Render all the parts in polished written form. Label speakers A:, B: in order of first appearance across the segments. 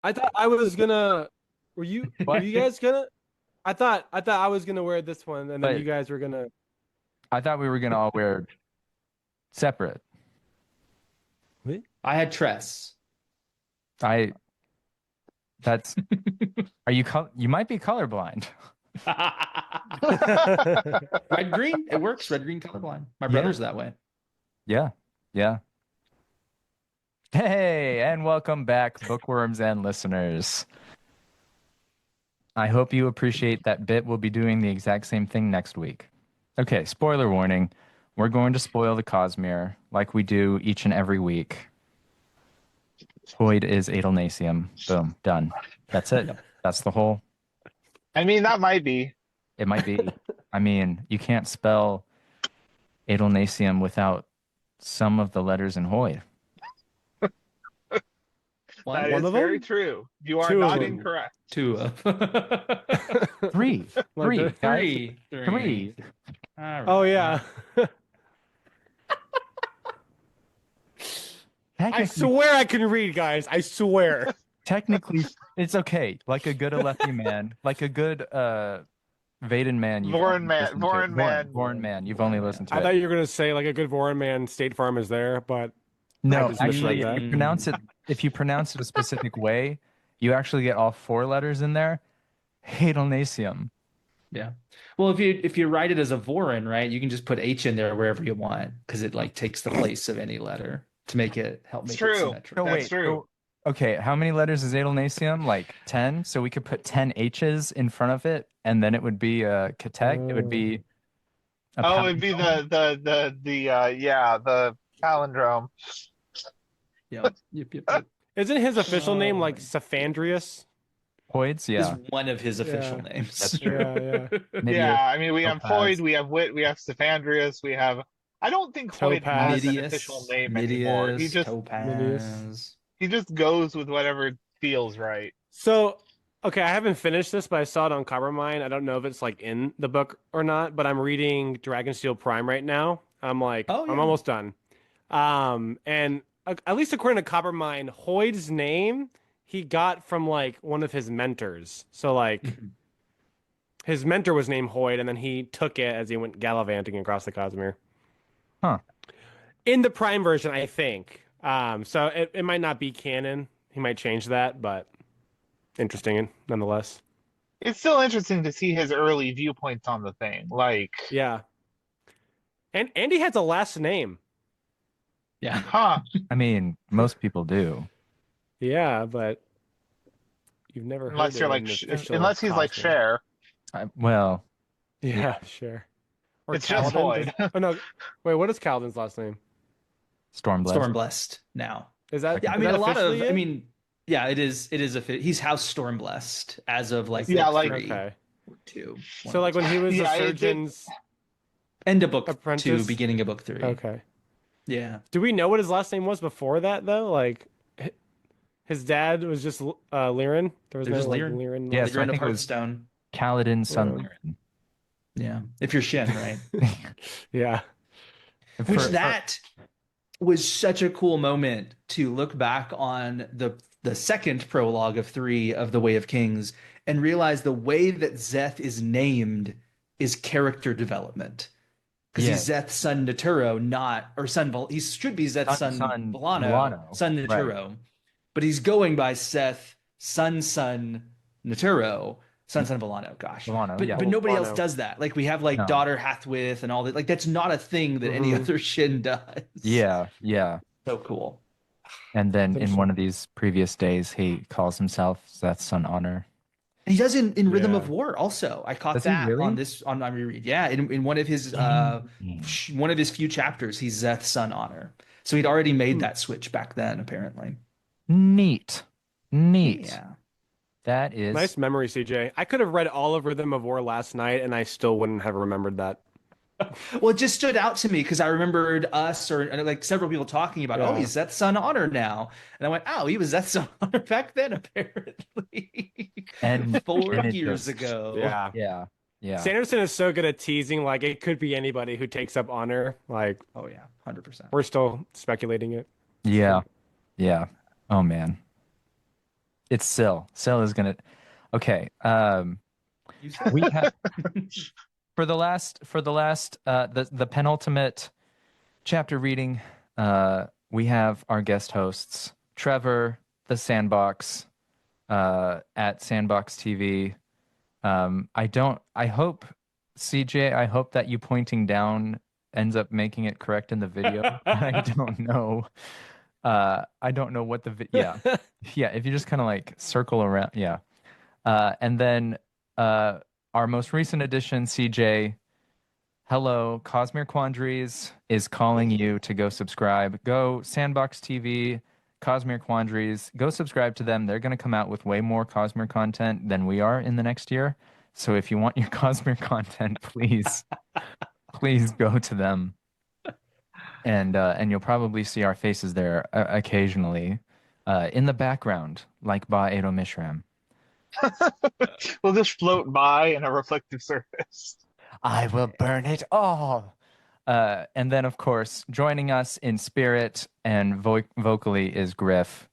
A: I thought I was gonna. Were
B: What?
A: you guys gonna? I thought I was gonna wear this one, and then you
B: But
A: guys were gonna.
B: I thought we were gonna all wear separate.
A: What?
C: I had Tress.
B: I that's are you you might be colorblind.
C: Red green, it works. Red green colorblind. My
B: Yeah.
C: brother's that way.
B: Yeah. Yeah. Hey, and welcome back, bookworms and listeners. I hope you appreciate that bit. We'll be doing the exact same thing next week. Okay, spoiler warning. We're going to spoil the Cosmere like we do each and every week. Hoid is Adelnasium. Boom, done. That's it. That's the whole.
D: I mean, that might be.
B: It might be. I mean, you can't spell Adelnasium without some of the letters in Hoid.
D: That
A: One
D: is
A: of
D: very
A: them?
D: true. You are
A: Two of
D: not
A: them.
D: incorrect.
C: Two of.
B: Three. Three.
A: the-
B: Guys.
C: Three.
B: Three.
C: All right.
A: Oh yeah. I
B: Technically,
A: swear I can read, guys. I swear.
B: technically, it's okay. Like a good Alethi man, like a good Vaden man. you've
D: Vorin
B: only
D: man-
B: listened to-
D: Vorin man.
B: Vorin man. You've only listened to
A: I
B: it.
A: thought you were gonna say like a good Voron man. State Farm is there, but
B: No,
A: I just misread
B: actually,
A: that.
B: if you pronounce it a specific way, you actually get all four letters in there. Hadelnasium.
C: Yeah. Well, if you write it as a Vorin, right, you can just put H in there wherever you want because it like takes the place of any letter to make it
D: It's
C: it
D: true.
C: symmetrical.
D: That's true.
B: Okay, how many letters is Adelnasium? Like 10? So we could put 10 H's in front of it, and then it would be a Katek. It would be a
D: Oh, it'd be
B: palindrome.
D: the palindrome.
C: Yep. Yep.
A: Isn't his official name like
C: Oh.
A: Saphandrius?
B: Hoids,
C: Is
B: yeah.
C: one of his official
A: Yeah.
C: names.
B: That's true.
A: Yeah.
B: Maybe
D: Yeah, I mean, we have
B: Topaz.
D: Hoid, we have Wit, we have Stephandrius, we have. I don't think Hoid
A: Topaz.
D: has an official name anymore. He
C: Midius,
D: just
C: Topaz.
D: he just goes with whatever feels right.
A: So, okay, I haven't finished this, but I saw it on Coppermine. I don't know if it's like in the book or not, but I'm reading Dragonsteel Prime right now. I'm like,
C: Oh,
A: I'm
C: yeah.
A: almost done. And at least according to Coppermine, Hoyd's name he got from like one of his mentors. So like his mentor was named Hoyd, and then he took it as he went gallivanting across the Cosmere.
B: Huh.
A: In the Prime version, I think. So it might not be canon. He might change that, but interesting nonetheless.
D: It's still interesting to see his early viewpoints on the thing. Like,
A: Yeah. And Andy has a last name.
C: Yeah.
D: huh?
B: I mean, most people do.
A: Yeah, but you've never heard
D: Unless
A: it
D: you're
A: in
D: like,
A: an official
D: unless he's like
A: Cosmere.
D: Cher.
B: Well,
A: Yeah, sure. Or
D: It's just
A: Kaladin.
D: Hoyd.
A: Oh no, wait. What is Kaladin's last name?
B: Stormblessed.
C: Stormblessed now.
A: Is that?
C: Yeah, I
A: is
C: mean
A: that
C: a lot of.
A: officially
C: I
A: it?
C: mean, yeah, it is. It is he's House Stormblessed as of like
D: Yeah,
C: book
D: like-
C: 3,
A: Okay.
C: 2.
A: So like when he was
D: Yeah,
A: the
D: it did-
A: surgeon's.
C: end of book
A: Apprentice?
C: 2, beginning of book 3.
A: Okay.
C: Yeah.
A: Do we know what his last name was before that though? Like, his dad was just Liren. There was
C: They're
A: no
C: just
A: like,
C: Liren.
A: Liren.
B: Yeah,
C: Leader
B: so I
C: of
B: think it was-
C: Hearthstone.
B: Kaladin
A: Yeah.
B: Sunliren.
C: Yeah. If you're Shin, right?
A: Yeah.
C: Which that was such a cool moment to look back on the second prologue of 3 of the Way of Kings and realize the way that Zeth is named is character development. Because he's Zeth's son Naturo, not or son he should be Zeth's son Volano, son Naturo. But he's going by Seth, son Naturo, son Volano, gosh.
B: Volano,
C: but
B: yeah.
C: but nobody else
A: Volano.
C: does that. Like we have like
B: No.
C: daughter Hathwith and all that. Like that's not a thing that any
A: Mhm.
C: other Shin does.
B: Yeah, yeah.
C: So cool.
B: And then in
A: Interesting.
B: one of these previous days, he calls himself Zeth's son Honor.
C: And he does in Rhythm
A: Yeah.
C: of War also. I caught
B: Does he
C: that
B: really?
C: on my reread. Yeah, in one of his one of his few chapters, he's Zeth's son Honor. So he'd already made that switch back then, apparently.
B: Neat.
C: Yeah.
B: That is
A: Nice memory, CJ. I could have read all of Rhythm of War last night, and I still wouldn't have remembered that.
C: Well, it just stood out to me because I remembered us or like several people talking about,
A: Yeah.
C: oh, he's Zeth's son Honor now. And I went, oh, he was Zeth's son Honor back then, apparently.
B: And
C: 4
B: and it
C: years
B: just-
C: ago.
A: Yeah.
B: Yeah. Yeah.
A: Sanderson is so good at teasing. Like, it could be anybody who takes up honor. Like,
C: Oh, yeah. 100%.
A: we're still speculating it.
B: Yeah. Yeah. Oh man. It's Syl. Syl is gonna. Okay.
C: You said
B: We have for the last the penultimate chapter reading. We have our guest hosts, Trevor, the Sandbox, at Sandbox TV. I hope, CJ, I hope that you pointing down ends up making it correct in the video. I don't know. I don't know what yeah. Yeah, if you just kind of like circle around, yeah. And then our most recent addition, CJ, hello, Cosmere Quandaries is calling you to go subscribe. Go Sandbox TV, Cosmere Quandaries, go subscribe to them. They're going to come out with way more Cosmere content than we are in the next year. So if you want your Cosmere content, please, please go to them. And you'll probably see our faces there occasionally in the background, like Ba Edo Mishram.
D: We'll just float by in a reflective surface.
B: I will burn it all. And then, of course, joining us in spirit and vocally is Griff.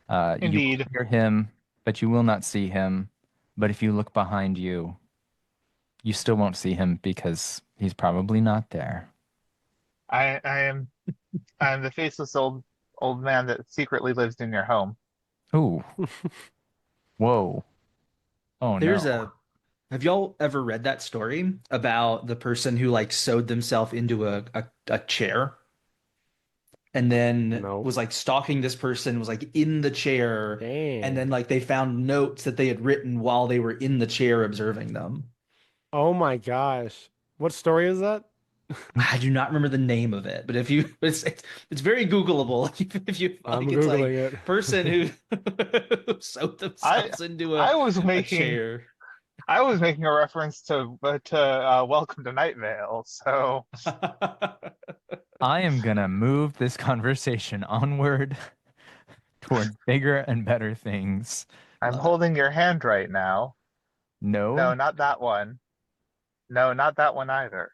D: Indeed.
B: You will hear him, but you will not see him. But if you look behind you, you still won't see him because he's probably not there.
D: I'm the faceless old man that secretly lives in your home.
B: Ooh. Whoa. Oh no.
C: Have y'all ever read that story about the person who like sewed themselves into a chair and then
A: No.
C: was like stalking this person, was like in the chair,
A: Dang.
C: and then like they found notes that they had written while they were in the chair observing them.
A: Oh my gosh. What story is that?
C: I do not remember the name of it, but it's very Googleable. If you
A: I'm
C: it's like
A: Googling it.
C: person who sewed themselves into
D: I was
C: a
D: making
C: chair.
D: I was making a reference to Welcome to Night Vale. So
B: I am going to move this conversation onward towards bigger and better things.
D: I'm holding your hand right now.
B: No.
D: No, not that one. No, not that one either.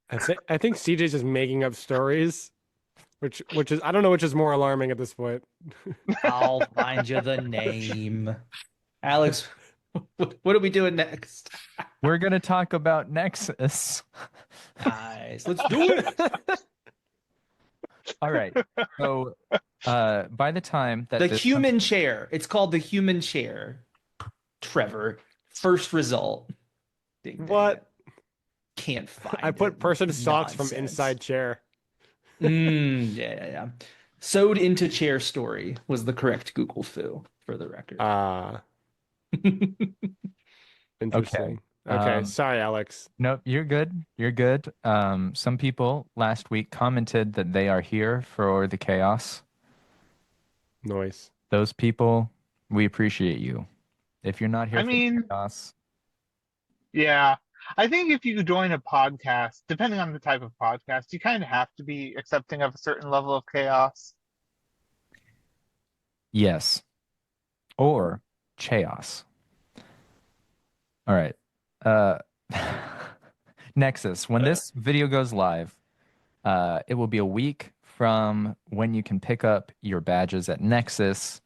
A: I think CJ's just making up stories, which is I don't know which is more alarming at this point.
C: I'll find you the name. Alex, what are we doing next?
B: We're going to talk about Nexus.
C: Guys, let's do it.
B: All right. So by the time that
C: The human chair. It's called the human chair. Trevor, first result. Ding, dang
A: What?
C: it. Can't find
A: I put
C: it.
A: person socks from
C: Nonsense.
A: inside chair.
C: Yeah. Sewed into chair story was the correct Google foo for the record.
A: Interesting. Okay. Sorry, Alex.
B: Nope, you're good. You're good. Some people last week commented that they are here for the chaos.
A: Noise.
B: Those people, we appreciate you. If you're not here
D: I
B: for
D: mean,
B: the chaos,
D: yeah. I think if you join a podcast, depending on the type of podcast, you kind of have to be accepting of a certain level of chaos.
B: yes. Or chaos. All right. Nexus, when this video goes live, it will be a week from when you can pick up your badges at Nexus.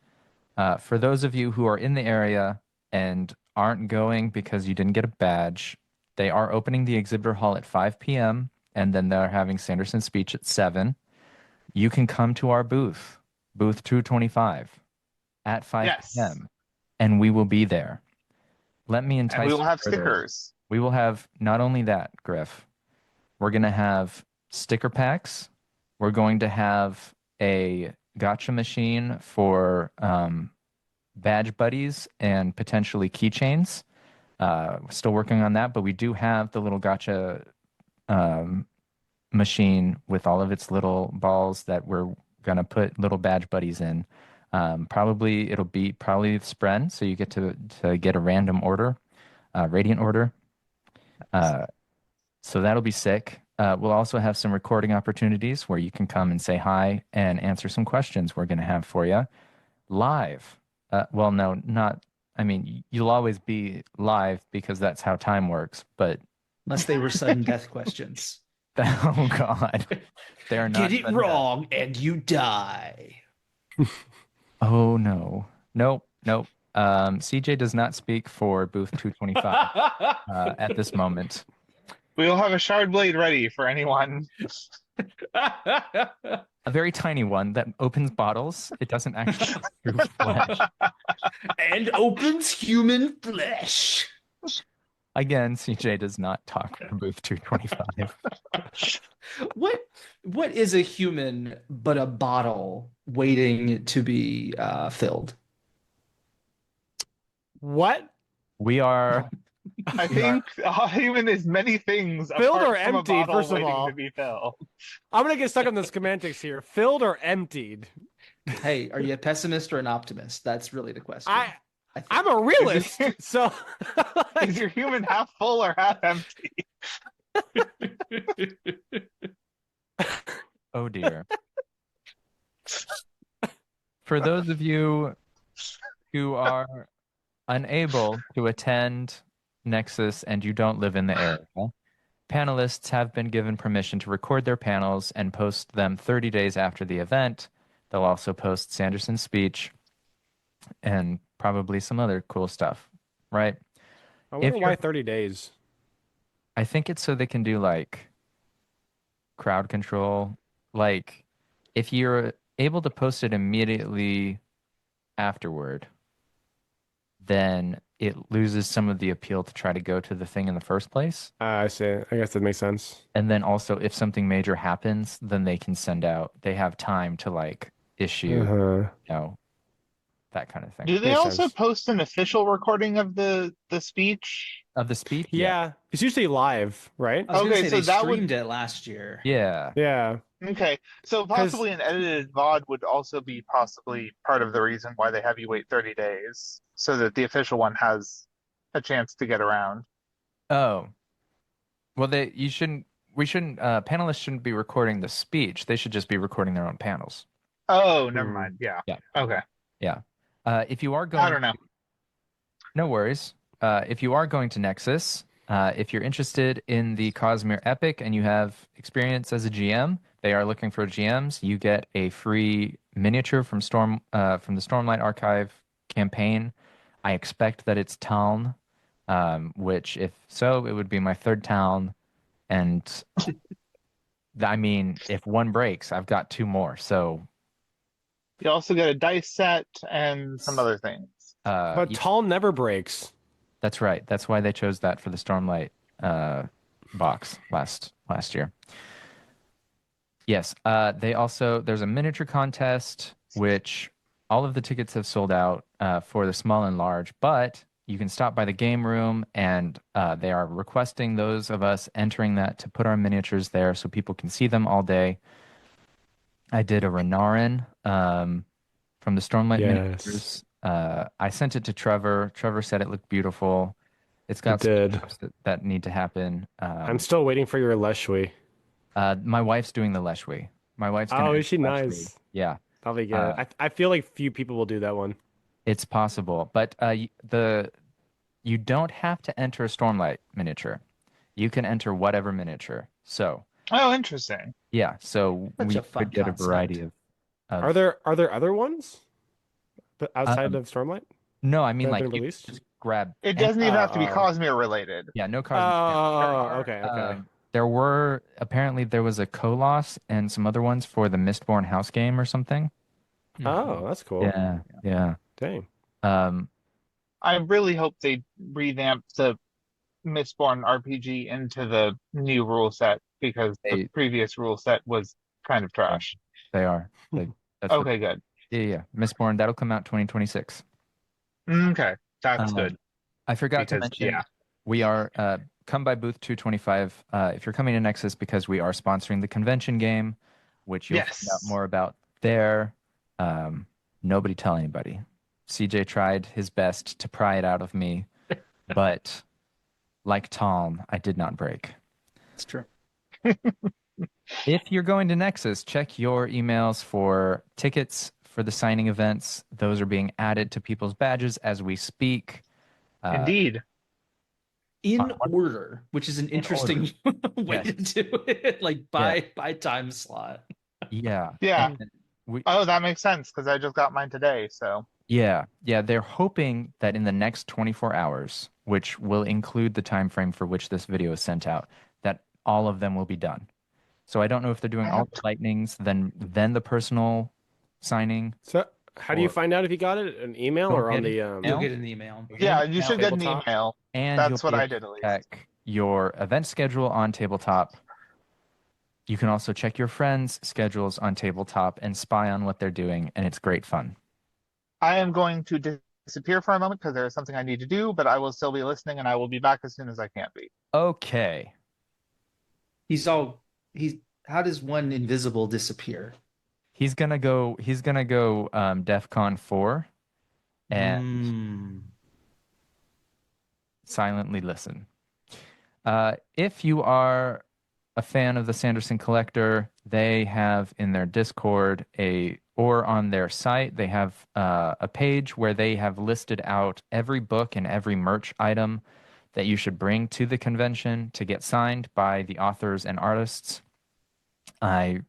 B: For those of you who are in the area and aren't going because you didn't get a badge, they are opening the exhibitor hall at 5 p.m. and then they're having Sanderson's speech at 7. You can come to our booth 225, at 5 p.m. and we will be there. Let me entice
D: And we will
B: you
D: have
B: further.
D: stickers.
B: We will have not only that, Griff, we're going to have sticker packs. We're going to have a gotcha machine for badge buddies and potentially keychains. We're still working on that, but we do have the little gotcha machine with all of its little balls that we're going to put little badge buddies in. Probably it'll be the Spren, so you get to get a random order, radiant order. So that'll be sick. We'll also have some recording opportunities where you can come and say hi and answer some questions we're going to have for you live. Well, no, not. I mean, you'll always be live because that's how time works. But
C: Unless they were sudden death questions.
B: Oh God, they are not.
C: Get it wrong and you die.
B: Oh no, nope, nope. CJ does not speak for booth 225 at this moment.
D: We'll have a shard blade ready for anyone.
B: A very tiny one that opens bottles. It doesn't actually chew flesh.
C: And opens human flesh.
B: Again, CJ does not talk for booth 225.
C: What is a human but a bottle waiting to be filled?
A: What?
B: We are.
D: I think a human is many things
A: Filled
D: apart
A: or
D: from a
A: emptied,
D: bottle
A: first of
D: waiting
A: all.
D: to be filled.
A: I'm gonna get stuck on the semantics here. Filled or emptied?
C: Hey, are you a pessimist or an optimist? That's really the question.
A: I'm a realist, so
D: Is your human half full or half empty?
B: Oh dear. For those of you who are unable to attend Nexus and you don't live in the area, panelists have been given permission to record their panels and post them 30 days after the event. They'll also post Sanderson's speech and probably some other cool stuff, right?
A: I wonder why 30 days.
B: I think it's so they can do like crowd control. Like if you're able to post it immediately afterward, then it loses some of the appeal to try to go to the thing in the first place.
A: I see. I guess that makes sense.
B: And then also if something major happens, then they can send out, they have time to like issue, you know, that kind of thing.
D: Do they
A: Makes
D: also
A: sense.
D: post an official recording of the speech?
B: Of the speech?
A: Yeah. It's usually live, right?
C: I was gonna
D: Okay,
C: say
D: so
C: they
D: that
C: streamed it last year.
B: Yeah.
A: Yeah.
D: Okay, so possibly an edited VOD would also be possibly part of the reason why they have you wait 30 days, so that the official one has a chance to get around.
B: Oh. Well, panelists shouldn't be recording the speech. They should just be recording their own panels.
D: Oh, never mind. Yeah.
B: Yeah.
D: Okay.
B: Yeah. If you are going,
D: I don't know.
B: no worries. If you are going to Nexus, if you're interested in the Cosmere Epic and you have experience as a GM, they are looking for GMs. You get a free miniature from the Stormlight Archive campaign. I expect that it's Taln, which if so, it would be my third Taln. And I mean, if one breaks, I've got two more. So
D: You also get a dice set and some other things.
A: But Tall never breaks.
B: That's right. That's why they chose that for the Stormlight box last year. Yes. There's a miniature contest, which all of the tickets have sold out for the small and large, but you can stop by the game room and they are requesting those of us entering that to put our miniatures there so people can see them all day. I did a Renarin from the Stormlight miniatures. I sent it to Trevor. Trevor said it looked beautiful. It's got some steps that need to happen.
A: I'm still waiting for your Leshwi.
B: My wife's doing the Leshwi. My wife's gonna
A: is she
B: Leshwi.
A: nice?
B: Yeah.
A: Probably good. I feel like few people will do that one.
B: It's possible, but you don't have to enter a Stormlight miniature. You can enter whatever miniature. So.
D: Oh, interesting.
B: Yeah. So we could get a variety of.
A: Are there other ones? But outside of Stormlight?
B: No, I mean
A: that
B: like
A: have been
B: you
A: released?
B: just grab.
D: It doesn't even have to be Cosmere related.
B: Yeah, no Cosmere.
A: Oh, okay.
B: There was a Kolos and some other ones for the Mistborn house game or something.
A: Oh, that's cool.
B: Yeah.
A: Dang.
D: I really hope they revamp the Mistborn RPG into the new rule set because the previous rule set was kind of trash.
B: They are.
D: Okay, good.
B: Yeah. Mistborn, that'll come out 2026.
D: Okay, that's good.
B: I forgot to mention, we are come by booth 225 if you're coming to Nexus because we are sponsoring the convention game, which you'll find out more about there. Nobody tell anybody. CJ tried his best to pry it out of me, but like Tom, I did not break.
C: That's true.
B: If you're going to Nexus, check your emails for tickets for the signing events. Those are being added to people's badges as we speak.
D: Indeed.
C: in order, which is an interesting way to do it, like by time slot.
B: Yeah.
D: Yeah.
B: We,
D: Oh, that makes sense because I just got mine today. So
B: yeah. They're hoping that in the next 24 hours, which will include the time frame for which this video is sent out, that all of them will be done. So I don't know if they're doing
D: I
B: all
D: have
B: the lightnings, then the personal signing.
A: So how do you
B: Or
A: find out if you got it? An email
B: You'll
A: or on
B: get
A: the
C: You'll get an email.
D: yeah, you should get an
A: tabletop?
D: email.
B: and you'll
D: That's what
B: be
D: I
B: able
D: did
B: to
D: at least.
B: check your event schedule on tabletop. You can also check your friends' schedules on tabletop and spy on what they're doing, and it's great fun.
D: I am going to disappear for a moment because there is something I need to do, but I will still be listening and I will be back as soon as I can be.
B: Okay.
C: He's how does one invisible disappear?
B: He's gonna go DEFCON 4 and silently listen. If you are a fan of the Sanderson Collector, they have in their Discord or on their site, they have a page where they have listed out every book and every merch item that you should bring to the convention to get signed by the authors and artists. I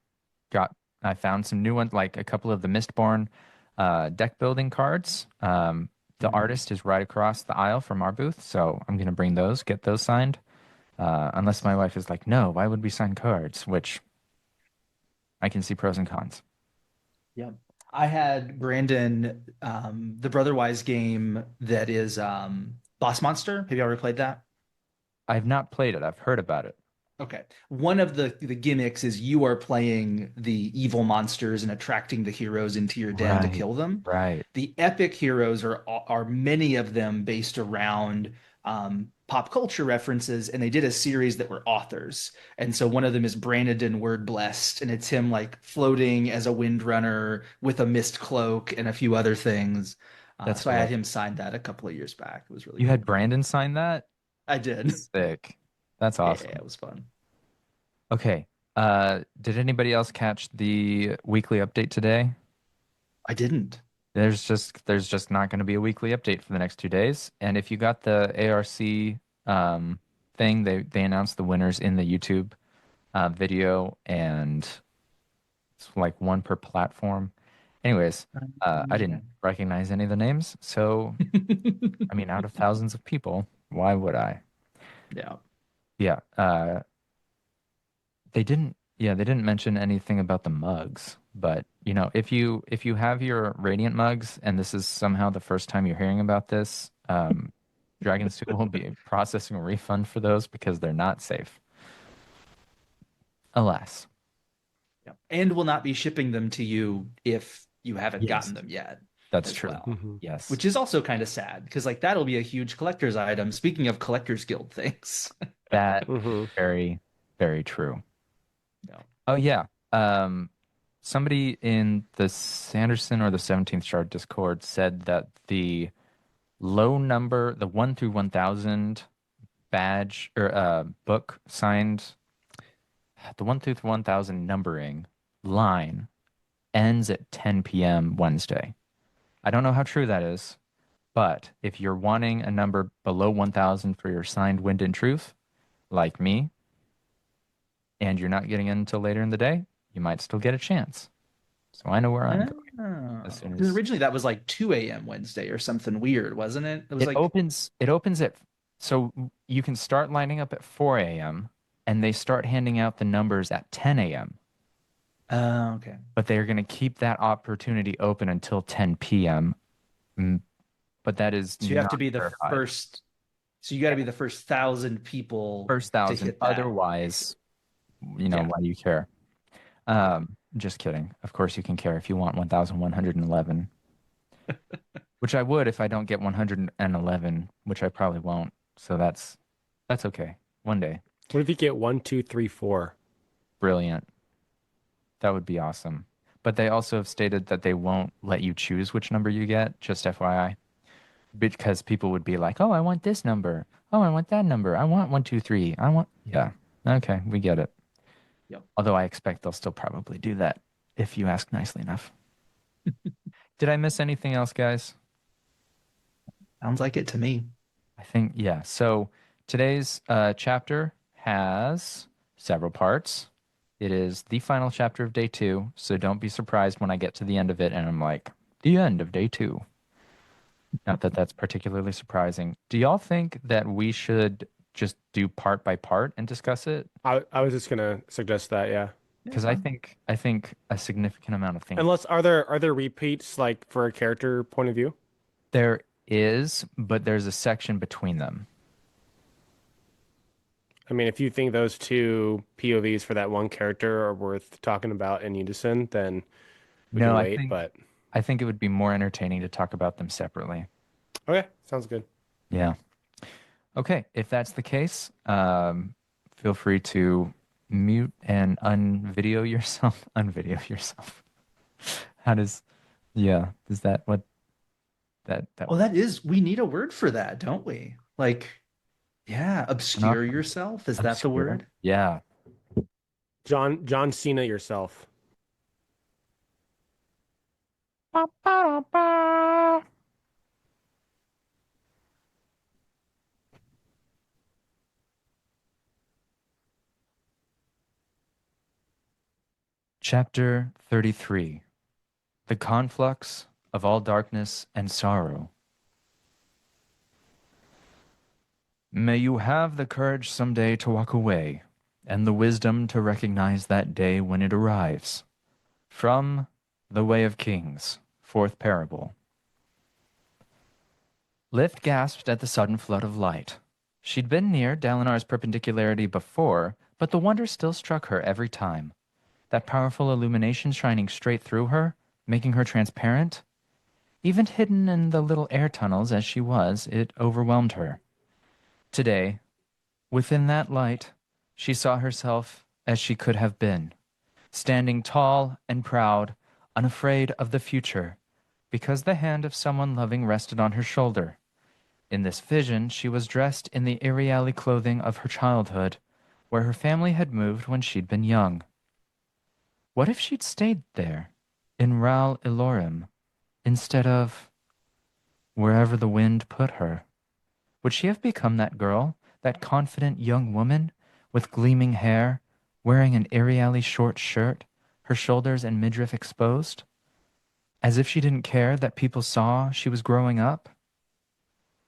B: found some new ones, like a couple of the Mistborn deck building cards. The artist is right across the aisle from our booth, so I'm going to bring those, get those signed. Unless my wife is like, no, why would we sign cards? Which I can see pros and cons.
C: Yeah. I had Brandon, the Brotherwise game that is Boss Monster. Have you ever played that?
B: I've not played it. I've heard about it.
C: Okay. One of the gimmicks is you are playing the evil monsters and attracting the heroes into your den to kill them.
B: Right.
C: The epic heroes are many of them based around pop culture references, and they did a series that were authors. And so one of them is Brandon Word Blessed, and it's him like floating as a windrunner with a mist cloak and a few other things. So I had him sign that a couple of years back. It was really
B: You
C: cool.
B: had Brandon sign that?
C: I did.
B: Sick. That's awesome.
C: Yeah, it was fun.
B: Okay. Did anybody else catch the weekly update today?
C: I didn't.
B: There's just not going to be a weekly update for the next 2 days. And if you got the ARC thing, they announced the winners in the YouTube video, and it's like one per platform. Anyways, I didn't recognize any of the names, so I mean, out of thousands of people, why would I?
C: Yeah.
B: Yeah. They didn't mention anything about the mugs, but if you have your Radiant mugs and this is somehow the first time you're hearing about this, Dragon Stew will be processing a refund for those because they're not safe. Alas.
C: Yeah. And will not be shipping them to you if you haven't gotten them yet.
B: That's true.
C: Well.
B: Yes.
C: Which is also kind of sad because like that'll be a huge collector's item. Speaking of Collectors Guild things.
B: That very, very true.
C: Yeah.
B: Oh yeah. Somebody in the Sanderson or the 17th Shard Discord said that the low number, the 1 through 1000 badge or book signed, the 1 through 1000 numbering line ends at 10 p.m. Wednesday. I don't know how true that is, but if you're wanting a number below 1000 for your signed Wind and Truth, like me, and you're not getting in until later in the day, you might still get a chance. So I know where I'm going. As soon as...
C: Originally that was like 2 a.m. Wednesday or something weird, wasn't it? It was
B: it opens at, so you can start lining up at 4 a.m. and they start handing out the numbers at 10 a.m.
C: Okay.
B: But they're going to keep that opportunity open until 10 p.m. But that is
C: so you have to be the
B: verified.
C: first. So you got to be the first 1,000 people.
B: First 1,000. Otherwise, why do you care? Just kidding. Of course you can care if you want 1,111. Which I would if I don't get 111, which I probably won't. So that's okay. One day.
A: What if you get 1, 2, 3, 4?
B: Brilliant. That would be awesome. But they also have stated that they won't let you choose which number you get, just FYI. Because people would be like, oh, I want this number. Oh, I want that number. I want 1, 2, 3. I want... Yeah. Okay, we get it.
C: Yep.
B: Although I expect they'll still probably do that if you ask nicely enough. Did I miss anything else, guys?
C: Sounds like it to me.
B: I think, yeah. So Today's chapter has several parts. It is the final chapter of day 2, so don't be surprised when I get to the end of it and I'm like, the end of day 2. Not that that's particularly surprising. Do y'all think that we should just do part by part and discuss it?
A: I was just gonna suggest that, yeah.
B: Because I think a significant amount of things.
A: Unless are there repeats like for a character point of view?
B: There is, but there's a section between them.
A: I mean, if you think those two POVs for that one character are worth talking about in unison, then we
B: No,
A: can
B: I
A: wait,
B: think
A: but
B: I think it would be more entertaining to talk about them separately.
A: okay, sounds good.
B: Yeah. Okay, if that's the case, feel free to mute and unvideo yourself. Unvideo yourself. How does, yeah, is that what that
C: Well, that is, we need a word for that, don't we? Like, yeah, obscure yourself. Is that the
B: obscure?
C: word?
B: Yeah.
A: John Cena yourself.
B: Chapter 33. The conflux of all darkness and sorrow. May you have the courage someday to walk away, and the wisdom to recognize that day when it arrives. From The Way of Kings, 4th Parable. Lift gasped at the sudden flood of light. She'd been near Dalinar's perpendicularity before, but the wonder still struck her every time. That powerful illumination shining straight through her, making her transparent. Even hidden in the little air tunnels as she was, it overwhelmed her. Today, within that light, she saw herself as she could have been, standing tall and proud, unafraid of the future, because the hand of someone loving rested on her shoulder. In this vision, she was dressed in the Iriali clothing of her childhood, where her family had moved when she'd been young. What if she'd stayed there, in Ral Ilorim, instead of wherever the wind put her? Would she have become that girl, that confident young woman, with gleaming hair, wearing an Iriali short shirt, her shoulders and midriff exposed? As if she didn't care that people saw she was growing up?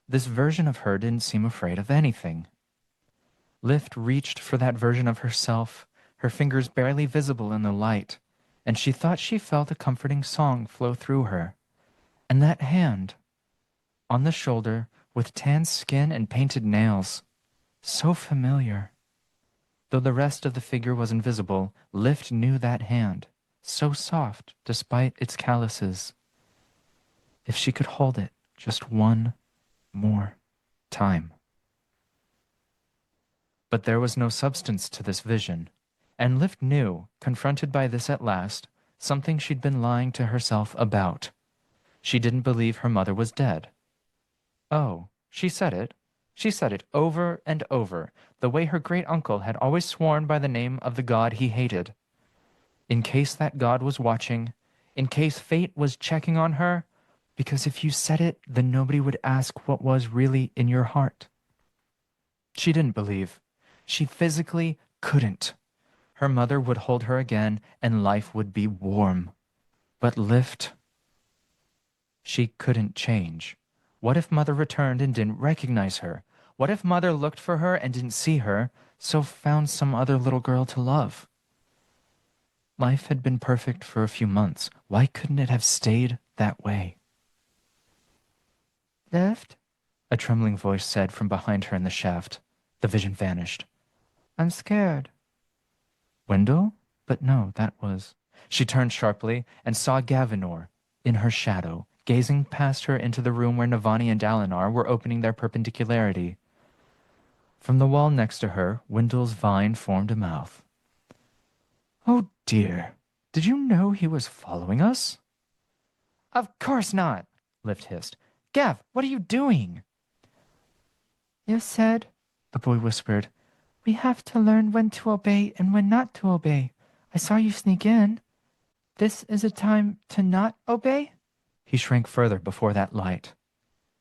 B: This version of her didn't seem afraid of anything. Lift reached for that version of herself, her fingers barely visible in the light, and she thought she felt a comforting song flow through her. And that hand, on the shoulder, with tan skin and painted nails, so familiar. Though the rest of the figure was invisible, Lift knew that hand, so soft despite its calluses. If she could hold it just one more time. But there was no substance to this vision, and Lift knew, confronted by this at last, something she'd been lying to herself about. She didn't believe her mother was dead. Oh, she said it. She said it over and over, the way her great-uncle had always sworn by the name of the god he hated. In case that god was watching, in case fate was checking on her, because if you said it, then nobody would ask what was really in your heart. She didn't believe. She physically couldn't. Her mother would hold her again, and life would be warm. But Lift, she couldn't change. What if Mother returned and didn't recognize her? What if Mother looked for her and didn't see her, so found some other little girl to love? Life had been perfect for a few months. Why couldn't it have stayed that way? Lift? A trembling voice said from behind her in the shaft. The vision vanished. I'm scared. Wendell? But no, that was... She turned sharply and saw Gavinor, in her shadow, gazing past her into the room where Navani and Dalinar were opening their perpendicularity. From the wall next to her, Wendell's vine formed a mouth. Oh dear, did you know he was following us? Of course not, Lift hissed. Gav, what are you doing? You said, the boy whispered, we have to learn when to obey and when not to obey. I saw you sneak in. This is a time to not obey? He shrank further before that light.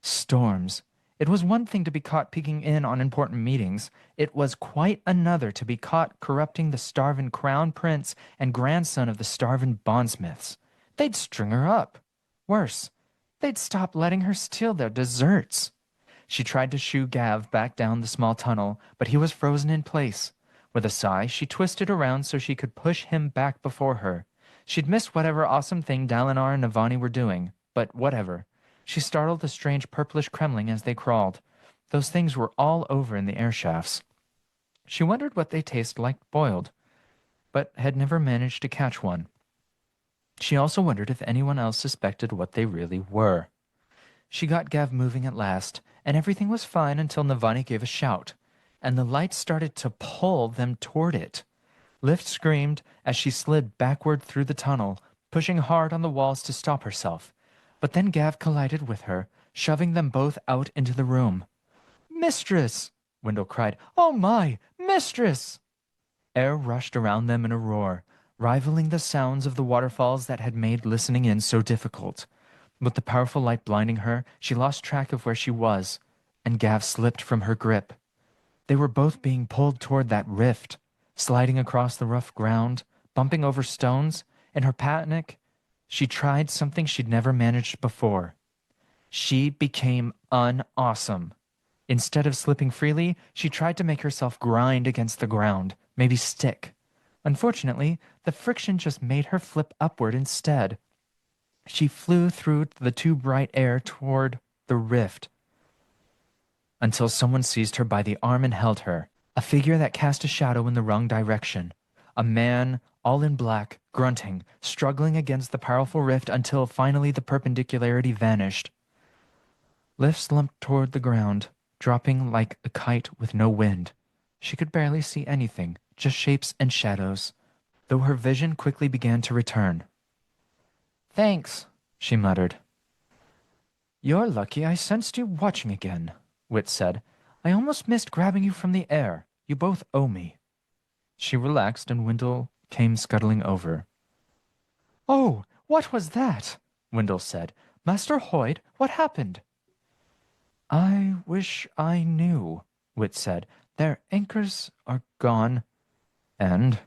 B: Storms, It was one thing to be caught peeking in on important meetings. It was quite another to be caught corrupting the starving crown prince and grandson of the starving bondsmiths. They'd string her up. Worse, they'd stop letting her steal their desserts. She tried to shoo Gav back down the small tunnel, but he was frozen in place. With a sigh, she twisted around so she could push him back before her. She'd missed whatever awesome thing Dalinar and Navani were doing, but whatever. She startled the strange purplish kremling as they crawled. Those things were all over in the air shafts. She wondered what they tasted like boiled, but had never managed to catch one. She also wondered if anyone else suspected what they really were. She got Gav moving at last, and everything was fine until Navani gave a shout, and the light started to pull them toward it. Lift screamed as she slid backward through the tunnel, pushing hard on the walls to stop herself. But then Gav collided with her, shoving them both out into the room. "Mistress!" Wendell cried. "Oh my! Mistress!" Air rushed around them in a roar, rivaling the sounds of the waterfalls that had made listening in so difficult. With the powerful light blinding her, she lost track of where she was, and Gav slipped from her grip. They were both being pulled toward that rift, sliding across the rough ground, bumping over stones. In her panic, she tried something she'd never managed before. She became unawesome. Instead of slipping freely, she tried to make herself grind against the ground, maybe stick. Unfortunately, the friction just made her flip upward instead. She flew through the too bright air toward the rift, until someone seized her by the arm and held her, a figure that cast a shadow in the wrong direction. A man, all in black, grunting, struggling against the powerful rift until finally the perpendicularity vanished. Lift slumped toward the ground, dropping like a kite with no wind. She could barely see anything, just shapes and shadows, though her vision quickly began to return. "Thanks," she muttered. "You're lucky I sensed you watching again," Wit said. "I almost missed grabbing you from the air. You both owe me." She relaxed and Wendell came scuttling over. "Oh, what was that?" Wendell said. "Master Hoyd, what happened?" "I wish I knew," Wit said. "Their anchors are gone, and,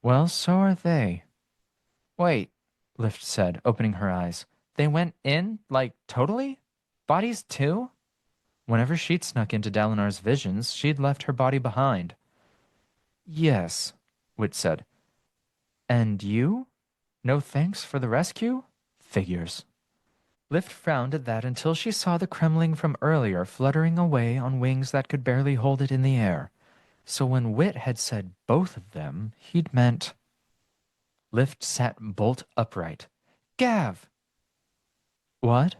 B: well, so are they." "Wait," Lift said, opening her eyes. "They went in, like, totally? Bodies too?" Whenever she'd snuck into Dalinar's visions, she'd left her body behind. "Yes," Wit said. "And you? No thanks for the rescue? Figures." Lift frowned at that until she saw the Kremling from earlier fluttering away on wings that could barely hold it in the air. So when Wit had said both of them, he'd meant... Lift sat bolt upright. "Gav!" "What?"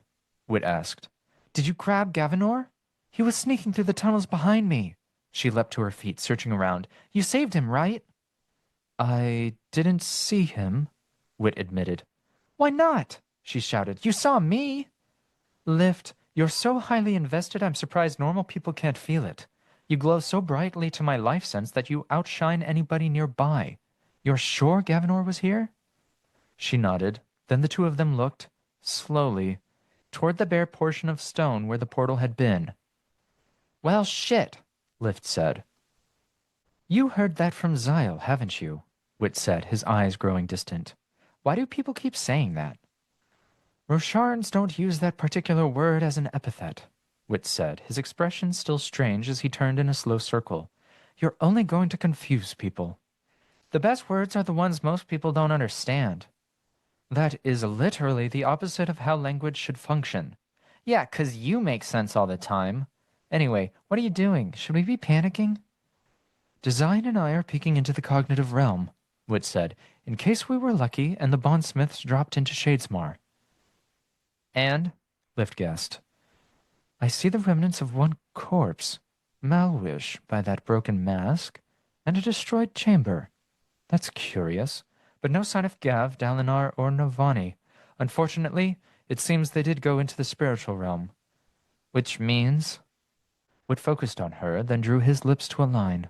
B: Wit asked. "Did you grab Gavinor? He was sneaking through the tunnels behind me." She leapt to her feet, searching around. "You saved him, right?" "I didn't see him," Wit admitted. "Why not?" she shouted. "You saw me." "Lift, you're so highly invested I'm surprised normal people can't feel it. You glow so brightly to my life sense that you outshine anybody nearby. You're sure Gavinor was here?" She nodded. Then the two of them looked, slowly, toward the bare portion of stone where the portal had been. "Well, shit," Lift said. "You heard that from Zyle, haven't you?" Wit said, his eyes growing distant. "Why do people keep saying that?" "Rosharans don't use that particular word as an epithet," Wit said, his expression still strange as he turned in a slow circle. "You're only going to confuse people. The best words are the ones most people don't understand. That is literally the opposite of how language should function. Yeah, 'cause you make sense all the time. Anyway, what are you doing? Should we be panicking?" "Design and I are peeking into the cognitive realm," Wit said, "in case we were lucky and the bondsmiths dropped into Shadesmar." "And?" Lift guessed. "I see the remnants of one corpse, Malwish by that broken mask, and a destroyed chamber. That's curious, but no sign of Gav, Dalinar, or Navani. Unfortunately, it seems they did go into the spiritual realm. Which means..." Wit focused on her, then drew his lips to a line.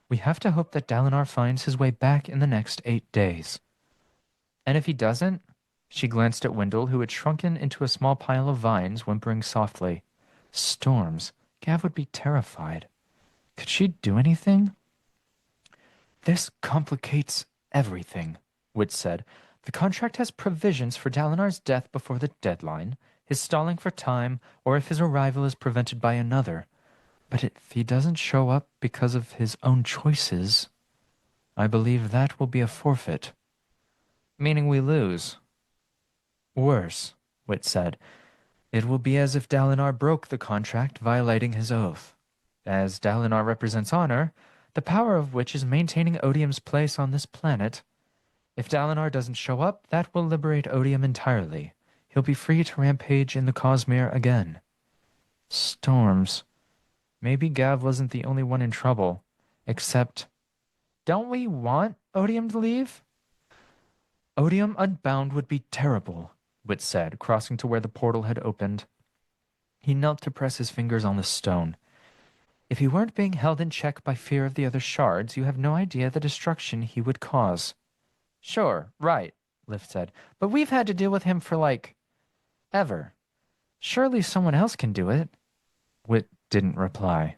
B: "We have to hope that Dalinar finds his way back in the next 8 days. And if he doesn't..." She glanced at Wendell, who had shrunken into a small pile of vines, whimpering softly. Storms. Gav would be terrified. Could she do anything? This complicates everything, Wit said. The contract has provisions for Dalinar's death before the deadline, his stalling for time, or if his arrival is prevented by another. But if he doesn't show up because of his own choices, I believe that will be a forfeit. Meaning we lose. Worse, Wit said. It will be as if Dalinar broke the contract, violating his oath. As Dalinar represents honor, the power of which is maintaining Odium's place on this planet. If Dalinar doesn't show up, that will liberate Odium entirely. He'll be free to rampage in the Cosmere again. Storms. Maybe Gav wasn't the only one in trouble. Except, don't we want Odium to leave? Odium unbound would be terrible, Wit said, crossing to where the portal had opened. He knelt to press his fingers on the stone. If he weren't being held in check by fear of the other shards, you have no idea the destruction he would cause. Sure, right, Lift said, but we've had to deal with him for, ever. Surely someone else can do it. Wit didn't reply.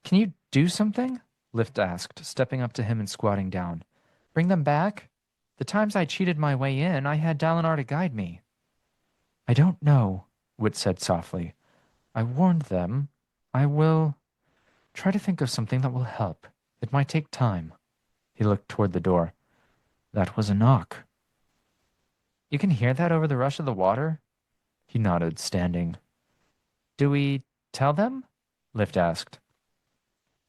B: Can you do something? Lift asked, stepping up to him and squatting down. Bring them back? The times I cheated my way in, I had Dalinar to guide me. I don't know, Wit said softly. I warned them. I will try to think of something that will help. It might take time. He looked toward the door. That was a knock. You can hear that over the rush of the water? He nodded, standing. Do we tell them? Lift asked.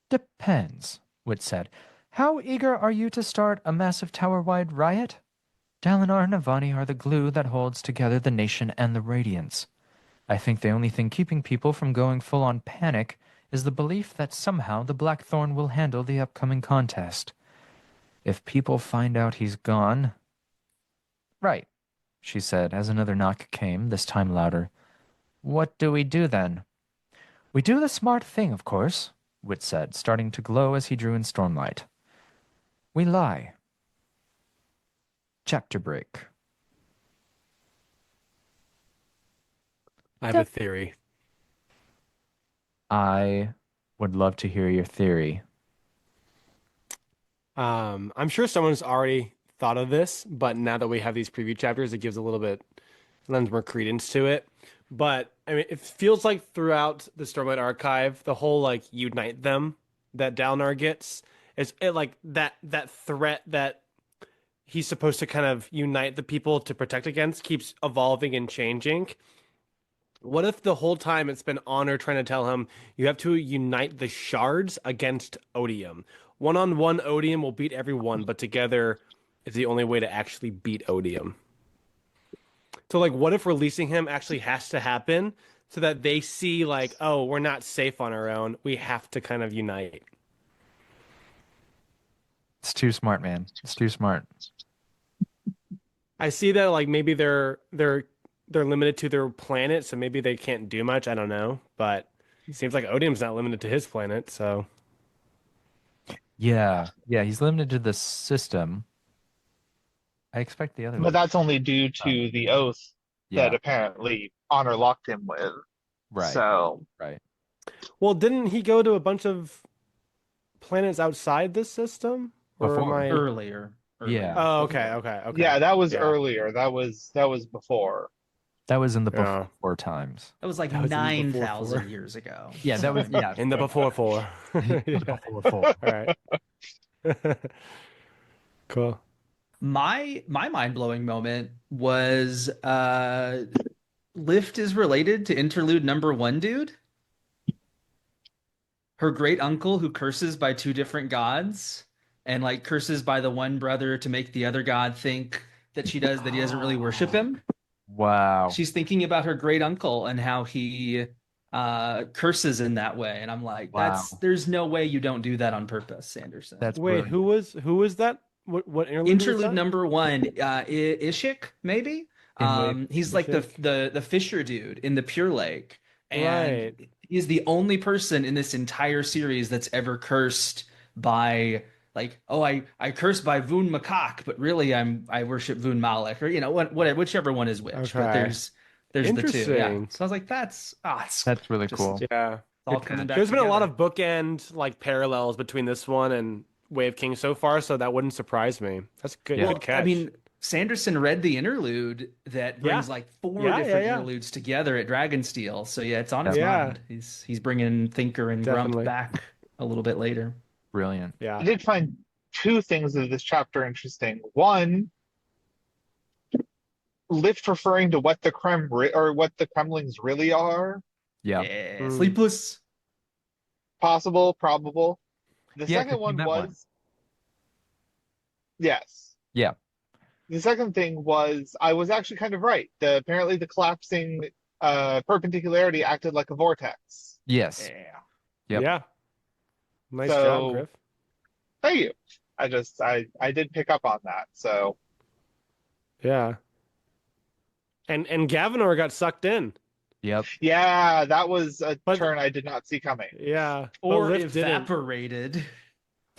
B: Depends, Wit said. How eager are you to start a massive tower-wide riot? Dalinar and Navani are the glue that holds together the nation and the Radiance. I think the only thing keeping people from going full-on panic is the belief that somehow the Blackthorn will handle the upcoming contest. If people find out he's gone... Right, she said as another knock came, this time louder. What do we do then? We do the smart thing, of course, Wit said, starting to glow as he drew in Stormlight. We lie. Chapter break.
A: I have a theory.
B: I would love to hear your theory.
A: I'm sure someone's already thought of this, but now that we have these preview chapters, it gives a little bit, lends more credence to it. But I mean, it feels like throughout the Stormlight Archive, the whole unite them that Dalinar gets is that threat that he's supposed to kind of unite the people to protect against keeps evolving and changing. What if the whole time it's been Honor trying to tell him you have to unite the shards against Odium? One-on-one Odium will beat everyone, but together is the only way to actually beat Odium. So what if releasing him actually has to happen so that they see oh, we're not safe on our own. We have to kind of unite.
B: It's too smart, man. It's too smart.
A: I see that maybe they're limited to their planet, so maybe they can't do much. I don't know, but it seems like Odium's not limited to his planet, so
B: yeah, he's limited to the system. I expect the other.
D: But that's only due to the oath that apparently Honor locked him with.
B: Right.
D: So
B: right.
A: Well, didn't he go to a bunch of planets outside this system?
C: Earlier.
B: Yeah.
A: Oh, okay.
D: Yeah, that was earlier. That was before.
B: That was in the before times.
C: That was 9,000 years ago.
B: Yeah, that was
A: in the before four.
B: Before four.
A: All right. Cool.
C: My mind-blowing moment was Lift is related to interlude number 1, dude. Her great uncle who curses by 2 different gods and curses by the one brother to make the other god think that he doesn't really worship him.
B: Wow.
C: She's thinking about her great uncle and how he curses in that way, and I'm like, there's no way you don't do that on purpose, Sanderson.
A: Wait, brilliant. Who was that? What
C: interlude number 1? Ishik, maybe. He's the fisher dude in the Pure Lake, and he's the only person in this entire series that's ever cursed by I curse by Vun Makak, but really I worship Vun Malek, or whichever one is which.
A: Okay.
C: But There's the two. Yeah.
A: Interesting.
C: So I was like, that's
B: really cool.
A: Yeah.
C: all
B: Good
C: coming
B: catch.
C: back.
A: There's been a lot
C: together.
A: of bookend like parallels between this one and Way of Kings so far, so that wouldn't surprise me. That's good.
B: Yeah.
A: Good catch.
C: I mean, Sanderson read the interlude that brings
A: Yeah.
C: like four
A: Yeah,
C: different
A: yeah.
C: interludes together at Dragonsteel. So yeah, it's on his
A: Yeah.
C: mind. He's bringing Thinker and
A: Definitely.
C: Grump back a little bit later.
B: Brilliant.
A: Yeah.
D: I did find two things of this chapter interesting. One, Lift referring to what the or what the Kremlings really are.
B: Yeah.
C: Yeah,
A: Mm.
C: Sleepless.
D: Possible, probable. The
B: Yeah,
D: second
B: 'cause he
D: one
B: met
D: was
B: one.
D: yes.
B: Yeah.
D: The second thing was I was actually kind of right. Apparently the collapsing perpendicularity acted like a vortex.
B: Yes.
C: Yeah.
B: Yep.
A: Yeah. Nice
D: So-
A: job, Griff.
D: Thank you. I did pick up on that. So
A: Yeah. And Gavinor got sucked in.
B: Yep.
D: yeah, that was a
A: But-
D: turn I did not see coming.
A: Yeah. But
C: Or
A: Lift didn't.
C: evaporated. If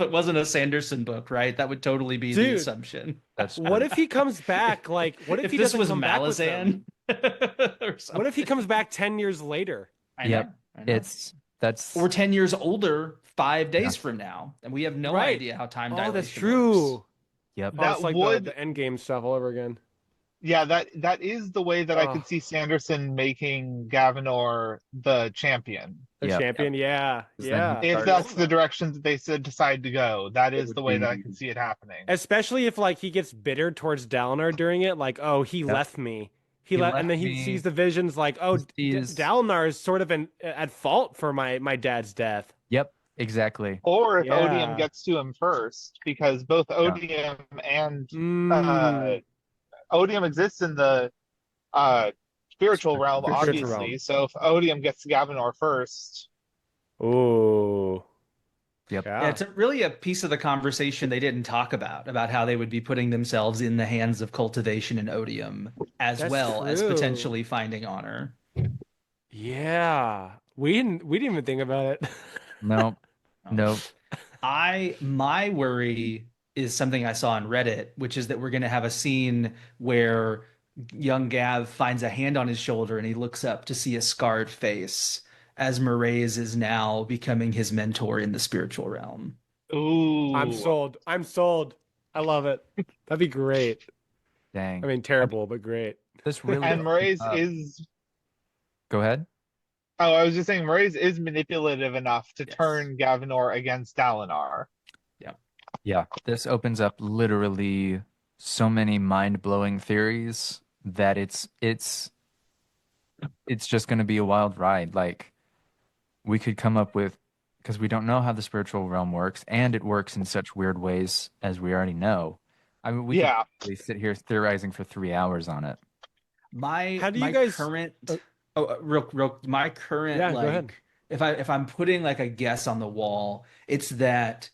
C: it wasn't a Sanderson book, right? That would totally be the
A: Dude.
C: assumption.
B: That's
A: What if he comes back? Like, what if he
C: this
A: doesn't
C: was
A: come back with them?
C: Malazan? Or
A: What if he
C: something.
A: comes back 10 years later?
C: I
B: Yep.
C: know, I know.
B: that's
C: Or 10 years older, 5 days
B: Yeah.
C: from now. And we have no
A: Right.
C: idea how time
A: Oh,
C: dilation
A: that's true.
C: works.
B: yep.
A: Oh,
D: That
A: it's like
D: would-
A: the end game stuff all over again.
D: Yeah, that is the way that I
A: Oh.
D: could see Sanderson making Gavinor the champion.
A: The
B: Yep.
A: champion, yeah.
B: Then
A: Yeah.
B: he
D: If
B: starts-
D: that's the direction that they decide to go, that is
B: would
D: the way that I
B: be-
D: can see it happening.
A: Especially if like he gets bitter towards Dalinar during it, like, oh, he left me. He
B: He
A: left, and
B: left
A: then he
B: me.
A: sees the visions like, oh,
B: He sees-
A: Dalinar is sort of at fault for my dad's death.
B: Yep. Exactly.
D: Or if
A: Yeah.
D: Odium gets to him first, because both Odium and
A: Mm.
D: Odium exists in the spiritual realm,
A: Spiritual
D: obviously.
A: realm.
D: So if Odium gets to Gavinor first,
A: Ooh.
B: Yep.
C: Yeah, it's really a piece of the conversation they didn't talk about how they would be putting themselves in the hands of cultivation and odium, as
A: That's
C: well as
A: true.
C: potentially finding honor.
A: Yeah. We didn't even think about it.
B: Nope. Nope.
C: My worry is something I saw on Reddit, which is that we're going to have a scene where young Gav finds a hand on his shoulder and he looks up to see a scarred face as Mraize is now becoming his mentor in the spiritual realm.
D: ooh,
A: I'm sold. I'm sold. I love it. That'd be great.
B: Dang.
A: I mean, terrible, but great.
B: This really.
D: And Mraize
B: uh,
D: is.
B: Go ahead.
D: Oh, I was just saying, Mraize is manipulative enough to
C: Yes.
D: turn Gavinor against Dalinar.
B: Yeah. This opens up literally so many mind-blowing theories that it's just going to be a wild ride. Like we could come up with, because we don't know how the spiritual realm works, and it works in such weird ways as we already know. I mean, we could
D: Yeah,
B: really sit here theorizing for 3 hours on it.
A: How do you guys-
C: current my current
A: Yeah, go ahead.
C: if I'm putting like a guess on the wall, it's that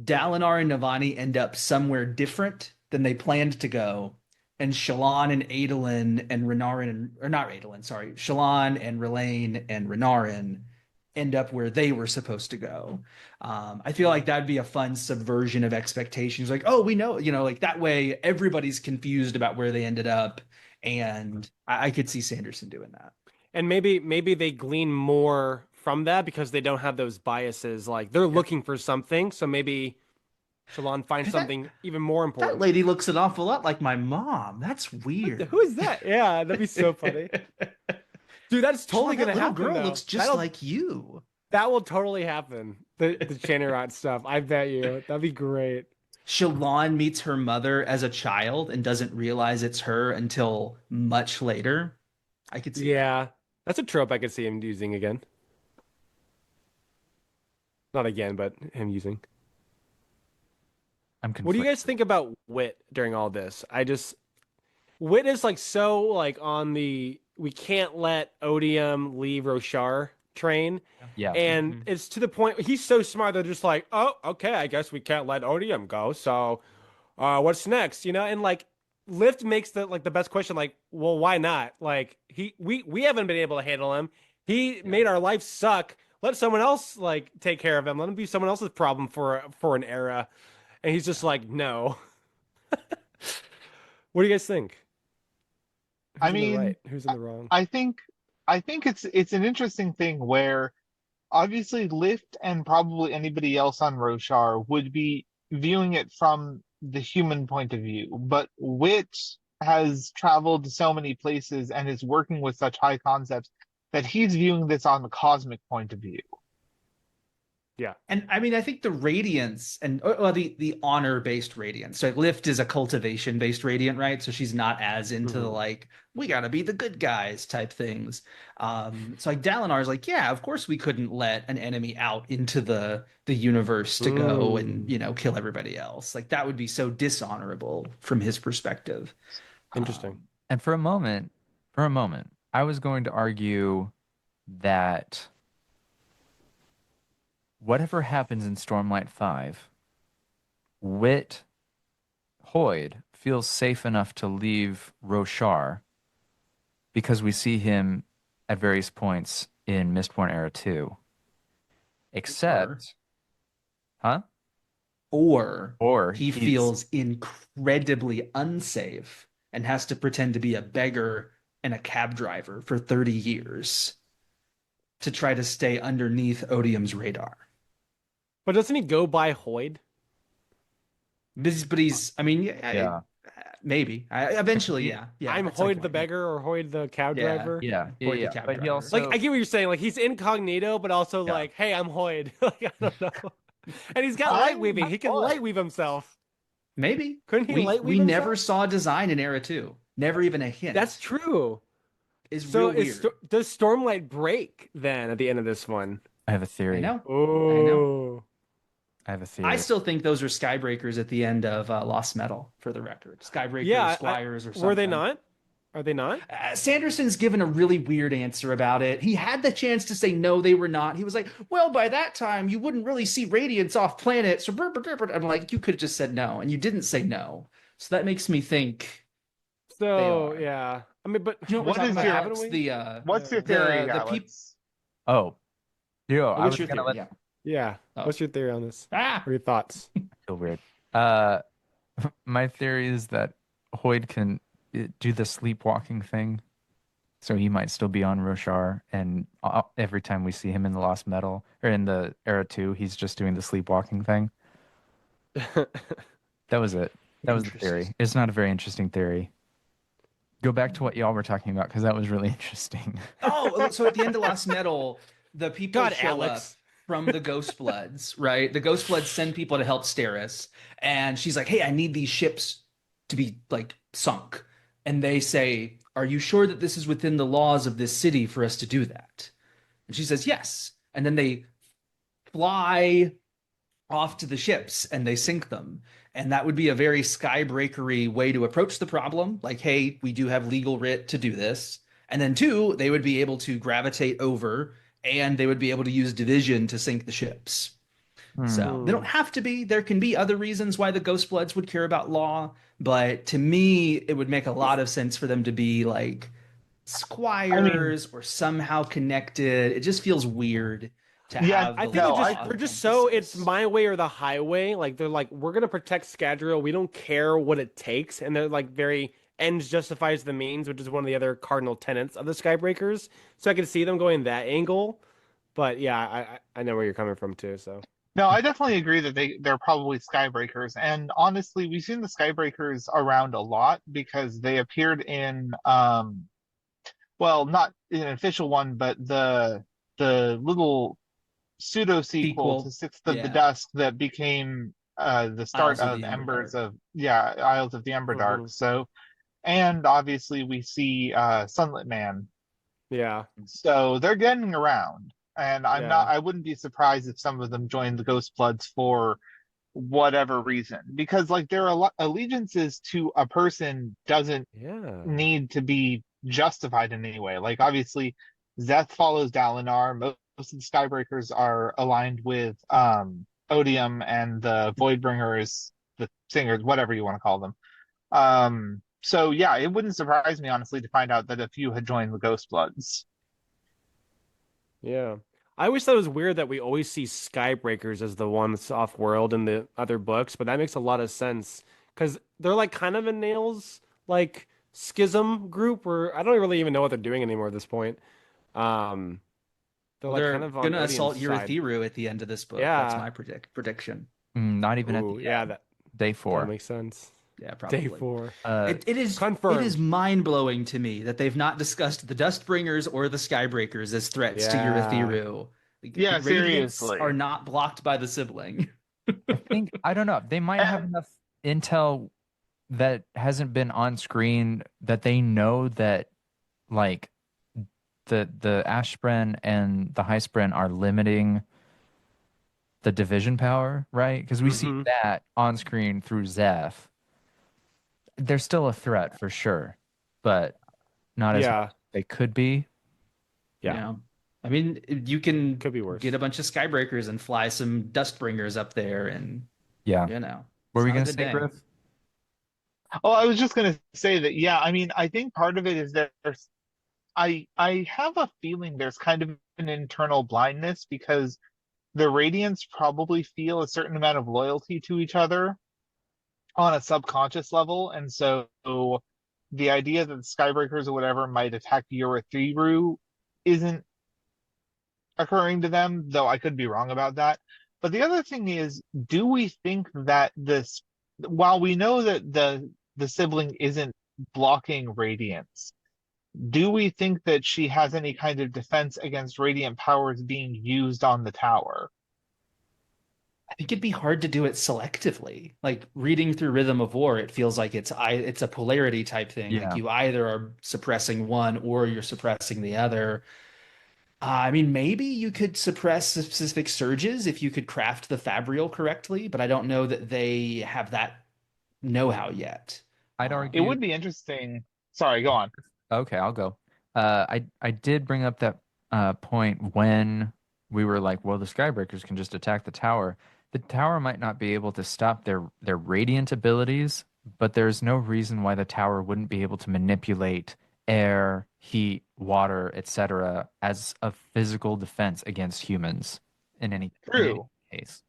C: Dalinar and Navani end up somewhere different than they planned to go, and Shallan and Adolin and Renarin, or not Adolin, sorry, Shallan and Relaine and Renarin end up where they were supposed to go. I feel like that'd be a fun subversion of expectations. Like, oh, we know, like that way everybody's confused about where they ended up, and I could see Sanderson doing that.
A: And maybe they glean more from that because they don't have those biases. Like they're looking for something, so maybe Shallan finds
C: That-
A: something even more
C: That
A: important.
C: lady looks an awful lot like my mom. That's weird.
A: Who is that? Yeah, that'd be so funny. Dude, that's totally
C: That
A: gonna
C: little
A: happen.
C: girl
A: though.
C: looks just like you.
A: That will totally happen. The Chanarot stuff. I bet you. That'd be great.
C: Shallan meets her mother as a child and doesn't realize it's her until much later. I could see.
A: Yeah. That's a trope I could see him using again. Not again, but him using.
B: I'm
A: What do
B: conflicted.
A: you guys think about Wit during all this? Wit is like so like on the we can't let Odium leave Roshar train.
B: Yeah.
A: And it's to the point he's so smart they're just like, oh, okay, I guess we can't let Odium go. So what's next? And like Lift makes the best question, like, well, why not? Like we haven't been able to handle him. He made our life suck. Let someone else like take care of him. Let him be someone else's problem for an era. And he's just like, no. What do you guys think?
D: I
A: in the
D: mean,
A: right? Who's in the wrong?
D: I think it's an interesting thing where obviously Lift and probably anybody else on Roshar would be viewing it from the human point of view, but Wit has traveled to so many places and is working with such high concepts that he's viewing this on the cosmic point of view.
A: Yeah.
C: And I mean, I think the radiance and well, the honor based radiance. So Lift is a cultivation based radiant, right? So she's not as into the like we gotta be the good guys type things. So like Dalinar is like, yeah, of course we couldn't let an enemy out into the universe to go and kill everybody else. Like that would be so dishonorable from his perspective.
A: Interesting.
B: And for a moment, I was going to argue that whatever happens in Stormlight 5, Hoyd feels safe enough to leave Roshar because we see him at various points in Mistborn Era 2. Except,
C: Or he feels incredibly unsafe and has to pretend to be a beggar and a cab driver for 30 years to try to stay underneath Odium's radar.
A: But doesn't he go by Hoyd?
C: But he's, I mean, yeah. Maybe. Eventually, yeah.
A: I'm Hoyd the beggar or Hoyd the cab driver.
B: Yeah.
C: Hoyd the cab
B: But
C: driver.
B: he also,
A: Like, I get what you're saying. Like, he's incognito, but also like, hey, I'm Hoyd. Like, I don't know. And he's got light weaving. He can light weave himself.
C: Maybe.
A: Couldn't he light weave
C: We
A: himself?
C: never saw a design in Era 2. Never even a hint.
A: That's true.
C: It's real weird.
A: Does Stormlight break then at the end of this one?
B: I have a theory.
C: I know.
A: Oh.
C: I know.
B: I have a theory.
C: I still think those are Skybreakers at the end of Lost Metal, for the record. Skybreakers, Squires, or something.
A: Were they not? Are they not?
C: Sanderson's given a really weird answer about it. He had the chance to say no, they were not. He was like, well, by that time, you wouldn't really see radiance off planet. So I'm like, you could have just said no, and you didn't say no. So that makes me think.
A: So yeah, I mean, but
D: what's your theory, Alex?
C: What's your theory?
A: Yeah.
C: Oh.
A: What's your theory on this? What are your thoughts?
B: Feel weird. My theory is that Hoyd can do the sleepwalking thing, so he might still be on Roshar, and every time we see him in the Lost Metal or in the Era 2, he's just doing the sleepwalking thing. That was it. That was the theory. It's not a very interesting theory. Go back to what y'all were talking about, because that was really interesting.
C: So at the end of Lost Metal, the people show up from the Ghost Bloods, right? The Ghost Bloods send people to help Steris, and she's like, hey, I need these ships to be like sunk. And they say, are you sure that this is within the laws of this city for us to do that? And she says, yes. And then they fly off to the ships and they sink them. And that would be a very skybreakery way to approach the problem. Like, hey, we do have legal writ to do this. And then two, they would be able to gravitate over and they would be able to use division to sink the ships. So they don't have to be. There can be other reasons why the Ghost Bloods would care about law. But to me, it would make a lot of sense for them to be like squires or somehow connected. It just feels weird to have.
A: I think they're just so it's my way or the highway. Like they're like, we're gonna protect Scadrial. We don't care what it takes, and they're like very ends justifies the means, which is one of the other cardinal tenets of the Skybreakers. So I could see them going that angle. But yeah, I know where you're coming from too. So.
D: No, I definitely agree that they're probably Skybreakers. And honestly, we've seen the Skybreakers around a lot because they appeared in well, not in an official one, but the little pseudo sequel to Sixth of the Dusk that became the start of Embers of Isles of the Emberdark. So, and obviously we see Sunlit Man.
A: Yeah.
D: So they're getting around. And I wouldn't be surprised if some of them joined the Ghost Bloods for whatever reason, because like their allegiances to a person doesn't need to be justified in any way. Like obviously, Szeth follows Dalinar. Most of the Skybreakers are aligned with Odium and the Voidbringers, the Singers, whatever you want to call them. So yeah, it wouldn't surprise me honestly to find out that a few had joined the Ghost Bloods.
A: Yeah. I always thought it was weird that we always see Skybreakers as the ones off-world in the other books, but that makes a lot of sense because they're like kind of in Nail's like schism group where I don't really even know what they're doing anymore at this point. Um, they're
C: Well,
A: like
C: they're
A: kind of on
C: gonna
A: Odium's
C: assault
A: side.
C: Urithiru at the end of this book. That's
A: Yeah.
C: my prediction.
B: Not even at
A: Ooh,
B: the
A: yeah,
B: end.
A: that
B: Day
A: that
B: 4.
A: makes sense.
C: Yeah,
A: Day
C: probably.
A: 4.
B: Uh,
C: It is
A: Confirmed.
C: mind blowing to me that they've not discussed the Dustbringers or the Skybreakers as threats to
A: Yeah.
C: Urithiru. The
D: Yeah,
C: Radiants are
D: seriously.
C: not blocked by the sibling.
B: I think I don't know. They might have
D: And
B: enough intel that hasn't been on screen that they know that like the Ashspren and the Highspren are limiting the division power, right? Because we see
A: Mm-hmm.
B: that on screen through Zeph. They're still a threat for sure, but not as much
A: Yeah.
B: as they could be.
A: Yeah.
C: Yeah. I mean, you can
A: Could be worse.
C: get a bunch of Skybreakers and fly some Dustbringers up there, and
B: Yeah.
C: What
B: What were
C: it's
B: we
C: not a
B: gonna
C: good
B: say,
C: day.
B: Griff?
D: oh, I was just gonna say that, yeah, I mean, I think part of it is that I have a feeling there's kind of an internal blindness because the Radiants probably feel a certain amount of loyalty to each other on a subconscious level, and so the idea that the Skybreakers or whatever might attack Urithiru isn't occurring to them, though I could be wrong about that. But the other thing is, do we think that this, while we know that the sibling isn't blocking Radiance, do we think that she has any kind of defense against Radiant powers being used on the tower?
C: I think it'd be hard to do it selectively. Like reading through Rhythm of War, it feels like it's a polarity type thing. Like
B: Yeah.
C: you either are suppressing one or you're suppressing the other. I mean, maybe you could suppress specific surges if you could craft the Fabrial correctly, but I don't know that they have that know-how yet.
B: I'd
D: It
B: argue.
D: would be interesting. Sorry, go on.
B: Okay, I'll go. I did bring up that point when we were like, well, the Skybreakers can just attack the tower. The tower might not be able to stop their radiant abilities, but there's no reason why the tower wouldn't be able to manipulate air, heat, water, etc. as a physical defense against humans in any
D: True.
B: case.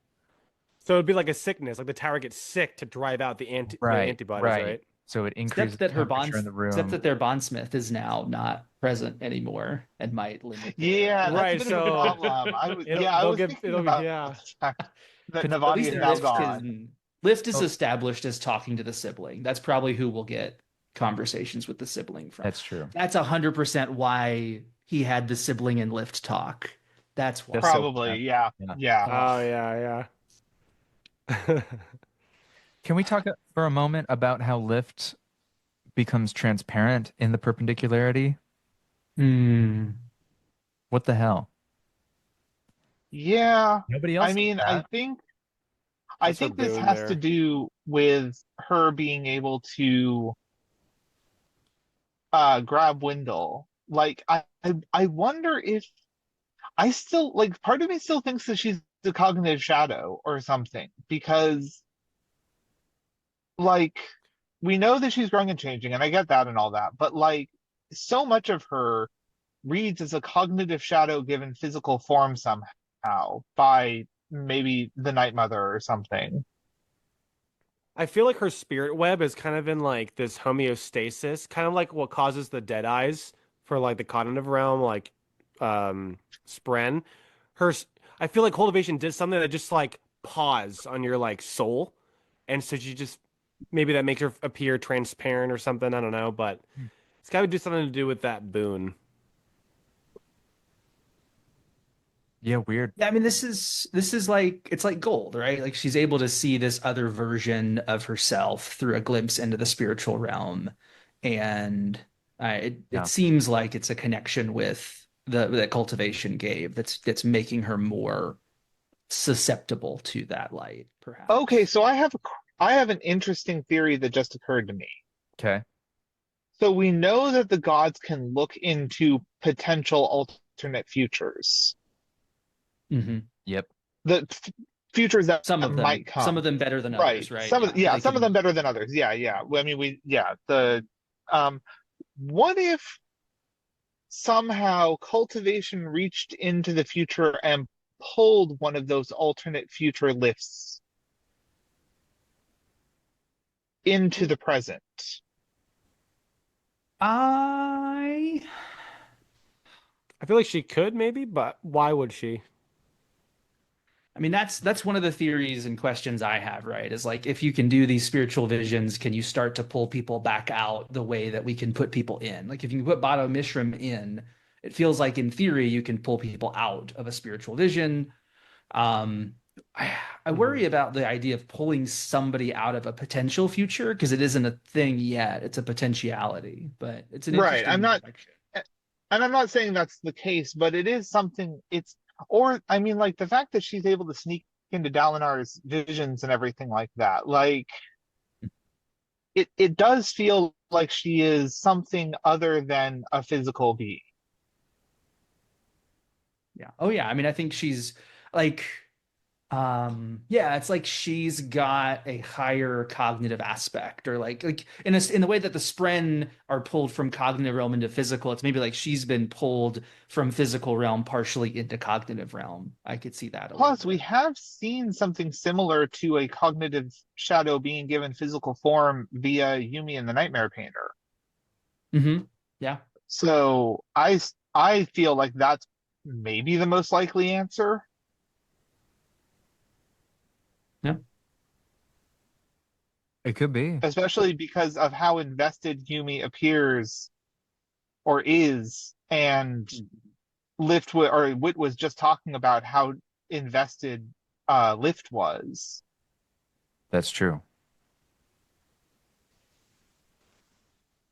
A: So it'd be like a sickness, like the tower gets sick to drive out the
B: Right,
A: antibodies,
B: right.
A: right?
B: So it increases
C: Except that her
B: temperature in the
C: except
B: room.
C: that their bondsmith is now not present anymore and might limit
D: Yeah, that's a
A: Right,
D: bit of a
A: so
D: problem. I
A: they'll
D: was
A: get
D: thinking
A: it'll be
D: about
A: yeah.
D: the fact that
B: Could-
C: at
D: Navani
C: least
D: is now
C: Lift
D: gone.
C: Lift is
B: Oh.
C: established as talking to the sibling. That's probably who will get conversations with the sibling from.
B: That's true.
C: That's 100% why he had the sibling and Lift talk. That's why.
B: That's so
D: Probably, yeah.
B: yeah.
D: Yeah.
A: Oh yeah, yeah.
B: Can we talk for a moment about how Lyft becomes transparent in the perpendicularity?
C: Hmm.
B: What the hell?
D: Yeah.
B: Nobody
D: I
B: else did
D: mean,
B: that.
D: I
A: That's her
D: think this
A: boon
D: has to
A: there.
D: do with her being able to grab Wendell. Like I wonder if I still like part of me still thinks that she's the cognitive shadow or something because like we know that she's growing and changing and I get that and all that, but like so much of her reads as a cognitive shadow given physical form somehow by maybe the Night Mother or something.
A: I feel like her spirit web is kind of in like this homeostasis, kind of like what causes the dead eyes for like the cognitive realm, like Spren. Her, I feel like cultivation did something that just like pause on your like soul, and so she just maybe that makes her appear transparent or something. I don't know, but it's got to do something to do with that boon.
B: Yeah, weird.
C: Yeah, I mean, this is like it's like gold, right? Like she's able to see this other version of herself through a glimpse into the spiritual realm, and it
B: Yeah.
C: seems like it's a connection with the that cultivation gave that's making her more susceptible to that light, perhaps.
D: Okay, so I have an interesting theory that just occurred to me.
B: Okay.
D: So we know that the gods can look into potential alternate futures.
C: Hmm.
B: Yep.
D: The futures that
C: Some of them,
D: might come.
C: some of them better than
D: Right.
C: others, right?
D: Some of
C: They
D: some of
C: can-
D: them better than others. Yeah, yeah. Well, I mean, the um what if somehow cultivation reached into the future and pulled one of those alternate future lifts into the present?
C: I
A: I feel like she could maybe, but why would she?
C: I mean, that's one of the theories and questions I have, right? Is like if you can do these spiritual visions, can you start to pull people back out the way that we can put people in? Like if you can put Bado Mishram in, it feels like in theory you can pull people out of a spiritual vision. Um, I worry about the idea of pulling somebody out of a potential future because it isn't a thing yet. It's a potentiality, but it's an
D: Right.
C: interesting direction.
D: And I'm not saying that's the case, but it is something. Or I mean, like the fact that she's able to sneak into Dalinar's visions and everything like that, like it does feel like she is something other than a physical being.
C: Yeah. Oh yeah. I mean, I think she's like yeah, it's like she's got a higher cognitive aspect, or like in the way that the Spren are pulled from cognitive realm into physical, it's maybe like she's been pulled from physical realm partially into cognitive realm. I could see that a little
D: Plus, we
C: bit.
D: have seen something similar to a cognitive shadow being given physical form via Yumi and the Nightmare Painter.
C: Mm-hmm. Yeah.
D: So I feel like that's maybe the most likely answer.
C: Yeah.
B: It could be.
D: Especially because of how invested Yumi appears or is, and Wit was just talking about how invested Lift was.
B: That's true.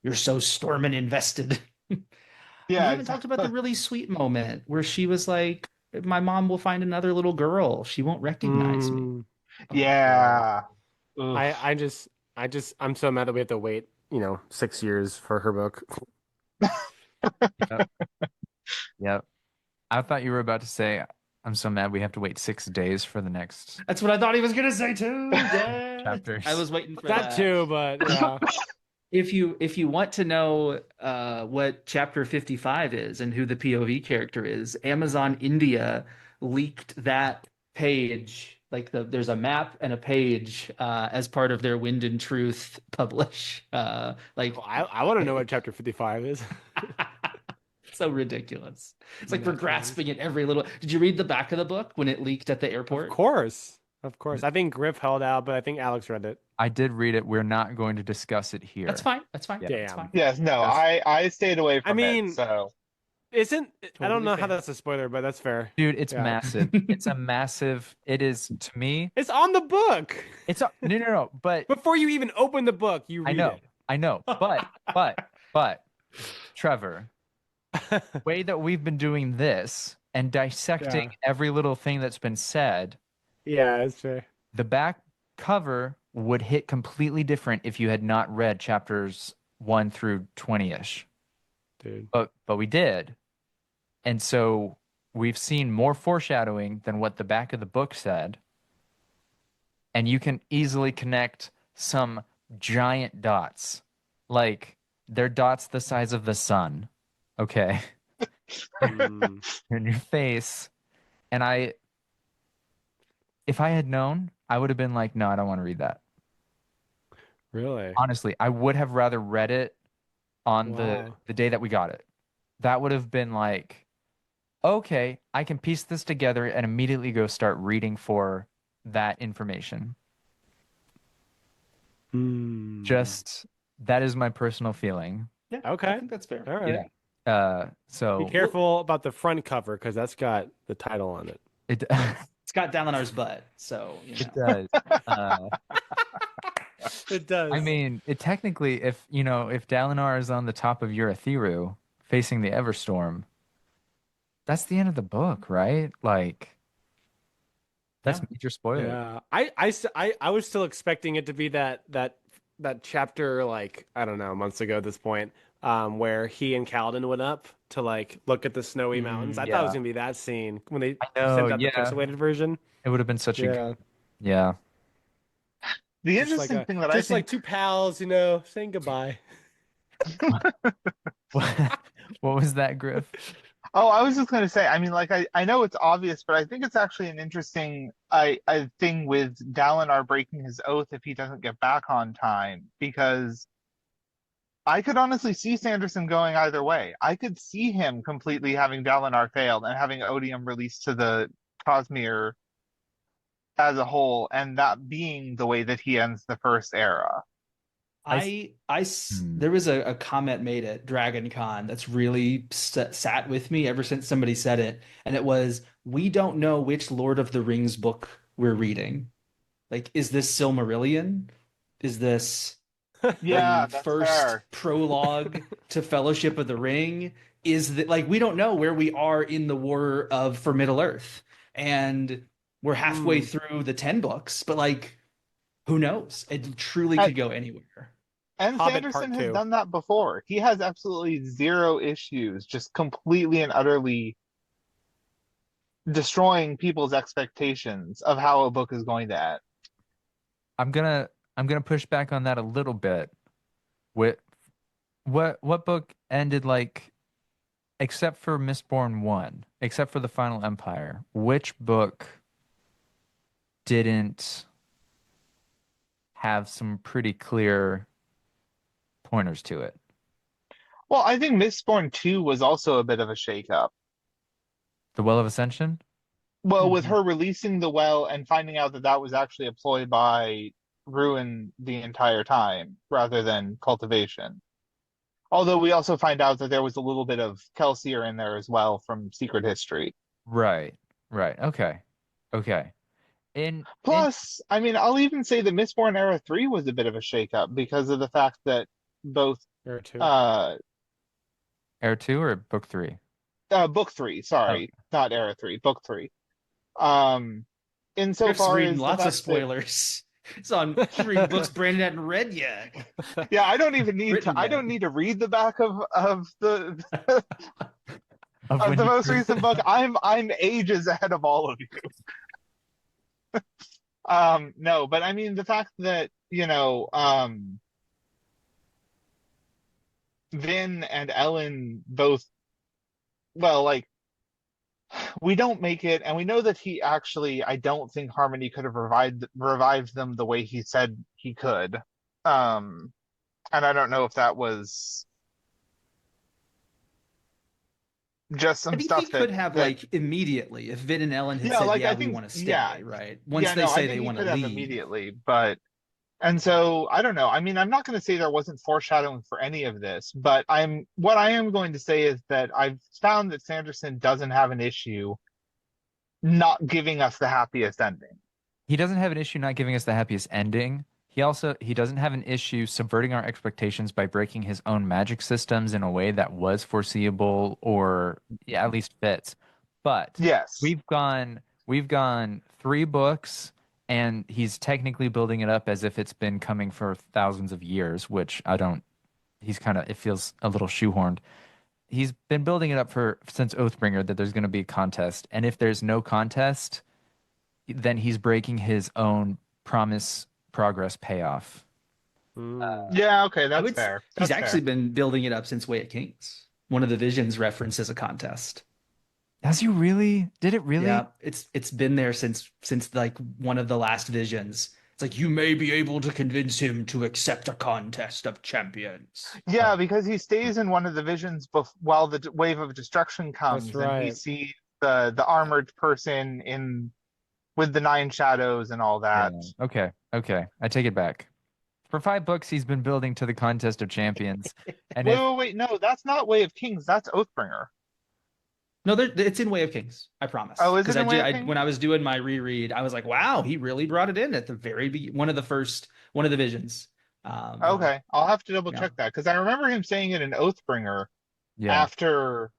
C: You're so Stormin invested. We
D: Yeah,
C: haven't talked about the
D: exactly.
C: really sweet moment where she was like, my mom will find another little girl. She won't recognize me.
A: Mm,
C: Oh, girl.
D: Yeah.
A: I
D: Oof.
A: just I'm so mad that we have to wait, 6 years for her book.
B: Yep. Yep. I thought you were about to say, I'm so mad we have to wait 6 days for the next
C: That's what I thought he was gonna say too. Yeah. I
B: chapters.
C: was waiting for
A: That
C: that.
A: too, but yeah.
C: If you want to know what chapter 55 is and who the POV character is, Amazon India leaked that page. Like there's a map and a page as part of their Wind and Truth publish. Like
A: I want to know what chapter 55 is.
C: so ridiculous. It's like we're
A: That's funny.
C: grasping at every little. Did you read the back of the book when it leaked at the
A: Of
C: airport?
A: course. Of course. I think Griff held out, but I think Alex read it.
B: I did read it. We're not going to discuss it
C: That's
B: here.
C: fine. That's fine.
B: Yeah.
C: That's fine.
A: Damn.
D: Yes, no,
B: That's,
D: I stayed away
A: I
D: from it,
A: mean,
D: so
A: isn't I don't
C: Totally
A: know how
C: fair.
A: that's a spoiler, but that's fair.
B: dude, it's
A: Yeah.
B: massive. It's a massive, it is to me.
A: It's on the book.
B: It's a, no, no, no. But
A: Before you even open the book, you
B: I
A: read
B: know, I know. But, Trevor,
A: it.
B: way that we've been doing this and dissecting
A: Yeah.
B: every little thing that's been said,
A: Yeah, it's fair.
B: the back cover would hit completely different if you had not read chapters 1 through 20-ish.
A: Dude.
B: But we did. And so we've seen more foreshadowing than what the back of the book said. And you can easily connect some giant dots. Like they're dots the size of the sun. Okay.
A: Mm,
B: In your face. And if I had known, I would have been like, no, I don't want to read that.
A: really?
B: Honestly, I would have rather read it on
A: Wow.
B: the day that we got it. That would have been like, okay, I can piece this together and immediately go start reading for that information.
A: Mm.
B: Just that is my personal feeling.
C: Yeah.
A: Okay.
C: I think that's fair.
A: All right.
B: Yeah.
A: Be
B: So
A: careful about the front cover because that's got the title on it.
B: it
C: It's got Dalinar's butt, so
B: it does.
A: It does.
B: I mean, it technically, if Dalinar is on the top of Urithiru facing the Everstorm, that's the end of the book, right? Like, that's
C: Yeah.
B: major spoiler.
A: yeah. I was still expecting it to be that chapter, like, I don't know, months ago at this point, where he and Kaladin went up to like look at the snowy mountains. I thought it was
B: Yeah.
A: gonna be that scene when they
B: I know,
A: sent out the
B: yeah.
A: pixelated version.
B: It would have been such a
A: Yeah.
B: good, yeah.
D: the
A: Just like
D: interesting thing that I
A: just
D: think
A: like two pals, saying goodbye.
B: What was that, Griff?
D: Oh, I was just going to say, I mean, like, I know it's obvious, but I think it's actually an interesting I thing with Dalinar breaking his oath if he doesn't get back on time, because I could honestly see Sanderson going either way. I could see him completely having Dalinar failed and having Odium released to the Cosmere as a whole, and that being the way that he ends the first era.
C: There was a comment made at Dragon Con that's really sat with me ever since somebody said it, and it was, we don't know which Lord of the Rings book we're reading. Like, is this Silmarillion? Is this
D: Yeah,
C: the
D: that's
C: first
D: fair.
C: prologue to Fellowship of the Ring? Is that, like, we don't know where we are in the war of for Middle Earth, and we're halfway through the 10 books, but like, who knows? It truly
D: And,
C: could go anywhere.
D: and
A: Hobbit
D: Sanderson
A: Part
D: has
A: 2.
D: done that before. He has absolutely zero issues, just completely and utterly destroying people's expectations of how a book is going to end.
B: I'm gonna push back on that a little bit. With what book ended like, except for Mistborn 1, except for the Final Empire, which book didn't have some pretty clear pointers to it?
D: Well, I think Mistborn 2 was also a bit of a shakeup.
B: The Well of Ascension?
D: Well, with
C: Mhm.
D: her releasing the well and finding out that that was actually a ploy by Ruin the entire time rather than cultivation. Although we also find out that there was a little bit of Kelsier in there as well from Secret History.
B: Right. Right. Okay. Okay. In
D: Plus, I mean, I'll even say that Mistborn Era 3 was a bit of a shakeup because of the fact that both
A: There too.
B: Air 2 or Book 3?
D: Book 3,
B: Oh,
D: sorry, not Era 3, Book 3. Um,
C: Griff's
D: insofar
C: reading
D: as the
C: lots of
D: fact that
C: spoilers. He's reading books Brandon hadn't read yet.
D: yeah, I don't even need to
C: Written
D: I
C: yet.
D: don't need to read the back of the
B: of
D: of
B: when
D: the
B: he
D: most
B: first-
D: recent book. I'm ages ahead of all of you. No, but I mean the fact that, Vin and Ellen both, well, like, we don't make it, and we know that he actually, I don't think Harmony could have revived them the way he said he could. Um, and I don't know if that was just
C: I
D: some
C: think he
D: stuff that
C: could have,
D: that
C: like, immediately if Vin and Ellen had
D: yeah,
C: said,
D: like
C: "Yeah,
D: I
C: we
D: think
C: want to
D: yeah,
C: stay," right? Once
D: yeah,
C: they
D: no, I
C: say they
D: think he
C: want to
D: could have
C: leave.
D: immediately, but and so I don't know. I mean, I'm not going to say there wasn't foreshadowing for any of this, but what I am going to say is that I've found that Sanderson doesn't have an issue not giving us the happiest ending.
B: he doesn't have an issue not giving us the happiest ending. He doesn't have an issue subverting our expectations by breaking his own magic systems in a way that was foreseeable or, yeah, at least fits. But
D: Yes.
B: we've gone 3 books, and he's technically building it up as if it's been coming for thousands of years, which I don't. He's kind of, it feels a little shoehorned. He's been building it up for since Oathbringer that there's going to be a contest, and if there's no contest, then he's breaking his own promise progress payoff.
D: Yeah, okay,
C: I
D: that's
C: would.
D: fair.
C: He's
D: That's
C: actually
D: fair.
C: been building it up since Way of Kings. One of the visions references a contest.
B: Has he really? Did it really?
C: Yeah, it's been there since like one of the last visions. It's like, you may be able to convince him to accept a contest of champions.
D: Yeah, because he stays in one of the visions while the wave of destruction
A: That's
D: comes, and we
A: right.
D: see the armored person in with the 9 shadows and all
B: Yeah.
D: that.
B: Okay. Okay. I take it back. For 5 books, he's been building to the contest of champions, and
D: Wait,
B: if
D: wait, wait, no, that's not Way of Kings. That's Oathbringer.
C: No, it's in Way of Kings. I promise.
D: Oh, is
C: Because
D: it in Way of
C: when I
D: Kings?
C: was doing my reread, I was like, wow, he really brought it in at the very one of the visions. Um,
D: Okay, I'll have to double
C: yeah.
D: check that because I remember him saying it in Oathbringer
B: yeah,
D: after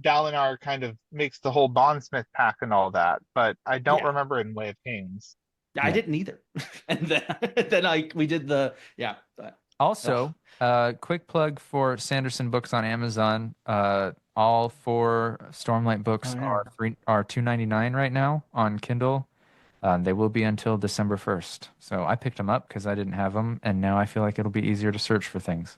D: Dalinar kind of makes the whole bondsmith pact and all that, but I don't
C: Yeah.
D: remember it in Way of Kings.
C: I
B: yeah.
C: didn't either. And then we did the yeah.
B: Also, quick plug for Sanderson books on Amazon. All 4 Stormlight books
C: Oh yeah.
B: are $2.99 right now on Kindle. They will be until December 1st. So I picked them up because I didn't have them, and now I feel like it'll be easier to search for things.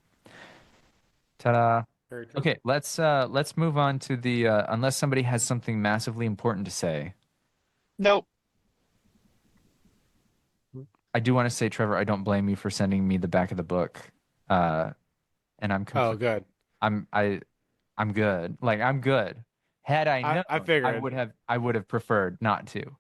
B: Ta-da!
A: Very true.
B: Okay, let's move on to the unless somebody has something massively important to say.
D: Nope.
B: I do want to say, Trevor, I don't blame you for sending me the back of the book. and I'm
A: Oh,
B: complete.
A: good.
B: I'm good. Like I'm good. Had I known,
A: I figured.
B: I would have preferred not to.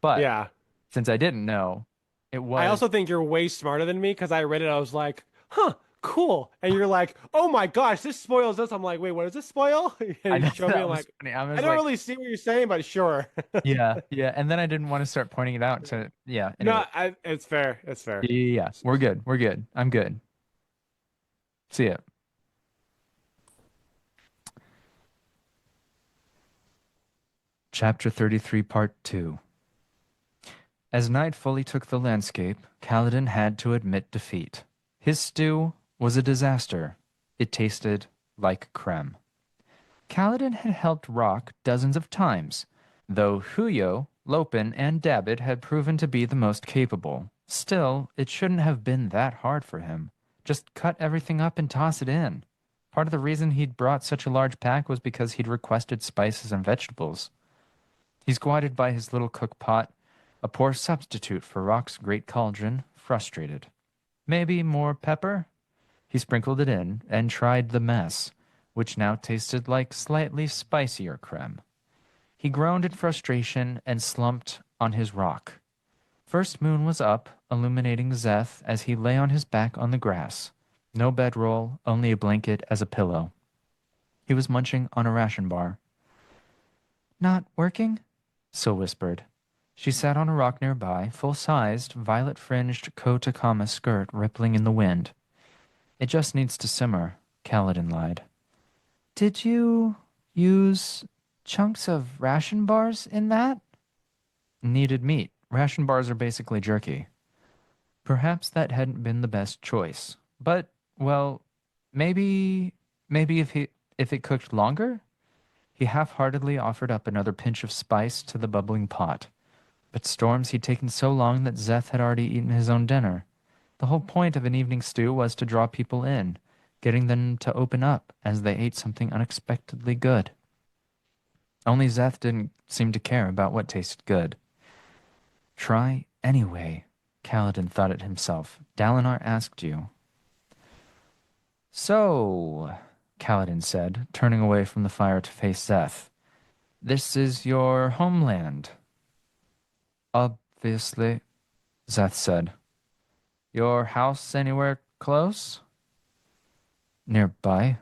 B: But
A: Yeah.
B: since I didn't know, it
A: I
B: was
A: also think you're way smarter than me because I read it. I was like, huh, cool. And you're like, oh my gosh, this spoils this. I'm like, wait, what does this spoil?
B: I
A: And you
B: know
A: show me,
B: that
A: I'm
B: was
A: like,
B: funny. I
A: I
B: was
A: don't
B: like,
A: really see what you're saying, but sure.
B: yeah, yeah. And then I didn't want to start pointing it out to yeah, anyway.
A: No, it's fair. It's fair.
B: Yeah, yeah, yeah. We're good. We're good. I'm good. See ya. Chapter 33, Part 2. As night fully took the landscape, Kaladin had to admit defeat. His stew was a disaster. It tasted like creme. Kaladin had helped Rock dozens of times, though Huyo, Lopin, and Dabbit had proven to be the most capable. Still, it shouldn't have been that hard for him. Just cut everything up and toss it in. Part of the reason he'd brought such a large pack was because he'd requested spices and vegetables. He squatted by his little cook pot, a poor substitute for Rock's great cauldron, frustrated. Maybe more pepper? He sprinkled it in and tried the mess, which now tasted like slightly spicier creme. He groaned in frustration and slumped on his rock. First moon was up, illuminating Zeth as he lay on his back on the grass. No bedroll, only a blanket as a pillow. He was munching on a ration bar. Not working? So whispered. She sat on a rock nearby, full-sized, violet-fringed Kotakama skirt rippling in the wind. It just needs to simmer, Kaladin lied. Did you use chunks of ration bars in that? Needed meat. Ration bars are basically jerky. Perhaps that hadn't been the best choice. But, well, maybe if it cooked longer? He half-heartedly offered up another pinch of spice to the bubbling pot. But Storms he'd taken so long that Zeth had already eaten his own dinner. The whole point of an evening stew was to draw people in, getting them to open up as they ate something unexpectedly good. Only Zeth didn't seem to care about what tasted good. Try anyway, Kaladin thought it himself. Dalinar asked you. So, Kaladin said, turning away from the fire to face Zeth. This is your homeland. Obviously, Zeth said. Your house anywhere close? Nearby,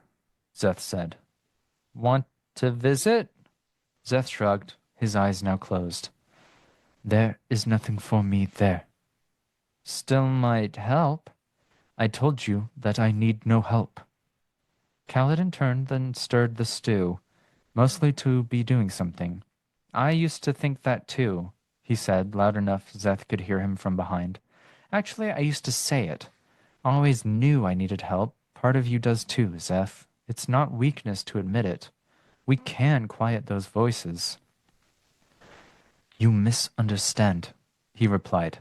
B: Zeth said. Want to visit? Zeth shrugged, his eyes now closed. There is nothing for me there. Still might help. I told you that I need no help. Kaladin turned and stirred the stew, mostly to be doing something. I used to think that too, he said, loud enough Zeth could hear him from behind. Actually, I used to say it. I always knew I needed help. Part of you does too, Zeth. It's not weakness to admit it. We can quiet those voices. You misunderstand, he replied.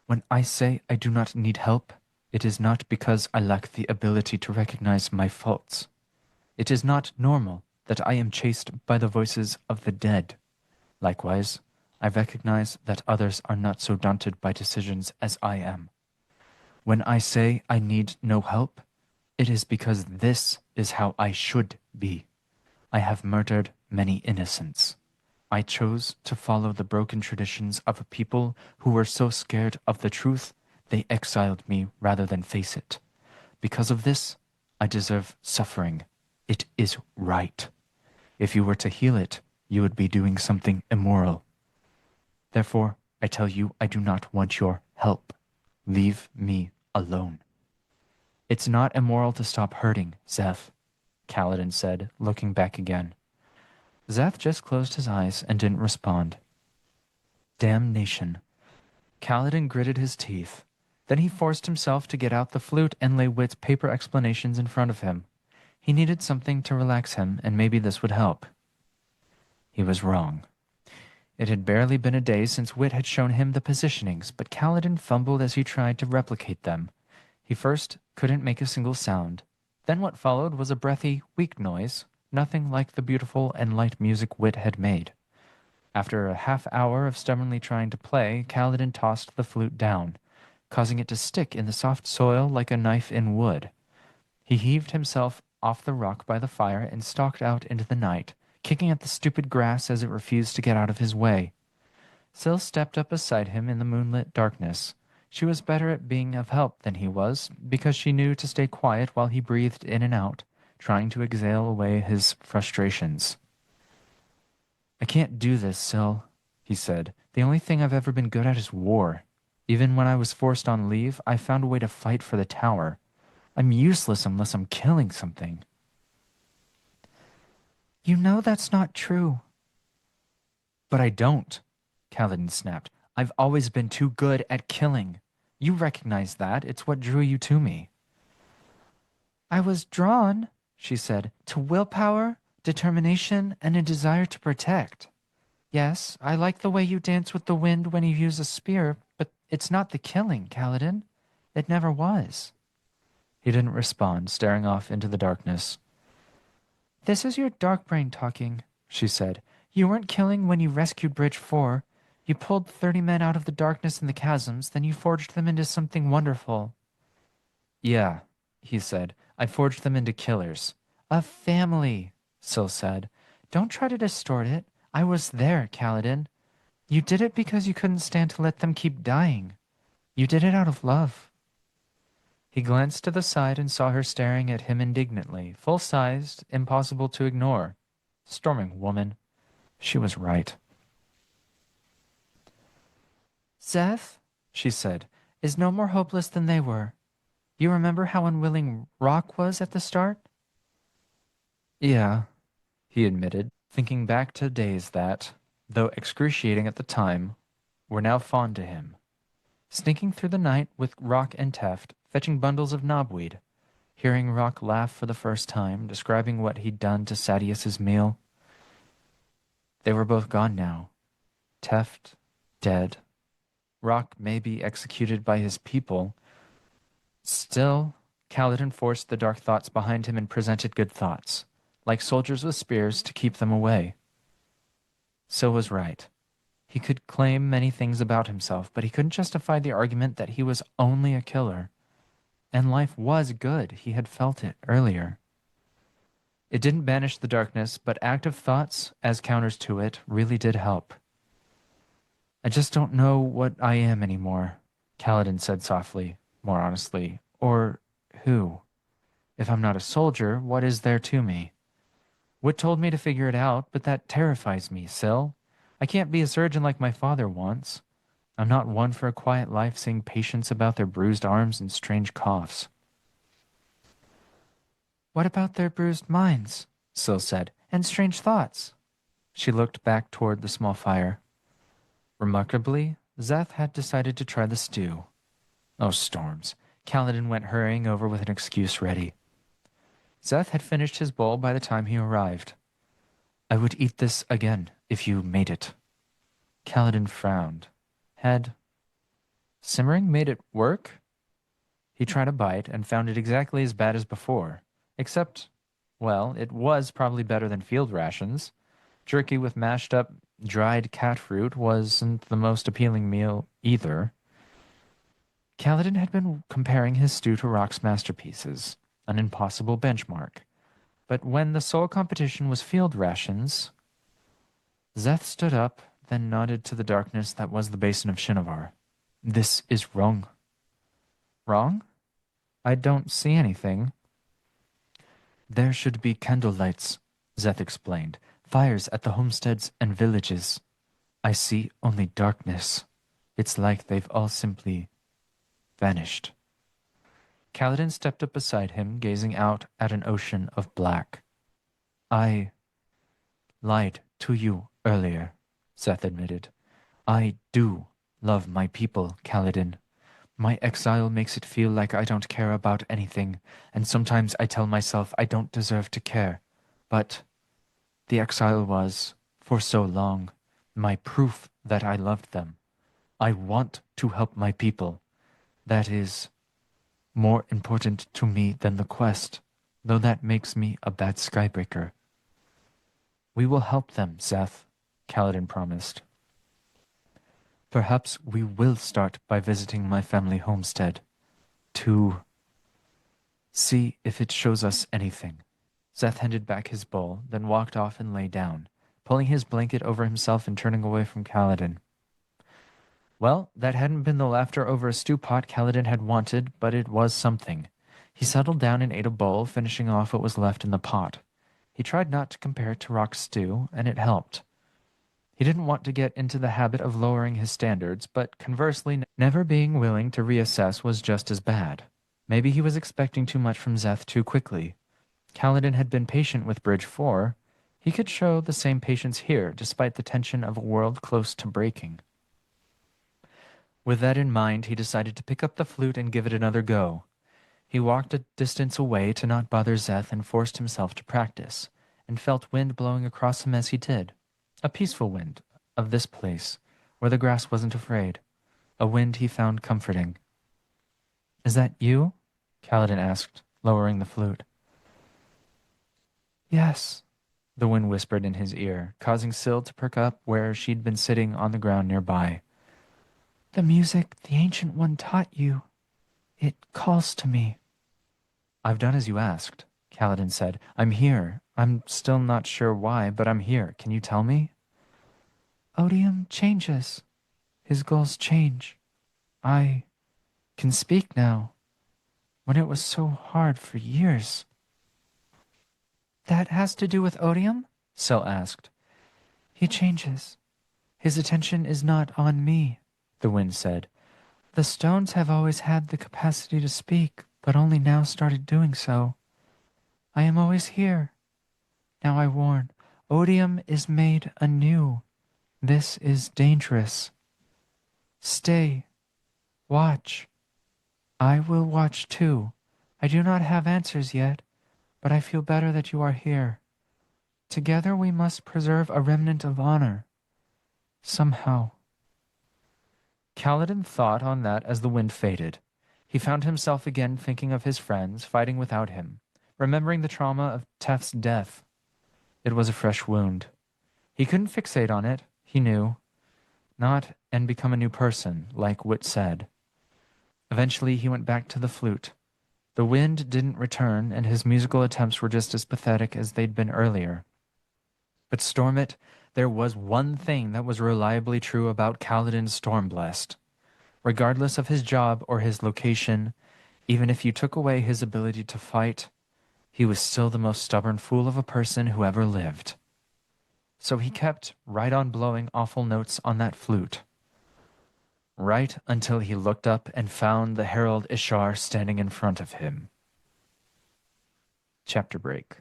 B: When I say I do not need help, it is not because I lack the ability to recognize my faults. It is not normal that I am chased by the voices of the dead. Likewise, I recognize that others are not so daunted by decisions as I am. When I say I need no help, it is because this is how I should be. I have murdered many innocents. I chose to follow the broken traditions of a people who were so scared of the truth, they exiled me rather than face it. Because of this, I deserve suffering. It is right. If you were to heal it, you would be doing something immoral. Therefore, I tell you I do not want your help. Leave me alone. It's not immoral to stop hurting, Zeth, Kaladin said, looking back again. Zeth just closed his eyes and didn't respond. Damnation. Kaladin gritted his teeth. Then he forced himself to get out the flute and lay Wit's paper explanations in front of him. He needed something to relax him, and maybe this would help. He was wrong. It had barely been a day since Wit had shown him the positionings, but Kaladin fumbled as he tried to replicate them. He first couldn't make a single sound. Then what followed was a breathy, weak noise, nothing like the beautiful and light music Wit had made. After a half-hour of stubbornly trying to play, Kaladin tossed the flute down, causing it to stick in the soft soil like a knife in wood. He heaved himself off the rock by the fire and stalked out into the night, kicking at the stupid grass as it refused to get out of his way. Syl stepped up beside him in the moonlit darkness. She was better at being of help than he was, because she knew to stay quiet while he breathed in and out, trying to exhale away his frustrations. "I can't do this, Syl," he said. "The only thing I've ever been good at is war. Even when I was forced on leave, I found a way to fight for the tower. I'm useless unless I'm killing something." "You know that's not true." "But I don't," Kaladin snapped. "I've always been too good at killing. You recognize that. It's what drew you to me." "I was drawn," she said, "to willpower, determination, and a desire to protect. Yes, I like the way you dance with the wind when you use a spear, but it's not the killing, Kaladin. It never was." He didn't respond, staring off into the darkness. "This is your dark brain talking," she said. "You weren't killing when you rescued Bridge 4. You pulled 30 men out of the darkness and the chasms, then you forged them into something wonderful." "Yeah," he said. "I forged them into killers." "A family," Syl said. "Don't try to distort it. I was there, Kaladin. You did it because you couldn't stand to let them keep dying. You did it out of love." He glanced to the side and saw her staring at him indignantly, full-sized, impossible to ignore. Storming woman. She was right. "Zeth," she said, "is no more hopeless than they were. You remember how unwilling Rock was at the start?" "Yeah," he admitted, thinking back to days that, though excruciating at the time, were now fond to him. Sneaking through the night with Rock and Teft, fetching bundles of knobweed, hearing Rock laugh for the first time, describing what he'd done to Sadius's meal. They were both gone now. Teft, dead. Rock may be executed by his people. Still, Kaladin forced the dark thoughts behind him and presented good thoughts, like soldiers with spears to keep them away. Syl was right. He could claim many things about himself, but he couldn't justify the argument that he was only a killer. And life was good. He had felt it earlier. It didn't banish the darkness, but active thoughts, as counters to it, really did help. "I just don't know what I am anymore," Kaladin said softly, more honestly. "Or who? If I'm not a soldier, what is there to me? Wood told me to figure it out, but that terrifies me, Syl. I can't be a surgeon like my father wants. I'm not one for a quiet life seeing patients about their bruised arms and strange coughs." "What about their bruised minds?" Syl said. "And strange thoughts?" She looked back toward the small fire. Remarkably, Zeth had decided to try the stew. Oh, storms. Kaladin went hurrying over with an excuse ready. Zeth had finished his bowl by the time he arrived. "I would eat this again if you made it." Kaladin frowned. Had simmering made it work? He tried a bite and found it exactly as bad as before. Except, well, it was probably better than field rations. Jerky with mashed up, dried cat fruit wasn't the most appealing meal either. Kaladin had been comparing his stew to Rock's masterpieces, an impossible benchmark. But when the sole competition was field rations, Zeth stood up, then nodded to the darkness that was the basin of Shinovar. "This is wrong." "Wrong? I don't see anything." "There should be candlelights," Zeth explained. "Fires at the homesteads and villages. I see only darkness. It's like they've all simply vanished." Kaladin stepped up beside him, gazing out at an ocean of black. "I lied to you earlier," Zeth admitted. "I do love my people, Kaladin. My exile makes it feel like I don't care about anything, and sometimes I tell myself I don't deserve to care. But the exile was, for so long, my proof that I loved them. I want to help my people. That is more important to me than the quest, though that makes me a bad skybreaker." "We will help them, Zeth," Kaladin promised. "Perhaps we will start by visiting my family homestead. To..." See if it shows us anything. Seth handed back his bowl, then walked off and lay down, pulling his blanket over himself and turning away from Kaladin. Well, that hadn't been the laughter over a stew pot Kaladin had wanted, but it was something. He settled down and ate a bowl, finishing off what was left in the pot. He tried not to compare it to rock stew, and it helped. He didn't want to get into the habit of lowering his standards, but conversely, never being willing to reassess was just as bad. Maybe he was expecting too much from Szeth too quickly. Kaladin had been patient with Bridge 4. He could show the same patience here, despite the tension of a world close to breaking. With that in mind, he decided to pick up the flute and give it another go. He walked a distance away to not bother Szeth and forced himself to practice, and felt wind blowing across him as he did. A peaceful wind of this place, where the grass wasn't afraid. A wind he found comforting. "Is that you?" Kaladin asked, lowering the flute. "Yes," the wind whispered in his ear, causing Syl to perk up where she'd been sitting on the ground nearby. "The music the Ancient One taught you. It calls to me." "I've done as you asked," Kaladin said. "I'm here. I'm still not sure why, but I'm here. Can you tell me?" "Odium changes. His goals change. I can speak now, when it was so hard for years." "That has to do with Odium?" Syl asked. "He changes. His attention is not on me," the wind said. "The stones have always had the capacity to speak, but only now started doing so. I am always here. Now I warn, Odium is made anew. This is dangerous. Stay. Watch. I will watch too. I do not have answers yet, but I feel better that you are here. Together we must preserve a remnant of honor. Somehow." Kaladin thought on that as the wind faded. He found himself again thinking of his friends fighting without him, remembering the trauma of Tef's death. It was a fresh wound. He couldn't fixate on it, he knew. Not and become a new person, like Wit said. Eventually he went back to the flute. The wind didn't return, and his musical attempts were just as pathetic as they'd been earlier. But Stormit, there was one thing that was reliably true about Kaladin Stormblessed. Regardless of his job or his location, even if you took away his ability to fight, he was still the most stubborn fool of a person who ever lived. So he kept right on blowing awful notes on that flute. Right until he looked up and found the Herald Ishar standing in front of him. Chapter break.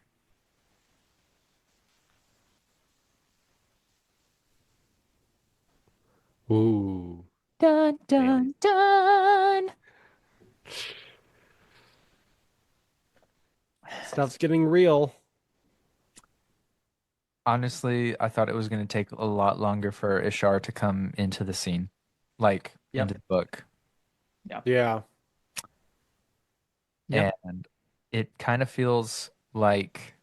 A: Ooh.
B: Dun, dun, dun!
A: Stuff's getting real.
B: Honestly, I thought it was going to take a lot longer for Ishar to come into the scene. Into the book.
A: Yeah.
B: And it kind of feels like...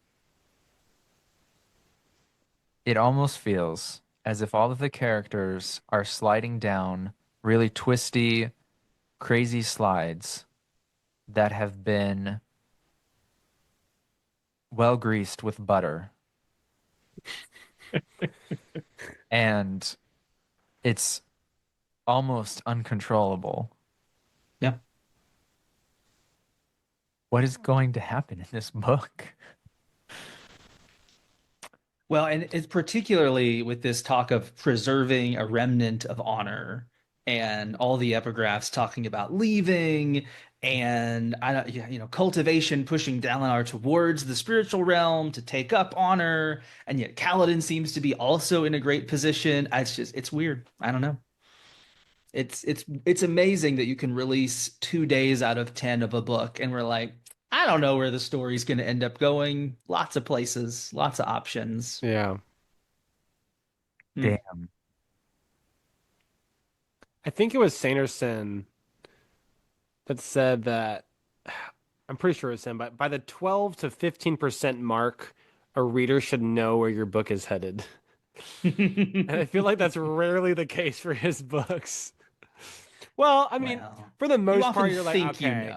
B: It almost feels as if all of the characters are sliding down really twisty, crazy slides that have been well greased with butter. And it's almost uncontrollable.
C: Yeah.
B: What is going to happen in this book?
C: Well, and it's particularly with this talk of preserving a remnant of honor and all the epigraphs talking about leaving and cultivation pushing Dalinar towards the spiritual realm to take up honor, and yet Kaladin seems to be also in a great position. It's weird. I don't know. It's amazing that you can release 2 days out of 10 of a book, and we're like, I don't know where the story's going to end up going. Lots of places, lots of options.
A: Yeah.
B: Damn.
A: I think it was Sanderson that said that, I'm pretty sure it's him, but by the 12 to 15% mark, a reader should know where your book is headed. And I feel like that's rarely the case for his books. Well, I mean, for the most part, you're like, okay.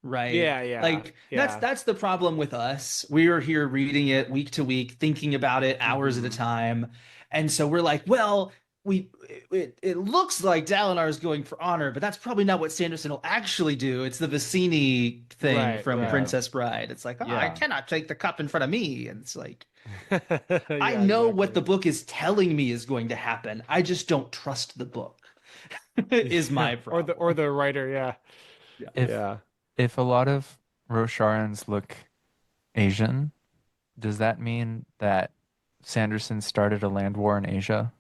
C: right?
A: Yeah, yeah,
C: Like
A: yeah.
C: that's the problem with us. We are here reading it week to week, thinking about it hours at a
A: Hmm.
C: time. And so we're like, well, we it looks like Dalinar is going for honor, but that's probably not what Sanderson will actually do. It's the Vicini thing
A: Right,
C: from
B: Yeah.
A: right.
C: Princess Bride. It's like, oh, I
B: Yeah.
C: cannot take the cup in front of me. And it's like, I
A: Yeah,
C: know what the
A: exactly.
C: book is telling me is going to happen. I just don't trust the book. Is
A: Yeah.
C: my
A: Or
C: problem.
A: the writer, yeah.
C: Yeah.
B: If
A: Yeah.
B: if a lot of Rosharans look Asian, does that mean that Sanderson started a land war in Asia?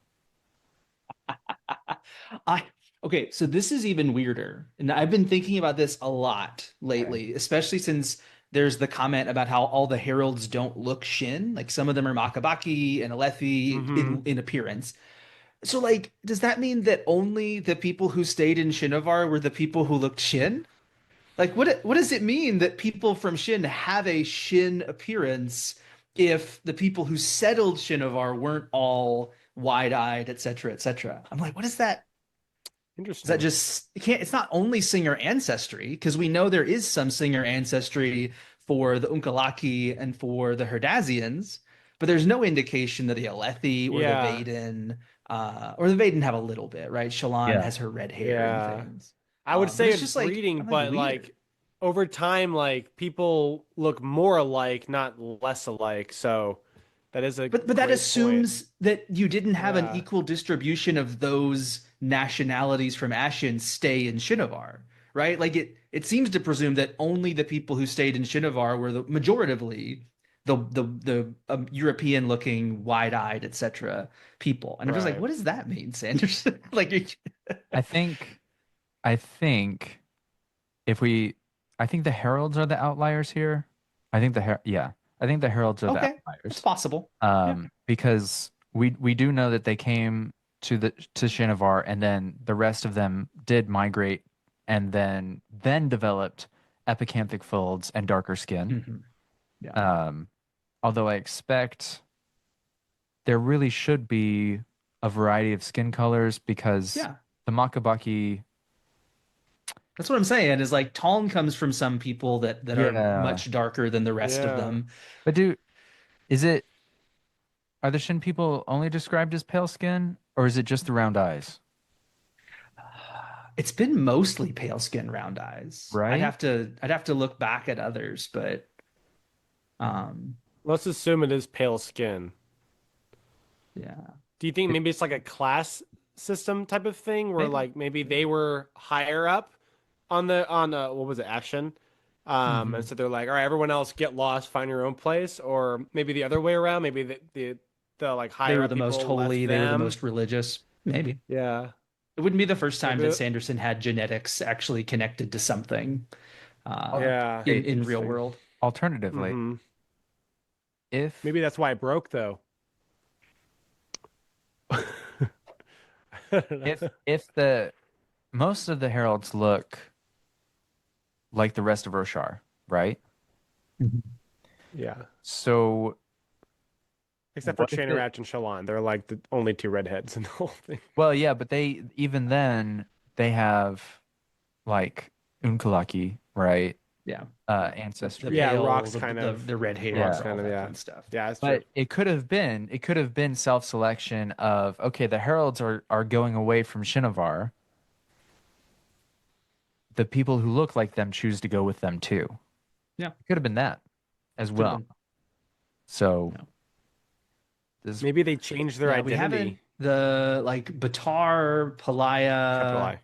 C: I okay, so this is even weirder. And I've been thinking about this a lot
B: Okay.
C: lately, especially since there's the comment about how all the heralds don't look Shin. Like some of them are Makabaki and Alethi
A: Hmm.
C: in appearance. So like, does that mean that only the people who stayed in Shinovar were the people who looked Shin? Like what does it mean that people from Shin have a Shin appearance if the people who settled Shinovar weren't all wide-eyed, et cetera, et cetera? I'm like, what is that? Is that
A: Interesting.
C: just it can't it's not only Singer ancestry, because we know there is some Singer ancestry for the Unkalaki and for the Herdazians, but there's no indication that the Alethi
A: Yeah.
C: or the Vaden have a little bit, right? Shallan
B: Yeah.
C: has her red hair and
A: Yeah.
C: things.
A: I would
C: But
A: say
C: it's
A: it's
C: just like
A: breeding,
C: I'm like
A: but
C: weird.
A: like over time, like people look more alike, not less alike. So that is a
C: But that
A: great point.
C: assumes that you didn't have an
A: Yeah.
C: equal distribution of those nationalities from Ashen stay in Shinovar, right? Like it seems to presume that only the people who stayed in Shinovar were the majoritively the European looking, wide-eyed, etc. people. And I'm just like,
A: Right.
C: what does that mean, Sanderson? Like
B: I think I think if we I think the heralds are the outliers here. I think yeah. I think the heralds are the
C: okay, it's
B: outliers.
C: possible. Yeah.
B: Because we do know that they came to Shinovar and then the rest of them did migrate and then developed epicanthic folds and darker skin.
C: Mhm. Yeah.
B: Um, although I expect there really should be a variety of skin colors because
C: Yeah.
B: the Makabaki,
C: That's what I'm saying is like Taln comes from some people that are
B: yeah.
C: much darker than the rest of
A: Yeah.
C: them.
B: But is it are the Shin people only described as pale skin or is it just the round eyes?
C: It's been mostly pale skin, round eyes.
B: Right?
C: I'd have to look back at others, but um
A: Let's assume it is pale skin.
C: yeah.
A: Do you think maybe it's like a class system type of thing where
C: Maybe.
A: like maybe they were higher up on the on what was it, Ashen? And
C: Hmm.
A: so they're like, all right, everyone else get lost, find your own place, or maybe the other way around. Maybe the like
C: They
A: higher
C: were
A: up
C: the most
A: people left
C: holy, they were the
A: them.
C: most religious. Maybe.
A: Yeah.
C: It wouldn't be the first time that
A: Maybe.
C: Sanderson had genetics actually connected to something uh
A: Yeah.
B: Hey,
C: in real
A: Interesting.
C: world.
B: alternatively,
A: Hmm.
B: if
A: Maybe that's why it broke though.
B: if the most of the heralds look like the rest of Roshar, right?
C: Mhm.
A: Yeah.
B: So
A: Except for
B: what if it?
A: Chainarach and Shallan. They're like the only two redheads in the whole thing.
B: Well, yeah, but they even then they have like Unkalaki, right?
C: Yeah. The
B: Ancestry.
A: Yeah,
C: pale,
A: Rocks kind of.
C: the red
B: Yeah.
C: hair,
A: Rocks
C: all
A: kind of,
C: that
A: yeah.
C: fun stuff.
A: Yeah, that's true.
B: But it could have been self-selection of okay, the heralds are going away from Shinovar. The people who look like them choose to go with them too.
C: Yeah.
B: It could have been that as
C: Could have
B: well.
C: been.
B: So
C: Yeah.
B: this
A: Maybe they changed their
C: Yeah, we haven't
A: identity.
C: the like Batar,
A: Capital
C: Palaya,
A: I.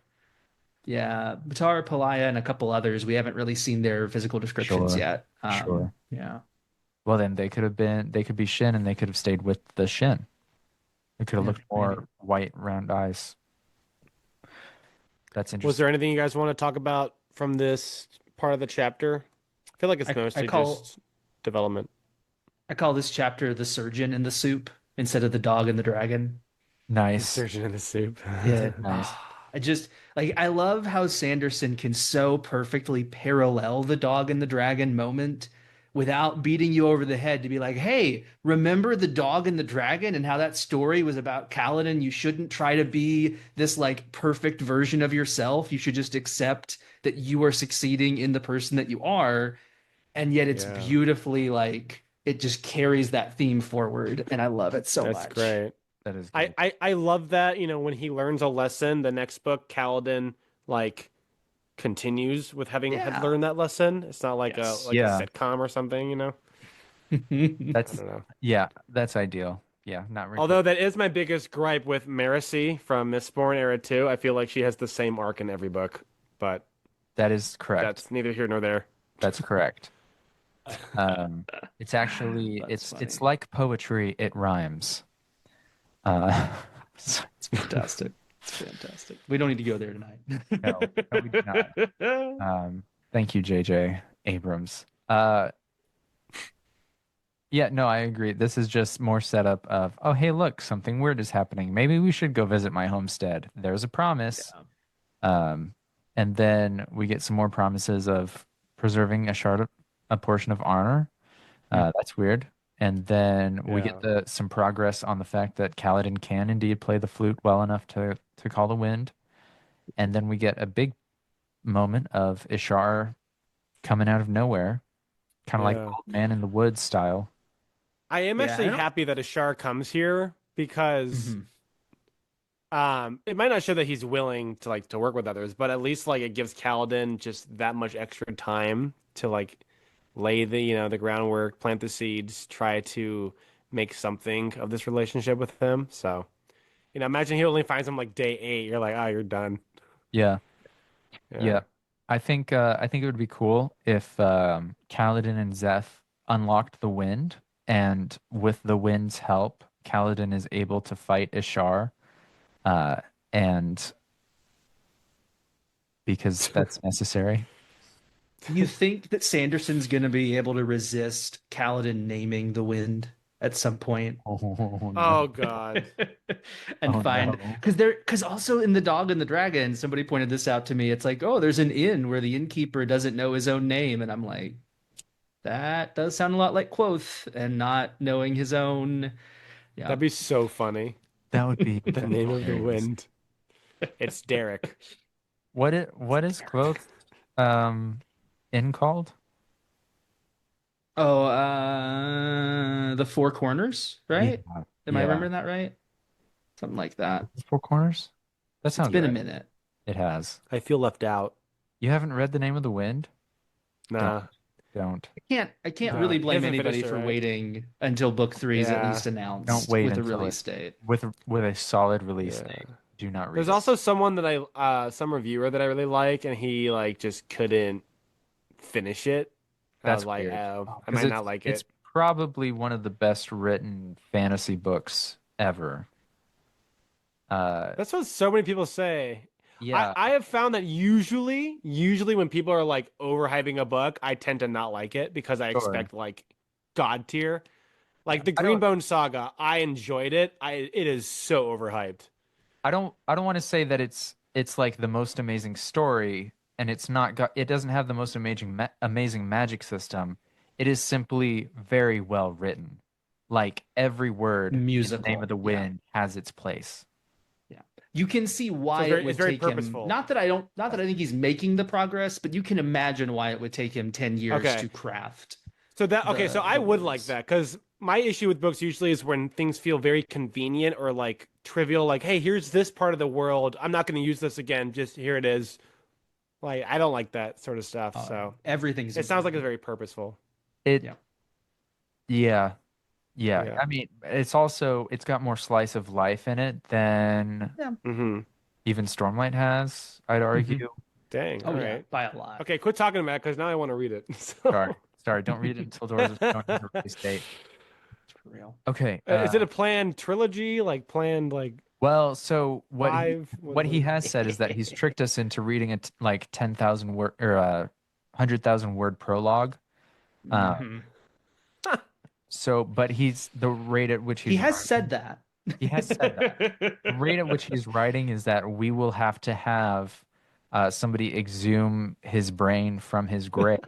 C: yeah, Batar, Palaya, and a couple others. We haven't really seen their physical descriptions
B: sure,
C: yet.
B: sure.
C: Yeah,
B: Well, then they could be Shin and they could have stayed with the Shin. They could have
C: yeah,
B: looked
C: maybe.
B: more white, round eyes. That's
A: Was
B: interesting.
A: there anything you guys want to talk about from this part of the chapter? I feel like it's
C: I
A: mostly
C: call
A: just development.
C: I call this chapter the surgeon in the soup instead of the dog and the dragon.
A: The
B: Nice.
A: surgeon in the soup.
C: Yeah.
B: Nice.
C: I just like I love how Sanderson can so perfectly parallel the dog and the dragon moment without beating you over the head to be like, hey, remember the dog and the dragon and how that story was about Kaladin? You shouldn't try to be this like perfect version of yourself. You should just accept that you are succeeding in the person that you are. And yet it's
A: Yeah.
C: beautifully like it just carries that theme forward. And I love it so
A: That's
C: much.
A: great.
B: That is good.
A: I love that, when he learns a lesson, the next book, Kaladin, like, continues with having had learned that lesson. It's not like
C: Yes.
A: a sitcom or something, I
B: That's
A: don't know.
B: that's ideal. Yeah, not really.
A: Although that is my biggest gripe with Marcy from Mistborn Era 2. I feel like she has the same arc in every book, but
B: that is correct.
A: that's neither here nor there.
B: That's correct. It's actually it's like poetry. It rhymes.
C: It's fantastic. It's fantastic. We don't need to go there tonight.
B: No, we do not. Thank you, JJ Abrams. Yeah, no, I agree. This is just more setup of, oh, hey, look, something weird is happening. Maybe we should go visit my homestead. There's a promise. Yeah. And then we get some more promises of preserving a portion of honor. That's weird. And then we get some progress on the fact that Kaladin can indeed play the flute well enough to call the wind. And then we get a big moment of Ishar coming out of nowhere, kind of like Old Man in the Woods style.
A: I am actually happy that Ishar comes here because it might not show that he's willing to work with others, but at least like it gives Kaladin just that much extra time to like lay the groundwork, plant the seeds, try to make something of this relationship with him. So, imagine he only finds him like day 8. You're like, oh, you're done.
B: Yeah. I think it would be cool if Kaladin and Zeth unlocked the wind, and with the wind's help, Kaladin is able to fight Ishar, and because that's necessary.
C: You think that Sanderson's going to be able to resist Kaladin naming the wind at some point?
A: Oh God!
C: And because also in The Dog and the Dragon, somebody pointed this out to me. It's like, oh, there's an inn where the innkeeper doesn't know his own name, and I'm like, that does sound a lot like Quoth and not knowing his own. Yeah,
A: that'd be so funny.
B: That would be
A: the name of the wind. It's Derek.
B: What is Quoth? Inn called?
C: Oh, the Four Corners, right?
B: Yeah.
C: Am I remembering that right? Something like that.
B: Four Corners? That sounds
C: It's been
B: right.
C: a minute.
B: It has.
A: I feel left out.
B: You haven't read The Name of the Wind?
A: Nah.
B: Don't.
C: I can't really blame anybody for waiting until book 3 is at least announced.
B: Don't wait
C: with a
B: until
C: release date.
B: With a solid release date. Do not read.
A: There's also someone that some reviewer that I really like, and he like just couldn't finish it.
B: That's
A: like,
B: weird.
A: I might not like it.
B: It's probably one of the best written fantasy books ever.
A: That's what so many people say.
B: Yeah,
A: I have found that usually when people are like overhyping a book, I tend to not like it because I expect like god tier. Like the Greenbone Saga, I enjoyed it. It is so overhyped.
B: I don't want to say that it's like the most amazing story, and it doesn't have the most amazing magic system. It is simply very well written. Like every word in The Name of the Wind has its place.
C: Yeah. You can see why it would take him. Not that I think he's making the progress, but you can imagine why it would take him 10 years to craft.
A: So I would like that, because my issue with books usually is when things feel very convenient or like trivial, like, hey, here's this part of the world. I'm not going to use this again. Just here it is. Like, I don't like that sort of stuff. So it sounds like it's very purposeful.
B: Yeah. I mean, it's got more slice of life in it than even Stormlight has, I'd argue.
A: Dang. All right.
C: By a lot.
A: Okay, quit talking about it, because now I want to read it. So.
B: Sorry, don't read it until Doors of Stone release date.
C: For real.
B: Okay.
A: Is it a planned trilogy? Like planned like?
B: Well, so what he has said is that he's tricked us into reading a 10,000 word or 100,000 word prologue. So, but he's the rate at which
C: he has said that.
B: He has said that. The rate at which he's writing is that we will have to have somebody exhume his brain from his grave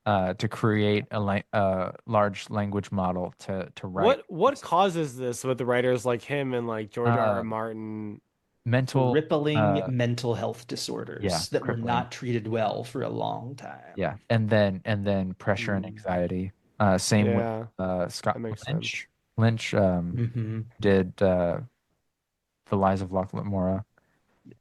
B: to create a large language model to write.
A: What causes this with the writers like him and like George R. R.
B: Uh,
A: Martin?
B: mental,
C: Crippling mental health disorders that were
B: crippling.
C: not treated well for a long time.
B: Yeah, and then pressure and anxiety. Same with
A: Yeah,
B: Scott
A: that makes sense.
B: Lynch. Lynch did The Lies of Locke Lamora,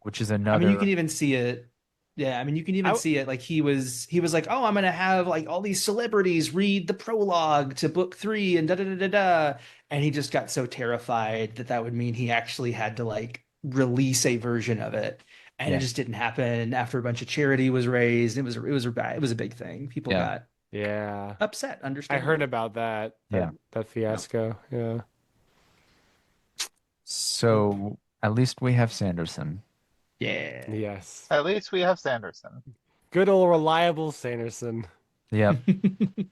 B: which is
C: I mean,
B: another.
C: you can even see it. Yeah, I mean, you can even
A: I
C: see it. Like he was like, oh, I'm gonna have like all these celebrities read the prologue to book 3 and da da da da da, and he just got so terrified that that would mean he actually had to like release a version of it, and it
B: Yeah,
C: just didn't happen. After a bunch of charity was raised, it was a big thing. People
B: yeah,
C: got
A: yeah,
C: upset,
A: I heard
C: understandably.
A: about that
B: yeah.
A: that fiasco. Yeah.
B: So at least we have Sanderson.
C: Yeah.
A: Yes.
D: At least we have Sanderson.
A: Good old reliable Sanderson.
B: Yep.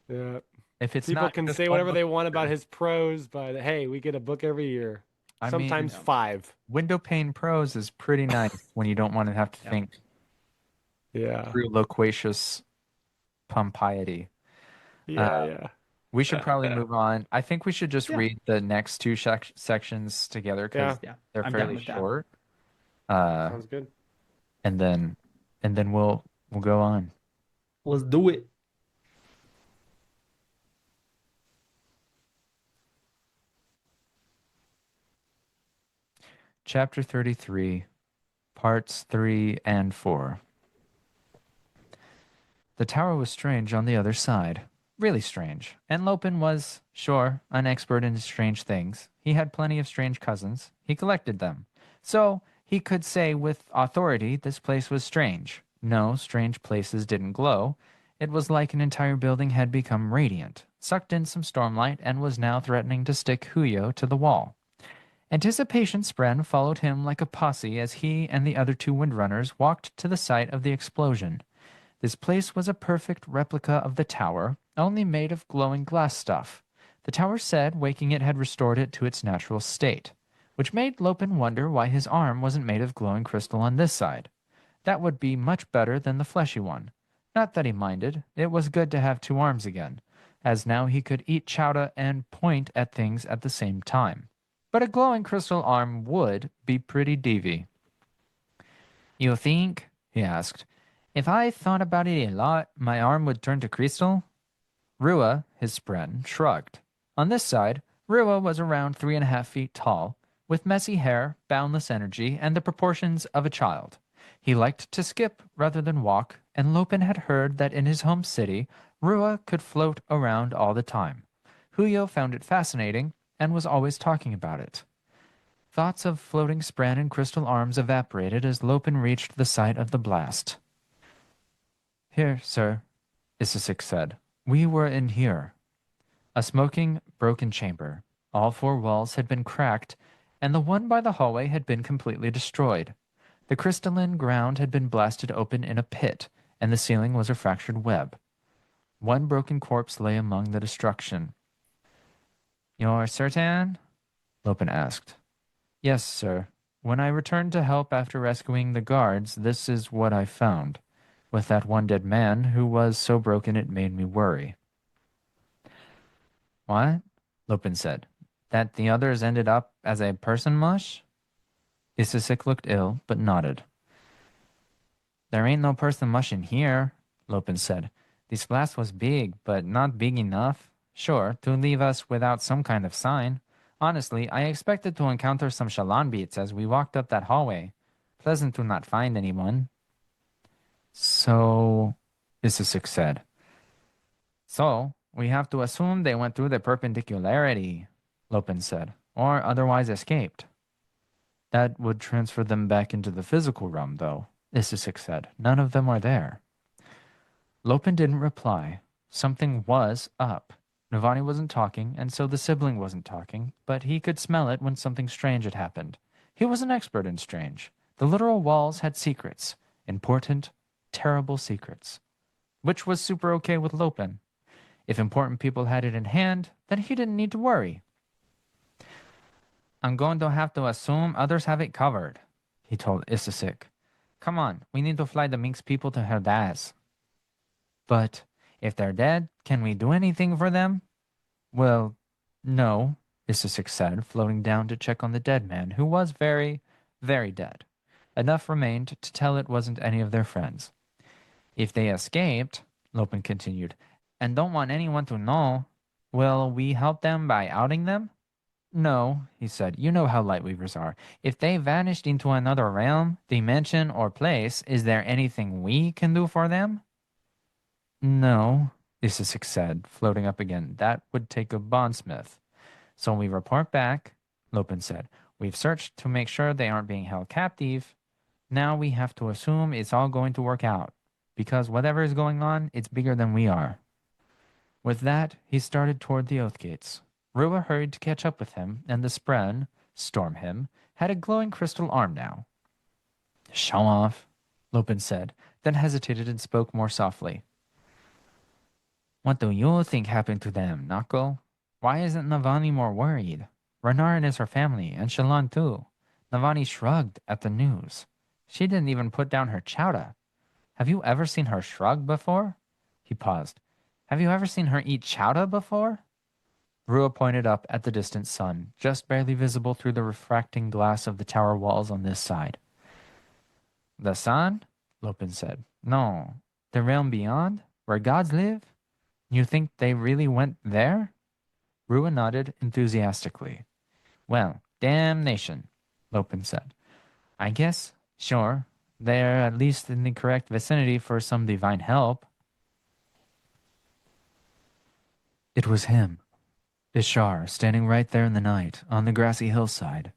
A: Yeah.
B: If it's
A: People
B: not
A: can
B: just
A: say
B: one
A: whatever
B: book
A: they
B: a
A: want about
B: year.
A: his prose, but hey, we get a book every year.
B: I mean,
A: Sometimes 5.
B: window pane prose is pretty nice when you don't want to have to
C: Yeah.
B: think
A: Yeah.
B: through loquacious pompiety.
A: Yeah, yeah.
B: We should probably move on. I think we should just
C: Yeah.
B: read the next two sections together because
A: Yeah.
C: Yeah.
B: they're
C: I'm down
B: fairly
C: with that.
B: short.
A: Sounds good.
B: And then we'll go on.
C: Let's do it.
B: Chapter 33, parts 3 and 4. The tower was strange on the other side. Really strange. And Lopin was, sure, an expert in strange things. He had plenty of strange cousins. He collected them. So he could say with authority this place was strange. No, strange places didn't glow. It was like an entire building had become radiant, sucked in some stormlight, and was now threatening to stick Huyo to the wall. Anticipation Spren followed him like a posse as he and the other 2 windrunners walked to the site of the explosion. This place was a perfect replica of the tower, only made of glowing glass stuff. The tower said waking it had restored it to its natural state, which made Lopin wonder why his arm wasn't made of glowing crystal on this side. That would be much better than the fleshy one. Not that he minded. It was good to have 2 arms again, as now he could eat chowder and point at things at the same time. But a glowing crystal arm would be pretty deevy. You think, he asked, if I thought about it a lot, my arm would turn to crystal? Rua, his spren, shrugged. On this side, Rua was around 3.5 feet tall, with messy hair, boundless energy, and the proportions of a child. He liked to skip rather than walk, and Lopin had heard that in his home city, Rua could float around all the time. Huyo found it fascinating and was always talking about it. Thoughts of floating spren and crystal arms evaporated as Lopin reached the site of the blast. Here, sir, Isisik said. We were in here. A smoking, broken chamber. All 4 walls had been cracked, and the one by the hallway had been completely destroyed. The crystalline ground had been blasted open in a pit, and the ceiling was a fractured web. 1 broken corpse lay among the destruction. You're certain? Lopin asked. Yes, sir. When I returned to help after rescuing the guards, this is what I found. With that 1 dead man who was so broken it made me worry. What? Lopin said. That the others ended up as a person mush? Isisik looked ill, but nodded. There ain't no person mush in here, Lopin said. This blast was big, but not big enough. Sure, to leave us without some kind of sign. Honestly, I expected to encounter some Shallan beats as we walked up that hallway. Pleasant to not find anyone. So, Isisik said. So, we have to assume they went through the perpendicularity, Lopin said, or otherwise escaped. That would transfer them back into the physical realm, though, Isisik said. None of them are there. Lopin didn't reply. Something was up. Navani wasn't talking, and so the sibling wasn't talking, but he could smell it when something strange had happened. He was an expert in strange. The literal walls had secrets. Important, terrible secrets. Which was super okay with Lopin. If important people had it in hand, then he didn't need to worry. I'm going to have to assume others have it covered, he told Isisik. Come on, we need to fly the Minx people to Herdaz. But If they're dead, can we do anything for them? Well, no, Issachar said, floating down to check on the dead man, who was very, very dead. Enough remained to tell it wasn't any of their friends. If they escaped, Lopin continued, and don't want anyone to know, will we help them by outing them? No, he said. You know how Lightweavers are. If they vanished into another realm, dimension, or place, is there anything we can do for them? No, Issachar said, floating up again. That would take a bondsmith. So we report back, Lopin said. We've searched to make sure they aren't being held captive. Now we have to assume it's all going to work out, because whatever is going on, it's bigger than we are. With that, he started toward the Oath Gates. Rua hurried to catch up with him, and the Spren, Storm him, had a glowing crystal arm now. Show off, Lopin said, then hesitated and spoke more softly. What do you think happened to them, Nako? Why isn't Navani more worried? Renarin is her family, and Shallan too. Navani shrugged at the news. She didn't even put down her chowder. Have you ever seen her shrug before? He paused. Have you ever seen her eat chowder before? Rua pointed up at the distant sun, just barely visible through the refracting glass of the tower walls on this side. The sun? Lopin said. No. The realm beyond? Where gods live? You think they really went there? Rua nodded enthusiastically. Well, damnation, Lopin said. I guess, sure, they're at least in the correct vicinity for some divine help. It was him, Ishar, standing right there in the night, on the grassy hillside.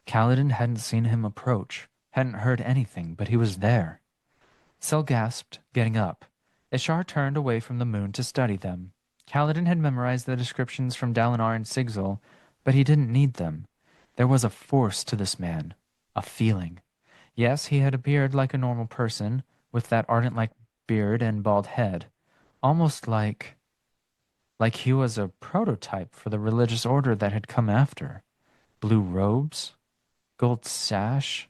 B: Kaladin hadn't seen him approach, hadn't heard anything, but he was there. Sel gasped, getting up. Ishar turned away from the moon to study them. Kaladin had memorized the descriptions from Dalinar and Sigzil, but he didn't need them. There was a force to this man, a feeling. Yes, he had appeared like a normal person, with that ardent-like beard and bald head, almost like he was a prototype for the religious order that had come after. Blue robes, gold sash,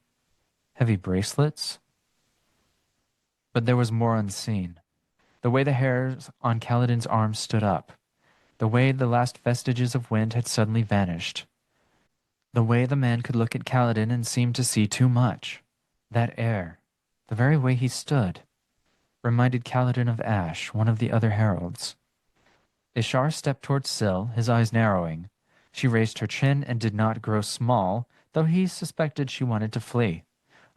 B: heavy bracelets. But there was more unseen. The way the hairs on Kaladin's arms stood up. The way the last vestiges of wind had suddenly vanished. The way the man could look at Kaladin and seem to see too much. That air, the very way he stood, reminded Kaladin of Ash, one of the other heralds. Ishar stepped towards Syl, his eyes narrowing. She raised her chin and did not grow small, though he suspected she wanted to flee.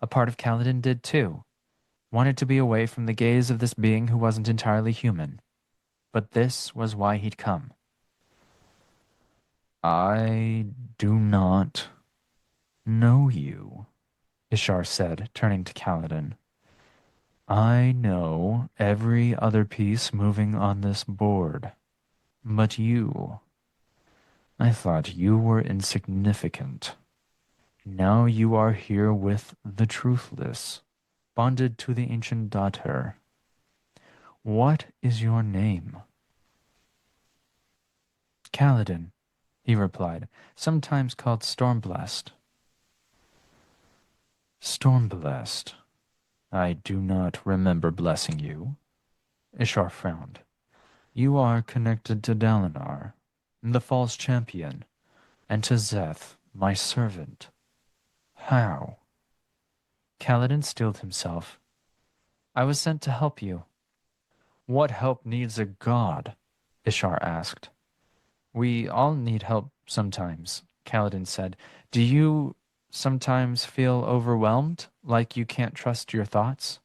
B: A part of Kaladin did too. Wanted to be away from the gaze of this being who wasn't entirely human. But this was why he'd come. I do not know you, Ishar said, turning to Kaladin. I know every other piece moving on this board. But you, I thought you were insignificant. Now you are here with the truthless, bonded to the ancient daughter. What is your name? Kaladin, he replied, sometimes called Stormblessed. Stormblessed. I do not remember blessing you. Ishar frowned. You are connected to Dalinar, the false champion, and to Szeth, my servant. How? Kaladin stilled himself. I was sent to help you. What help needs a god? Ishar asked. We all need help sometimes, Kaladin said. Do you sometimes feel overwhelmed, like you can't trust your thoughts?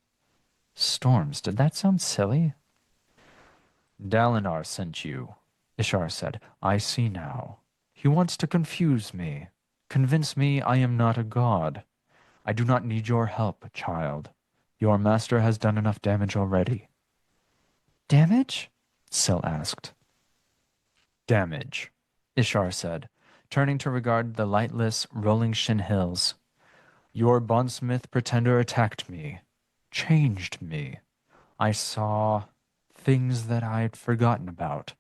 B: Storms, did that sound silly? Dalinar sent you, Ishar said. I see now. He wants to confuse me, convince me I am not a god. I do not need your help, child. Your master has done enough damage already. Damage? Syl asked. Damage, Ishar said, turning to regard the lightless, rolling Shin Hills. Your bondsmith pretender attacked me, changed me. I saw things that I had forgotten about.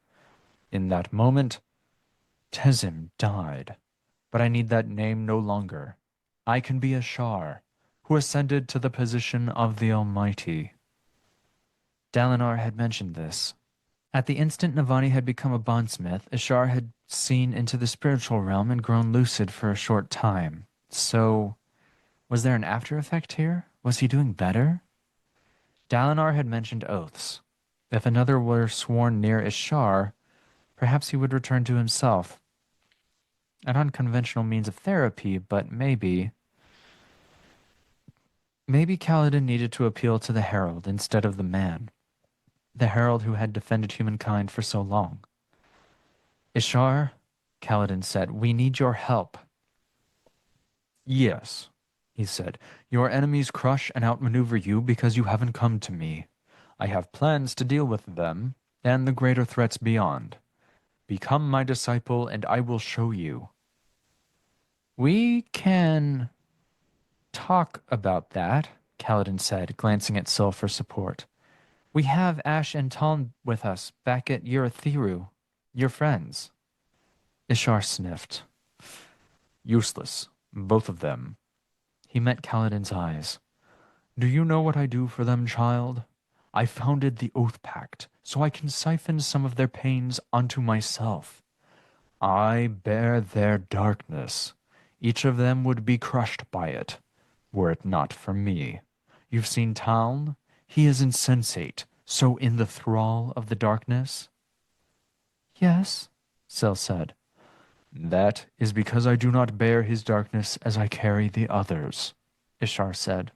B: In that moment, Tezim died, but I need that name no longer. I can be a Shar, who ascended to the position of the Almighty. Dalinar had mentioned this. At the instant Navani had become a bondsmith, Ishar had seen into the spiritual realm and grown lucid for a short time. So, was there an after effect here? Was he doing better? Dalinar had mentioned oaths. If another were sworn near Ishar, perhaps he would return to himself. An unconventional means of therapy, but maybe... Maybe Kaladin needed to appeal to the Herald instead of the man. The Herald who had defended humankind for so long. Ishar, Kaladin said, we need your help. Yes, he said. Your enemies crush and outmaneuver you because you haven't come to me. I have plans to deal with them and the greater threats beyond. Become my disciple and I will show you. We can talk about that, Kaladin said, glancing at Syl for support. We have Ash and Taln with us back at Urithiru, your friends. Ishar sniffed. Useless, both of them. He met Kaladin's eyes. Do you know what I do for them, child? I founded the Oath Pact, so I can siphon some of their pains onto myself. I bear their darkness. Each of them would be crushed by it, were it not for me. You've seen Taln? He is insensate, so in the thrall of the darkness? Yes, Syl said. That is because I do not bear his darkness as I carry the others, Ishar said.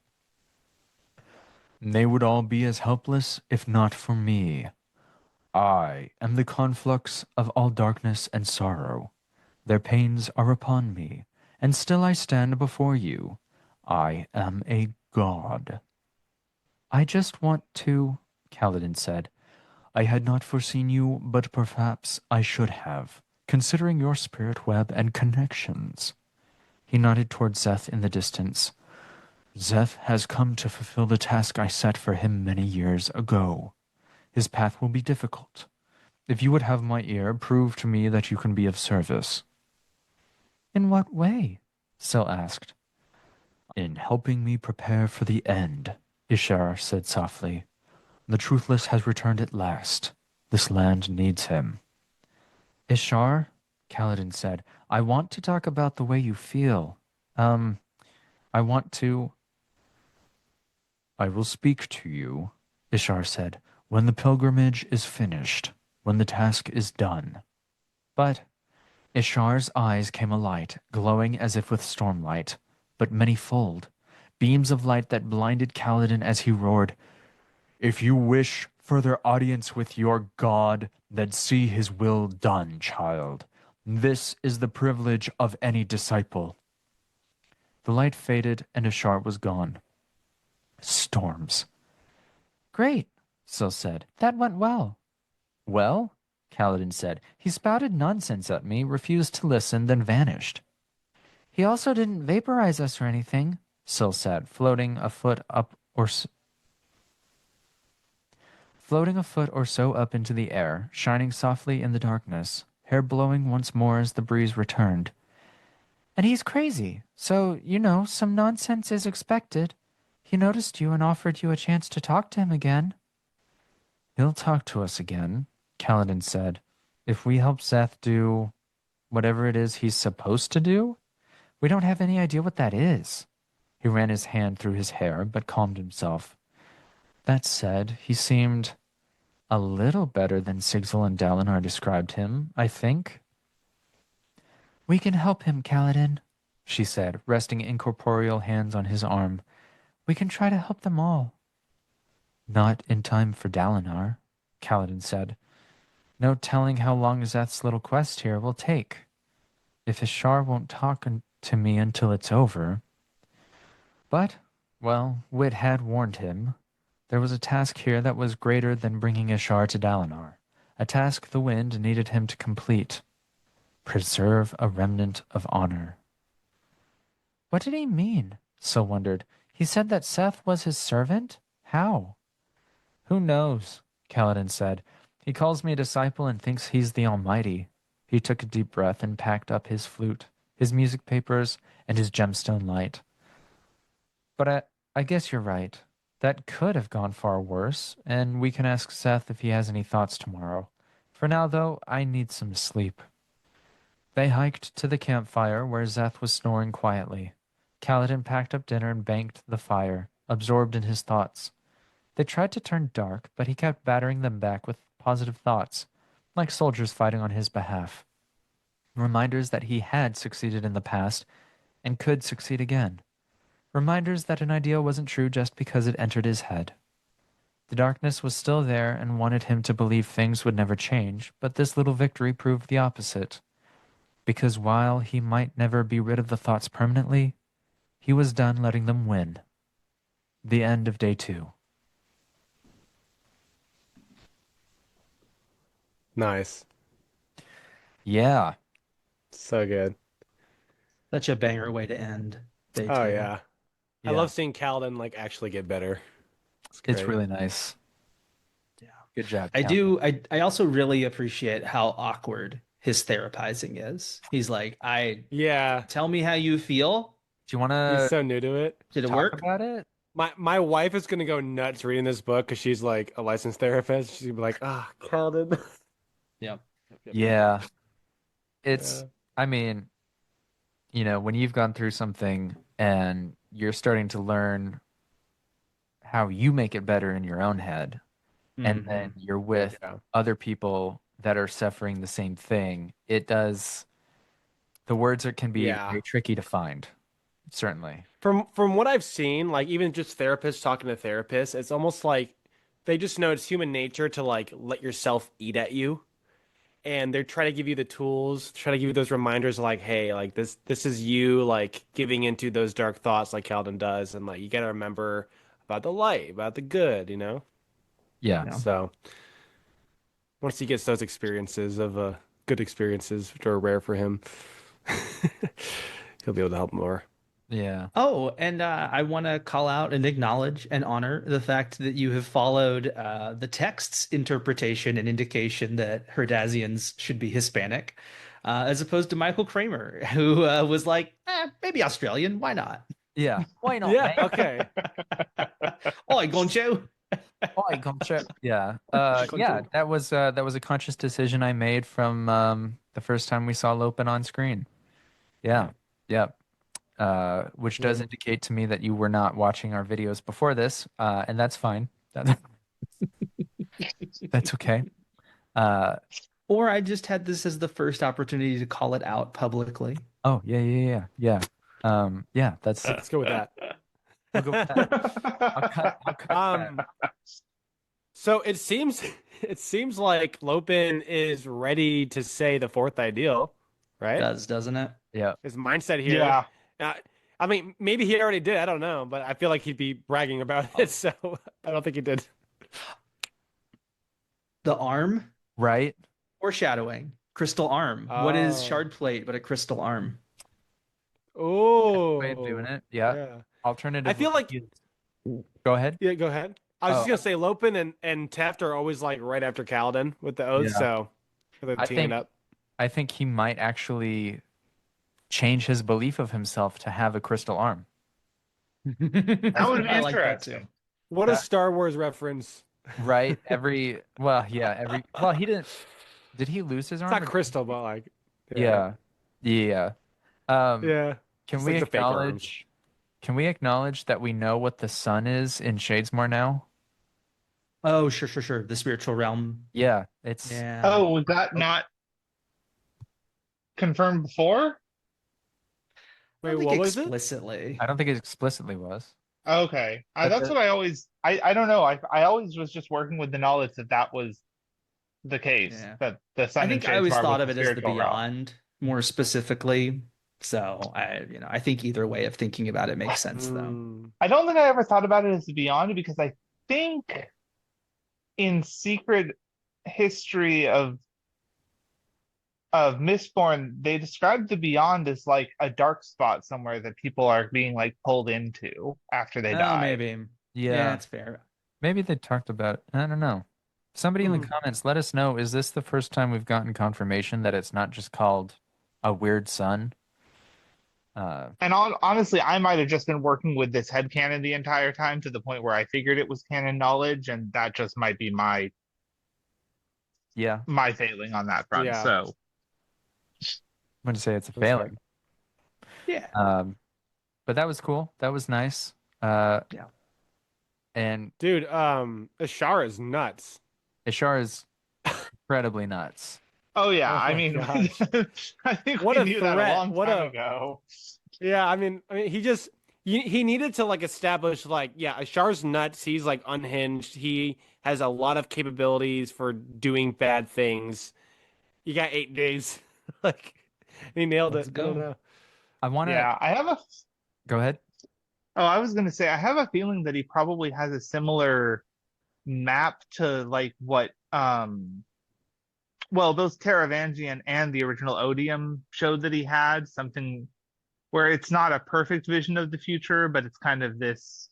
B: They would all be as helpless if not for me. I am the conflux of all darkness and sorrow. Their pains are upon me, and still I stand before you. I am a god. I just want to, Kaladin said. I had not foreseen you, but perhaps I should have, considering your spirit web and connections. He nodded toward Szeth in the distance. Szeth has come to fulfill the task I set for him many years ago. His path will be difficult. If you would have my ear, prove to me that you can be of service. In what way? Syl asked. In helping me prepare for the end, Ishar said softly. The Truthless has returned at last. This land needs him. Ishar, Kaladin said, I want to talk about the way you feel. I want to... I will speak to you, Ishar said, when the pilgrimage is finished, when the task is done. But Ishar's eyes came alight, glowing as if with stormlight, but many-fold, beams of light that blinded Kaladin as he roared, If you wish further audience with your god, then see his will done, child. This is the privilege of any disciple. The light faded and Ishar was gone. Storms. Great, Syl said. That went well. Well, Kaladin said. He spouted nonsense at me, refused to listen, then vanished. He also didn't vaporize us or anything, Syl said, floating a foot or so up into the air, shining softly in the darkness, hair blowing once more as the breeze returned. And he's crazy, so, some nonsense is expected. He noticed you and offered you a chance to talk to him again. He'll talk to us again, Kaladin said, if we help Szeth do whatever it is he's supposed to do. We don't have any idea what that is. He ran his hand through his hair, but calmed himself. That said, he seemed a little better than Sigzil and Dalinar described him, I think. We can help him, Kaladin, she said, resting incorporeal hands on his arm. We can try to help them all. Not in time for Dalinar, Kaladin said. No telling how long Szeth's little quest here will take. If Ishar won't talk to me until it's over. But, well, Wit had warned him. There was a task here that was greater than bringing Ishar to Dalinar, a task the wind needed him to complete. Preserve a remnant of honor. What did he mean? Syl wondered. He said that Szeth was his servant? How? Who knows, Kaladin said. He calls me a disciple and thinks he's the Almighty. He took a deep breath and packed up his flute, his music papers, and his gemstone light. But I guess you're right. That could have gone far worse, and we can ask Seth if he has any thoughts tomorrow. For now, though, I need some sleep. They hiked to the campfire where Zeth was snoring quietly. Kaladin packed up dinner and banked the fire, absorbed in his thoughts. They tried to turn dark, but he kept battering them back with positive thoughts, like soldiers fighting on his behalf. Reminders that he had succeeded in the past and could succeed again. Reminders that an idea wasn't true just because it entered his head. The darkness was still there and wanted him to believe things would never change, but this little victory proved the opposite. Because while he might never be rid of the thoughts permanently, he was done letting them win. The end of day 2.
A: Nice.
B: Yeah.
A: So good.
C: Such a banger way to end day 2.
A: Oh yeah. I
B: Yeah.
A: love seeing Kaladin like actually get better.
B: It's
A: great.
B: really nice.
C: Yeah.
B: Good job.
C: I
B: Cal.
C: do. I also really appreciate how awkward his therapizing is. He's like,
A: Yeah.
C: tell me how you feel.
B: Do you want
A: He's
B: to
A: so new to it.
C: Did it
B: talk
C: work?
B: about it?
A: My wife is gonna go nuts reading this book because she's like a licensed therapist. She's gonna be like, Kaladin.
C: Yep.
B: Yeah. It's,
A: Yeah.
B: I mean, when you've gone through something and you're starting to learn how you make it better in your own head, and then you're with
A: Yeah.
B: other people that are suffering the same thing, the words can be
A: Yeah.
B: very tricky to find, certainly.
A: From what I've seen, like even just therapists talking to therapists, it's almost like they just know it's human nature to like let yourself eat at you. And they're trying to give you the tools, try to give you those reminders like, hey, like this is you like giving into those dark thoughts like Kaladin does, and like you gotta remember about the light, about the good,
B: Yeah.
C: Yeah.
A: So once he gets those experiences of good experiences, which are rare for him, he'll be able to help more.
B: Yeah.
C: Oh, and I want to call out and acknowledge and honor the fact that you have followed the text's interpretation and indication that Herdazians should be Hispanic, as opposed to Michael Kramer, who was like, maybe Australian, why not?
B: Yeah. Why not,
A: Yeah,
B: mate?
A: okay.
C: Oi, Goncho.
B: Why, gotcha. Yeah. Yeah, that was a conscious decision I made from the first time we saw Lopen on screen. Yeah. Yeah. Which does indicate to me that you were not watching our videos before this, and that's fine. That's okay.
C: Or I just had this as the first opportunity to call it out publicly.
B: Oh, yeah. Yeah, that's
A: Let's go with that.
B: I'll go with that. I'll cut that.
A: So it seems like Lopen is ready to say the fourth ideal, right?
C: Doesn't it?
B: Yeah.
A: His mindset here.
D: Yeah.
A: I mean, maybe he already did. I don't know, but I feel like he'd be bragging about it, so I don't think he did.
C: The arm,
B: Right?
C: foreshadowing, crystal arm. What is
A: Oh.
C: shard plate but a crystal arm?
A: Oh,
B: Way of doing it. Yeah.
A: yeah.
B: Alternative.
A: I feel like
B: Go ahead.
A: yeah. Go ahead. I was
B: Oh.
A: just gonna say Lopen and Teft are always like right after Kaladin with the oaths,
B: Yeah.
A: so they're
B: I
A: teaming
B: think-
A: up.
B: I think he might actually change his belief of himself to have a crystal arm.
D: That would be
C: I like that
D: interesting.
C: too.
A: What a Star Wars reference!
B: Right? He didn't. Did he lose his arm?
A: It's not
B: or-
A: crystal, but like
B: Yeah.
A: yeah.
B: Can
A: It's
B: we
A: like the fake arms.
B: acknowledge? Can we acknowledge that we know what the sun is in Shadesmore now?
C: Oh, sure. The spiritual realm.
B: Yeah, it's
C: Yeah.
D: Oh, was that not confirmed before?
C: I don't
A: Wait,
C: think
A: what was it?
C: explicitly.
B: I don't think it explicitly was.
D: Okay.
B: But
D: That's
B: the-
D: what I don't know. I always was just working with the knowledge that was the case,
C: Yeah.
D: that the sun
C: I think
D: and
C: I always
D: Shadesmar
C: thought
D: was
C: of it as the
D: spiritual realm.
C: beyond more specifically. So I think either way of thinking about it makes sense though.
A: Mm.
D: I don't think I ever thought about it as the beyond, because I think in secret history of Mistborn, they described the beyond as like a dark spot somewhere that people are being like pulled into after they
C: Oh,
D: die.
C: maybe. Yeah,
B: Yeah,
C: that's fair.
B: maybe they talked about it. I don't know. Somebody in the
A: Hmm.
B: comments, let us know. Is this the first time we've gotten confirmation that it's not just called a weird sun?
D: And honestly, I might have just been working with this headcanon the entire time to the point where I figured it was canon knowledge, and that just might be my
B: Yeah,
D: my failing on that front.
A: Yeah,
D: So
B: I'm going to say it's a
A: that's fair.
B: failing.
C: Yeah.
B: But that was cool. That was nice. Uh,
C: Yeah.
B: and
A: Dude, Ashara is nuts.
B: Ishar is incredibly nuts.
D: oh yeah,
A: Oh
D: I
A: my
D: mean,
A: gosh.
D: I think
A: What
D: we
A: a
D: knew that a
A: threat.
D: long time ago.
A: Yeah, he needed to like establish like, yeah, Ashar's nuts. He's like unhinged. He has a lot of capabilities for doing bad things. You got 8 days. Like, he nailed
C: Let's
A: it. I don't
C: go.
A: know.
B: I want to
D: Yeah, I have a.
B: go ahead.
D: Oh, I was gonna say I have a feeling that he probably has a similar map to like what well, those Taravangian and the original Odium showed that he had something where it's not a perfect vision of the future, but it's kind of this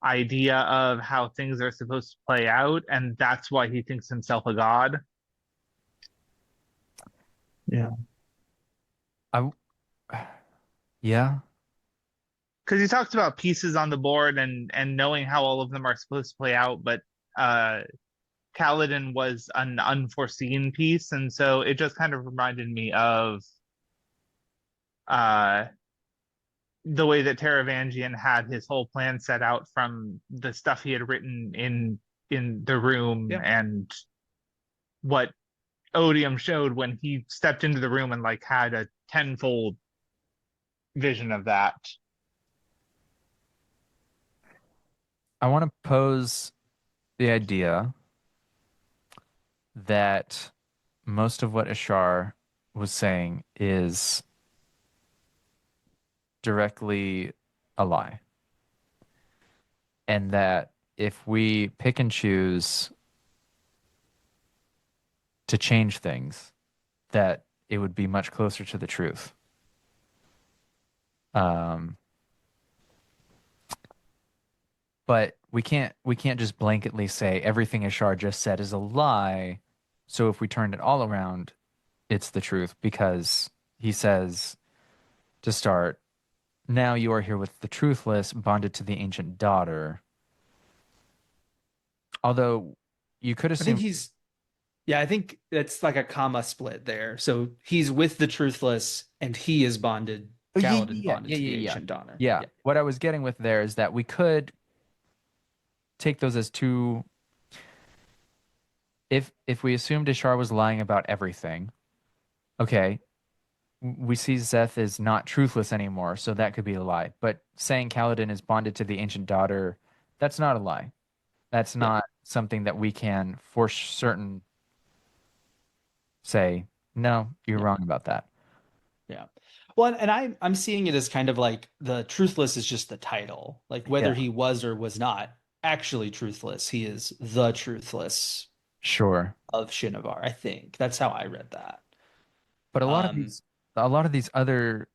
D: idea of how things are supposed to play out, and that's why he thinks himself a god.
C: Yeah.
B: I yeah.
D: Because he talks about pieces on the board and knowing how all of them are supposed to play out, but uh Kaladin was an unforeseen piece, and so it just kind of reminded me of uh the way that Taravangian had his whole plan set out from the stuff he had written in the room
C: Yeah.
D: and what Odium showed when he stepped into the room and like had a tenfold vision of that.
B: I want to pose the idea that most of what Ishar was saying is directly a lie. And that if we pick and choose to change things, that it would be much closer to the truth. But we can't just blanketly say everything Ishar just said is a lie. So if we turned it all around, it's the truth, because he says to start, now you are here with the truthless, bonded to the ancient daughter. Although you could
C: I
B: assume
C: think I think it's like a comma split there. So he's with the truthless and he is bonded, Kaladin bonded to the ancient daughter.
B: Yeah. What I was getting with there is that we could take those as two. If we assumed Ishar was lying about everything, okay, we see Szeth is not truthless anymore, so that could be a lie. But saying Kaladin is bonded to the ancient daughter, that's not a lie. That's not something that we can for certain say, no, you're wrong about that.
C: Yeah. Well, and I'm seeing it as kind of like the truthless is just the title. Like whether he was or was not actually truthless, he is the truthless
B: Sure.
C: of Shinovar, I think. That's how I read that.
B: But a lot of these other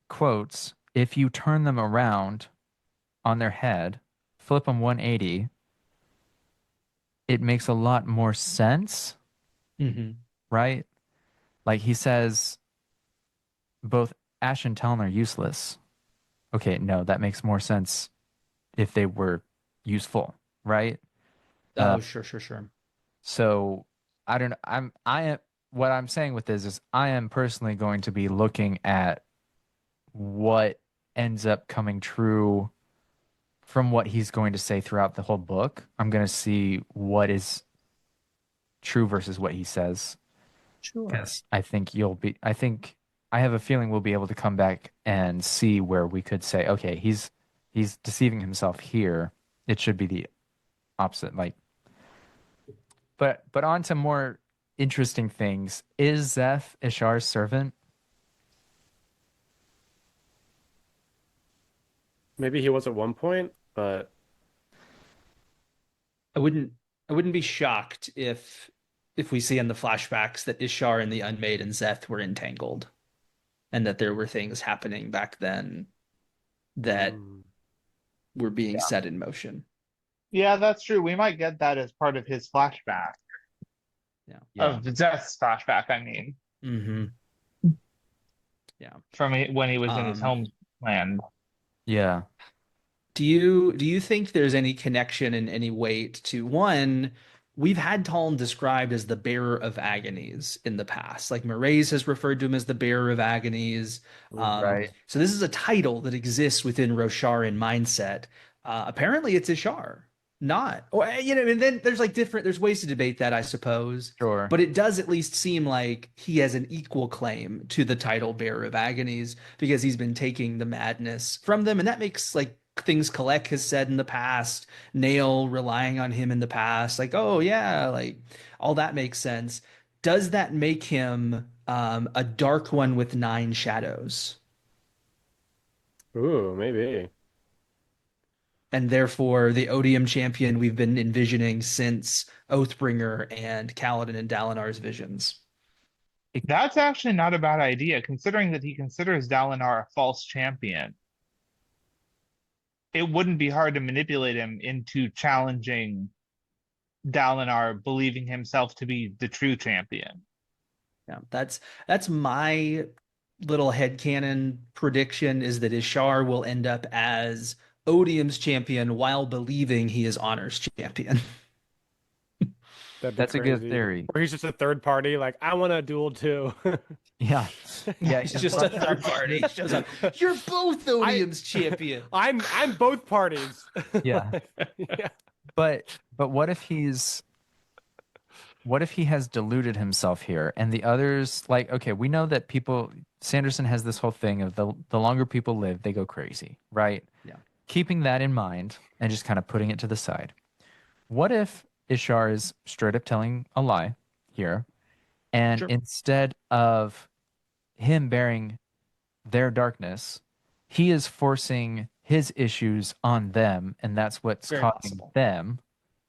B: quotes, if you turn them around on their head, flip them 180, it makes a lot more sense, right? Like he says, both Ash and Talon are useless. Okay, no, that makes more sense if they were useful, right?
C: Oh, sure.
B: So I don't know. What I'm saying with this is I am personally going to be looking at what ends up coming true from what he's going to say throughout the whole book. I'm going to see what is true versus what he says.
C: Sure.
B: Because I have a feeling we'll be able to come back and see where we could say, okay, he's deceiving himself here. It should be the opposite. But on to more interesting things. Is Szeth Ishar's servant?
A: Maybe he was at one point, but
C: I wouldn't be shocked if we see in the flashbacks that Ishar and the Unmade and Szeth were entangled, and that there were things happening back then that were being set in motion.
D: Yeah, that's true. We might get that as part of his flashback.
C: Yeah.
D: Of Zeth's flashback, I mean. from when he was in his homeland.
B: Yeah.
C: Do you think there's any connection in any weight to one? We've had Talon described as the bearer of agonies in the past. Like Maraise has referred to him as the bearer of agonies.
B: Right.
C: So this is a title that exists within Rosharan mindset. Apparently it's Ishar, not. Or and then there's like there's ways to debate that, I suppose.
B: Sure.
C: But it does at least seem like he has an equal claim to the title bearer of agonies because he's been taking the madness from them, and that makes like things Kalek has said in the past, Nail relying on him in the past, like, oh yeah, like all that makes sense. Does that make him a dark one with 9 shadows?
A: Ooh, maybe.
C: And therefore the Odium champion we've been envisioning since Oathbringer and Kaladin and Dalinar's visions.
D: That's actually not a bad idea, considering that he considers Dalinar a false champion. It wouldn't be hard to manipulate him into challenging Dalinar, believing himself to be the true champion.
C: Yeah, that's my little headcanon prediction, is that Ishar will end up as Odium's champion while believing he is Honor's champion.
B: That's a good theory.
A: Or he's just a third party, like, I want a duel too.
B: Yeah. Yeah,
C: He's just a third party. He shows up. You're both Odium's champion.
A: I'm both parties.
B: Yeah.
A: Yeah.
B: But what if he has deluded himself here and the others, like, okay, we know that Sanderson has this whole thing of the longer people live, they go crazy, right?
C: Yeah.
B: Keeping that in mind and just kind of putting it to the side. What if Ishar is straight up telling a lie here, and instead of him bearing their darkness, he is forcing his issues on them, and that's what's
C: Very
B: causing
C: possible.
B: them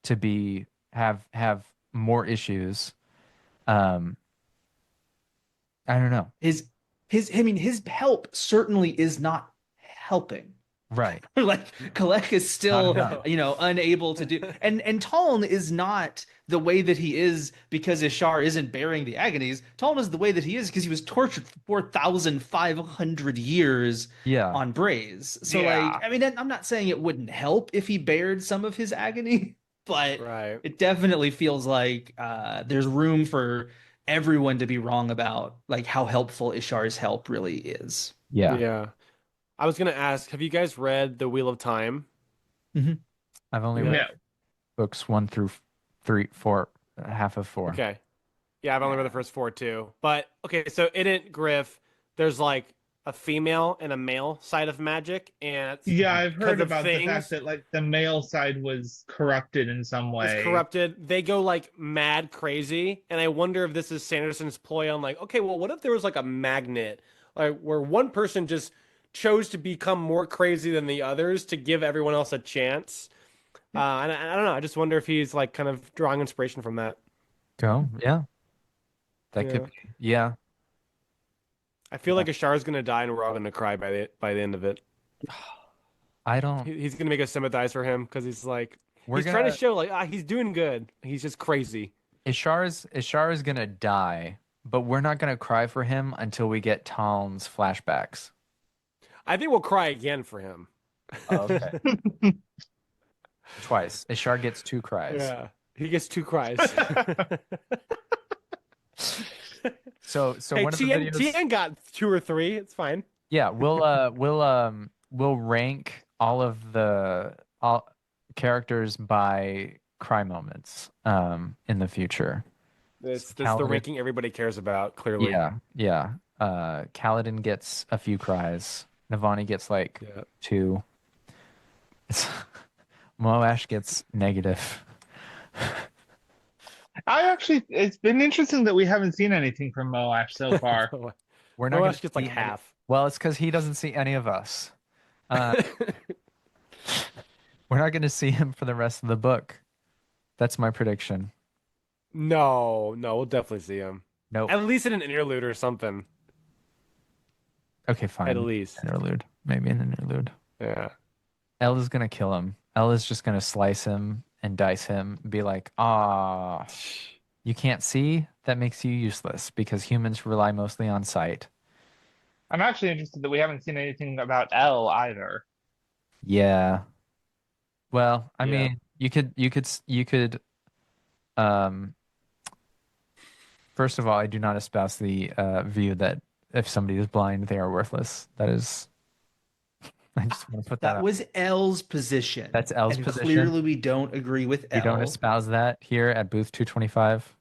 B: to have more issues. I don't know.
C: His help certainly is not helping.
B: Right.
C: Like Kalek is still,
B: Not
C: unable to do, and Talon is not the way that he is because Ishar isn't bearing the agonies. Talon is the way that he is because he was tortured for 4,500 years on Braze. So like, I mean, I'm not saying it wouldn't help if he bared some of his agony, but it definitely feels like there's room for everyone to be wrong about like how helpful Ishar's help really is.
A: Yeah. I was gonna ask, have you guys read The Wheel of Time?
C: Mm-hmm.
B: I've only read books 1 through 3, 4, half of 4.
A: Okay. Yeah, I've only read the first 4 too. But okay, so in it, Griff, there's like a female and a male side of magic, and
D: I've heard about the fact that like the male side was corrupted in some way.
A: It's corrupted. They go like mad crazy, and I wonder if this is Sanderson's ploy on like, okay, well, what if there was like a magnet, like where one person just chose to become more crazy than the others to give everyone else a chance. And I don't know. I just wonder if he's like kind of drawing inspiration from that.
B: Yeah. That could be. Yeah.
A: I feel like Ashar's gonna die and we're all gonna cry by the end of it.
B: I don't.
A: He's gonna make us sympathize for him because he's like trying to show like he's doing good. He's just crazy.
B: Ishar is gonna die, but we're not gonna cry for him until we get Talon's flashbacks.
A: I think we'll cry again for him.
B: Oh, okay. Twice. Ishar gets 2 cries.
A: Yeah, he gets 2 cries.
B: So
A: hey,
B: one of the videos.
A: Tien got 2 or 3. It's fine.
B: Yeah, we'll rank all of the characters by cry moments in the future.
A: This is the ranking everybody cares about. Clearly.
B: Yeah. Kaladin gets a few cries. Navani gets like 2. Moash gets negative.
D: It's been interesting that we haven't seen anything from Moash so far.
A: Moash gets like half.
B: Well, it's because he doesn't see any of us. We're not going to see him for the rest of the book. That's my prediction.
A: No, we'll definitely see him.
B: Nope.
A: At least in an interlude or something.
B: Okay, fine.
A: At least.
B: Interlude. Maybe an interlude.
A: Yeah.
B: Elle is going to kill him. Elle is just going to slice him and dice him and be like, you can't see? That makes you useless because humans rely mostly on sight.
D: I'm actually interested that we haven't seen anything about L either.
B: Yeah. Well, I
A: Yeah.
B: mean, you could um first of all, I do not espouse the view that if somebody is blind, they are worthless. That is I just want to put that
C: That
B: up.
C: was L's position.
B: That's L's
C: And
B: position.
C: clearly we don't agree with
B: We don't
C: L.
B: espouse that here at booth 225.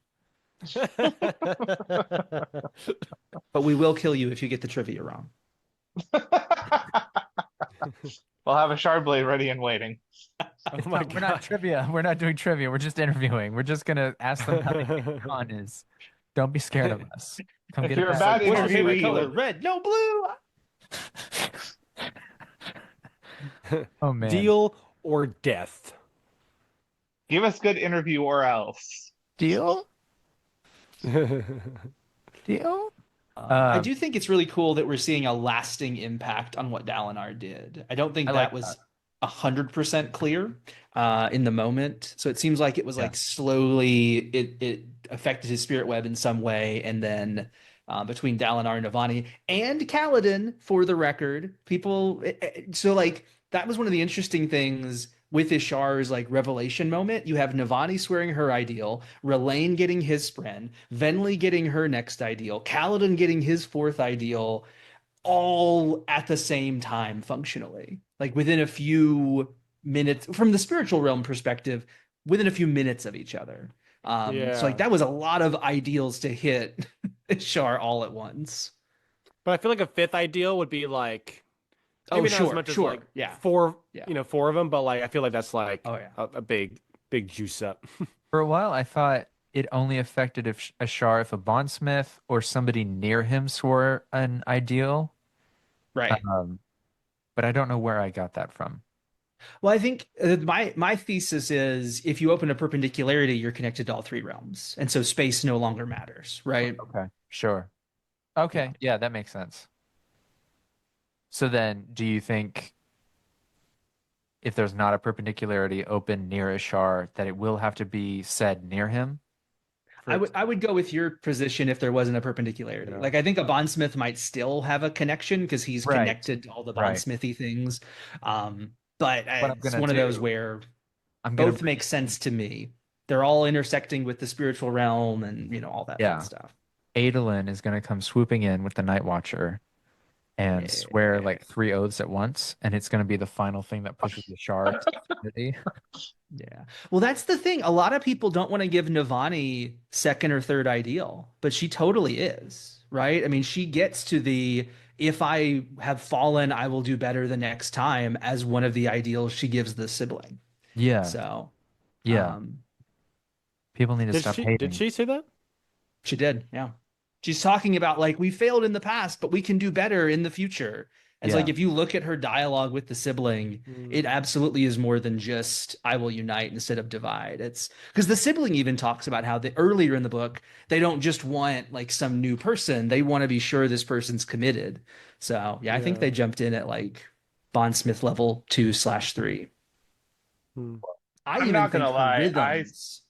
C: But we will kill you if you get the trivia wrong.
D: We'll have a Shardblade ready and waiting.
A: Oh my
B: We're not
A: God.
B: trivia. We're not doing trivia. We're just interviewing. We're just gonna ask them how they think con is. Don't be scared of us. Come
D: If
B: get
D: you're a
B: us.
D: bad
C: What's your favorite
D: interviewee,
C: color? Red, no blue.
B: Oh man.
A: Deal or death?
D: give us good interview or else.
B: Deal? Deal?
C: I do think it's really cool that we're seeing a lasting impact on what Dalinar did. I don't think
B: I
C: that
B: like
C: was 100% clear in the moment. So it seems like it was
B: Yeah.
C: like slowly it affected his spirit web in some way, and then between Dalinar and Navani and Kaladin, for the record, so like that was one of the interesting things with Ishar's like revelation moment. You have Navani swearing her ideal, Relaine getting his spren, Venli getting her next ideal, Kaladin getting his fourth ideal, all at the same time functionally. Like within a few minutes from the spiritual realm perspective, within a few minutes of each other. So like that was a lot of ideals to hit Ishar all at once.
A: But I feel like a fifth ideal would be like maybe not as much as like
C: yeah.
A: four,
C: Yeah.
A: 4 of them, but like I feel like that's like
C: Oh yeah.
A: a big juice up.
B: For a while, I thought it only affected if Ashar if a bondsmith or somebody near him swore an ideal.
C: Right.
B: But I don't know where I got that from.
C: Well, I think my thesis is if you open a perpendicularity, you're connected to all three realms, and so space no longer matters, right?
B: Okay, sure. Okay, yeah, that makes sense. So then, do you think if there's not a perpendicularity open near Ashar, that it will have to be said near him?
C: I would go with your position if there wasn't a perpendicularity.
A: Yeah.
C: Like I think a bondsmith might still have a connection because he's
B: Right.
C: connected to all the
B: Right.
C: bondsmithy things. But
B: What I'm
C: it's
B: gonna
C: one of those
B: do-
C: where
B: I'm gonna
C: both make sense to me. They're all intersecting with the spiritual realm and all that
B: Yeah.
C: fun stuff.
B: Adolin is gonna come swooping in with the Night Watcher and swear like 3 oaths at once, and it's gonna be the final thing that pushes Ashar to infinity.
C: Yeah. Well, that's the thing. A lot of people don't want to give Navani second or third ideal, but she totally is, right? I mean, she gets to the if I have fallen, I will do better the next time as one of the ideals she gives the sibling.
B: Yeah.
C: So,
B: Yeah. People need to
A: Did
B: stop
A: she
B: hating.
A: did she say that?
C: she did. Yeah. She's talking about like we failed in the past, but we can do better in the future. And it's
B: Yeah.
C: like if you look at her dialogue with the sibling, it absolutely is more than just I will unite instead of divide. It's because the sibling even talks about how earlier in the book, they don't just want like some new person. They want to be sure this person's committed. So yeah, I think they jumped in at like bondsmith level 2/3. I
D: I'm
C: even
D: not
C: think
D: gonna
C: her
D: lie,
C: rhythms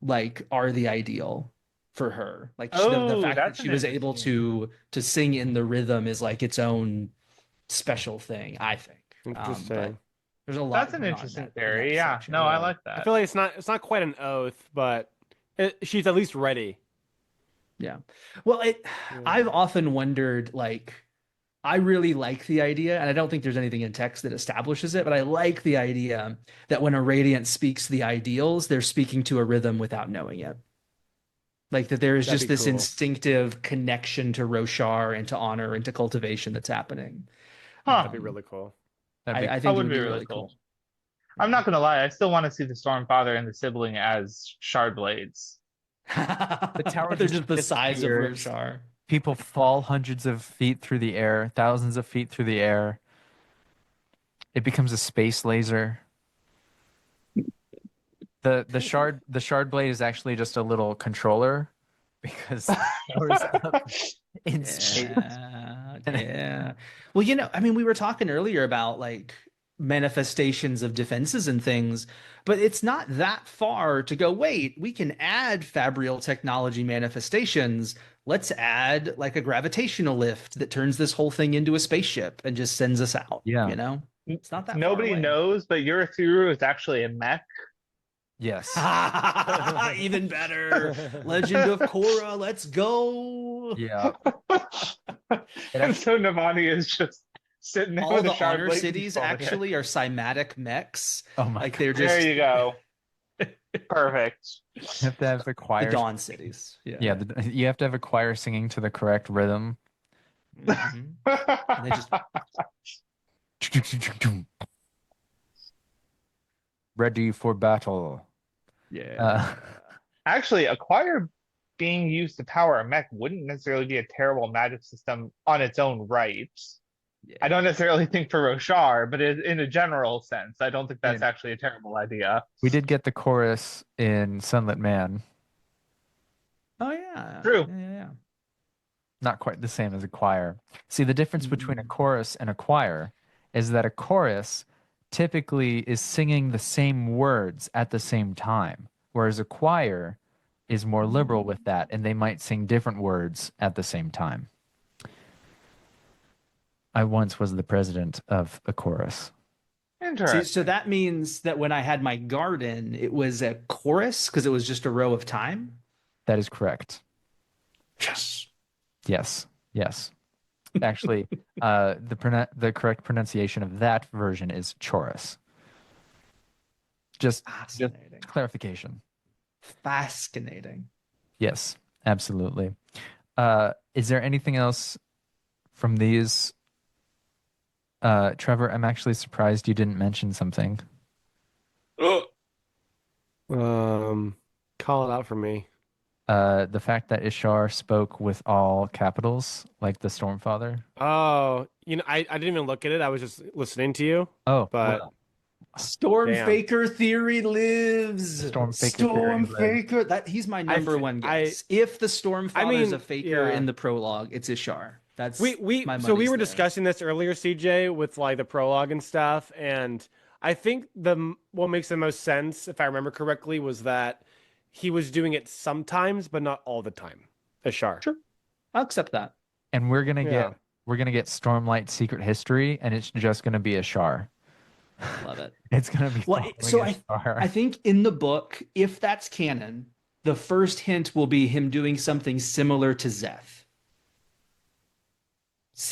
C: like are the ideal for her. Like the
D: Oh,
C: fact that
D: that's
C: she
D: an
C: was able to sing in the rhythm is like its own special thing, I think.
A: Interesting.
C: But there's a lot.
D: That's an
C: going on
D: interesting
C: in that
D: theory. Yeah.
C: section.
D: No, I
A: Yeah.
D: like
A: I
D: that.
A: feel like it's not quite an oath, but she's at least ready.
C: Yeah. Well, I've often wondered, like, I really like the idea, and I don't think there's anything in text that establishes it, but I like the idea that when a radiant speaks the ideals, they're speaking to a rhythm without knowing it. Like that there is
A: That'd
C: just
A: be
C: this
A: cool.
C: instinctive connection to Roshar and to honor and to cultivation that's happening.
D: Huh.
A: That'd be really cool.
B: That'd be
C: I
D: That
C: think it
D: would
C: would
D: be
C: be
D: really
C: really
D: cool.
C: cool.
D: I'm not gonna lie, I still want to see the Stormfather and the sibling as Shardblades.
B: The tower
C: They're
B: just
C: just the size of
B: disappears.
C: Roshar.
B: People fall hundreds of feet through the air, thousands of feet through the air. It becomes a space laser. The shard blade is actually just a little controller because it powers up in space.
C: Yeah. Well, I mean, we were talking earlier about like manifestations of defenses and things, but it's not that far to go, wait, we can add fabrial technology manifestations let's add like a gravitational lift that turns this whole thing into a spaceship and just sends us out.
B: Yeah.
C: You know, it's not that far
D: Nobody
C: away.
D: knows, but Urithiru is actually a mech.
B: Yes.
C: Even better. Legend of Korra, let's go.
B: Yeah.
D: And so Navani is just sitting there
C: All
D: with
C: the
D: a sharp
C: honor
D: blade
C: cities
D: controlling
C: actually
D: it.
C: are cymatic mechs.
B: Oh my
C: Like
B: God.
C: they're just
D: There you go. Perfect.
B: You have to have the
C: the
B: choir.
C: Dawn cities. Yeah.
B: Yeah, you have to have a choir singing to the correct rhythm.
C: Mhm. And they just
B: Ready for battle.
C: yeah.
D: Actually, a choir being used to power a mech wouldn't necessarily be a terrible magic system on its own right.
C: Yeah.
D: I don't necessarily think for Roshar, but in a general sense, I don't think that's
B: Yeah.
D: actually a terrible idea.
B: We did get the chorus in Sunlit Man.
C: Oh yeah.
D: True.
C: Yeah.
B: Not quite the same as a choir. See, the difference between a chorus and a choir is that a chorus typically is singing the same words at the same time, whereas a choir is more liberal with that, and they might sing different words at the same time. I once was the president of a chorus.
D: Interesting.
C: See, so that means that when I had my garden, it was a chorus because it was just a row of time.
B: That is correct.
C: Yes.
B: Yes. Yes. Actually, the correct pronunciation of that version is chorus. Just
C: Fascinating.
B: clarification.
C: Fascinating.
B: Yes, absolutely. Is there anything else from these? Trevor, I'm actually surprised you didn't mention something.
A: Call it out for me.
B: The fact that Ishar spoke with all capitals, like the Stormfather.
A: Oh, I didn't even look at it. I was just listening to you.
B: Oh,
A: But
B: well,
C: Storm
A: Damn.
C: Faker theory lives.
B: Storm Faker
C: Storm
B: theory lives.
C: Faker. That he's my number one guess. If the Stormfather's a faker in the prologue, it's Ishar. That's
A: we
C: my
A: so we
C: money's
A: were
C: there.
A: discussing this earlier, CJ, with like the prologue and stuff, and I think what makes the most sense, if I remember correctly, was that he was doing it sometimes, but not all the time. Ashar.
C: Sure, I'll accept that.
B: And we're gonna
A: Yeah.
B: get Stormlight Secret History, and it's just gonna be Ishar.
C: Love it.
B: It's gonna be
C: Well, so
B: Ishar.
C: I think in the book, if that's canon, the first hint will be him doing something similar to Zeth.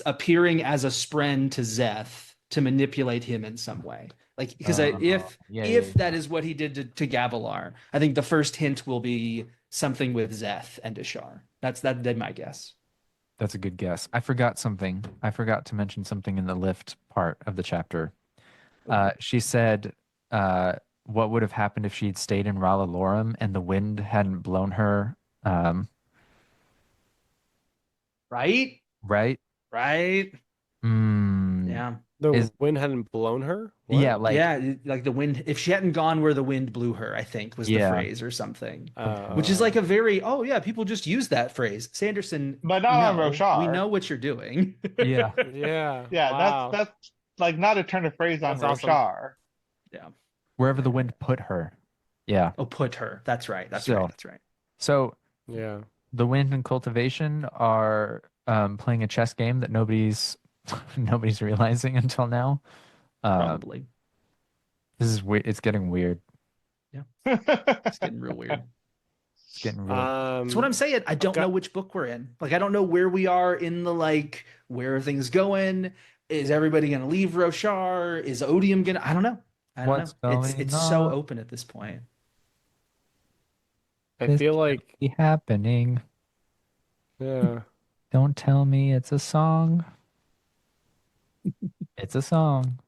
C: Appearing as a spren to Zeth to manipulate him in some way. Like, because if that is what he did to Gavilar, I think the first hint will be something with Zeth and Ishar. That's my guess.
B: That's a good guess. I forgot something. I forgot to mention something in the lift part of the chapter. She said, what would have happened if she'd stayed in Rala and the wind hadn't blown her?
C: Right?
B: Right?
C: Right?
B: Mm.
C: Yeah.
A: The wind hadn't blown her? What?
B: Yeah,
C: like the wind. If she hadn't gone where the wind blew her, I think was the phrase or something. Which is like a very people just use that phrase. Sanderson,
D: but not on Roshar.
C: We know what you're doing.
B: Yeah.
A: Yeah.
D: Yeah,
A: Wow.
D: that's like not a turn of phrase on
A: That's
D: Roshar.
A: awesome.
C: Yeah.
B: Wherever the wind put her. Yeah.
C: Oh, put her. That's right. That's
B: So-
C: right. That's right.
B: So
A: Yeah.
B: the wind and cultivation are playing a chess game that nobody's realizing until now.
C: Probably.
B: This is weird. It's getting weird.
C: It's getting real weird.
B: It's getting real.
C: That's what I'm saying. I don't know which book we're in. Like, I don't know where we are in the, like, where are things going? Is everybody going to leave Roshar? Is Odium going to, I don't know. I don't know. It's so open at this point.
A: I feel like
B: It's happening.
A: yeah.
B: Don't tell me it's a song. It's a song.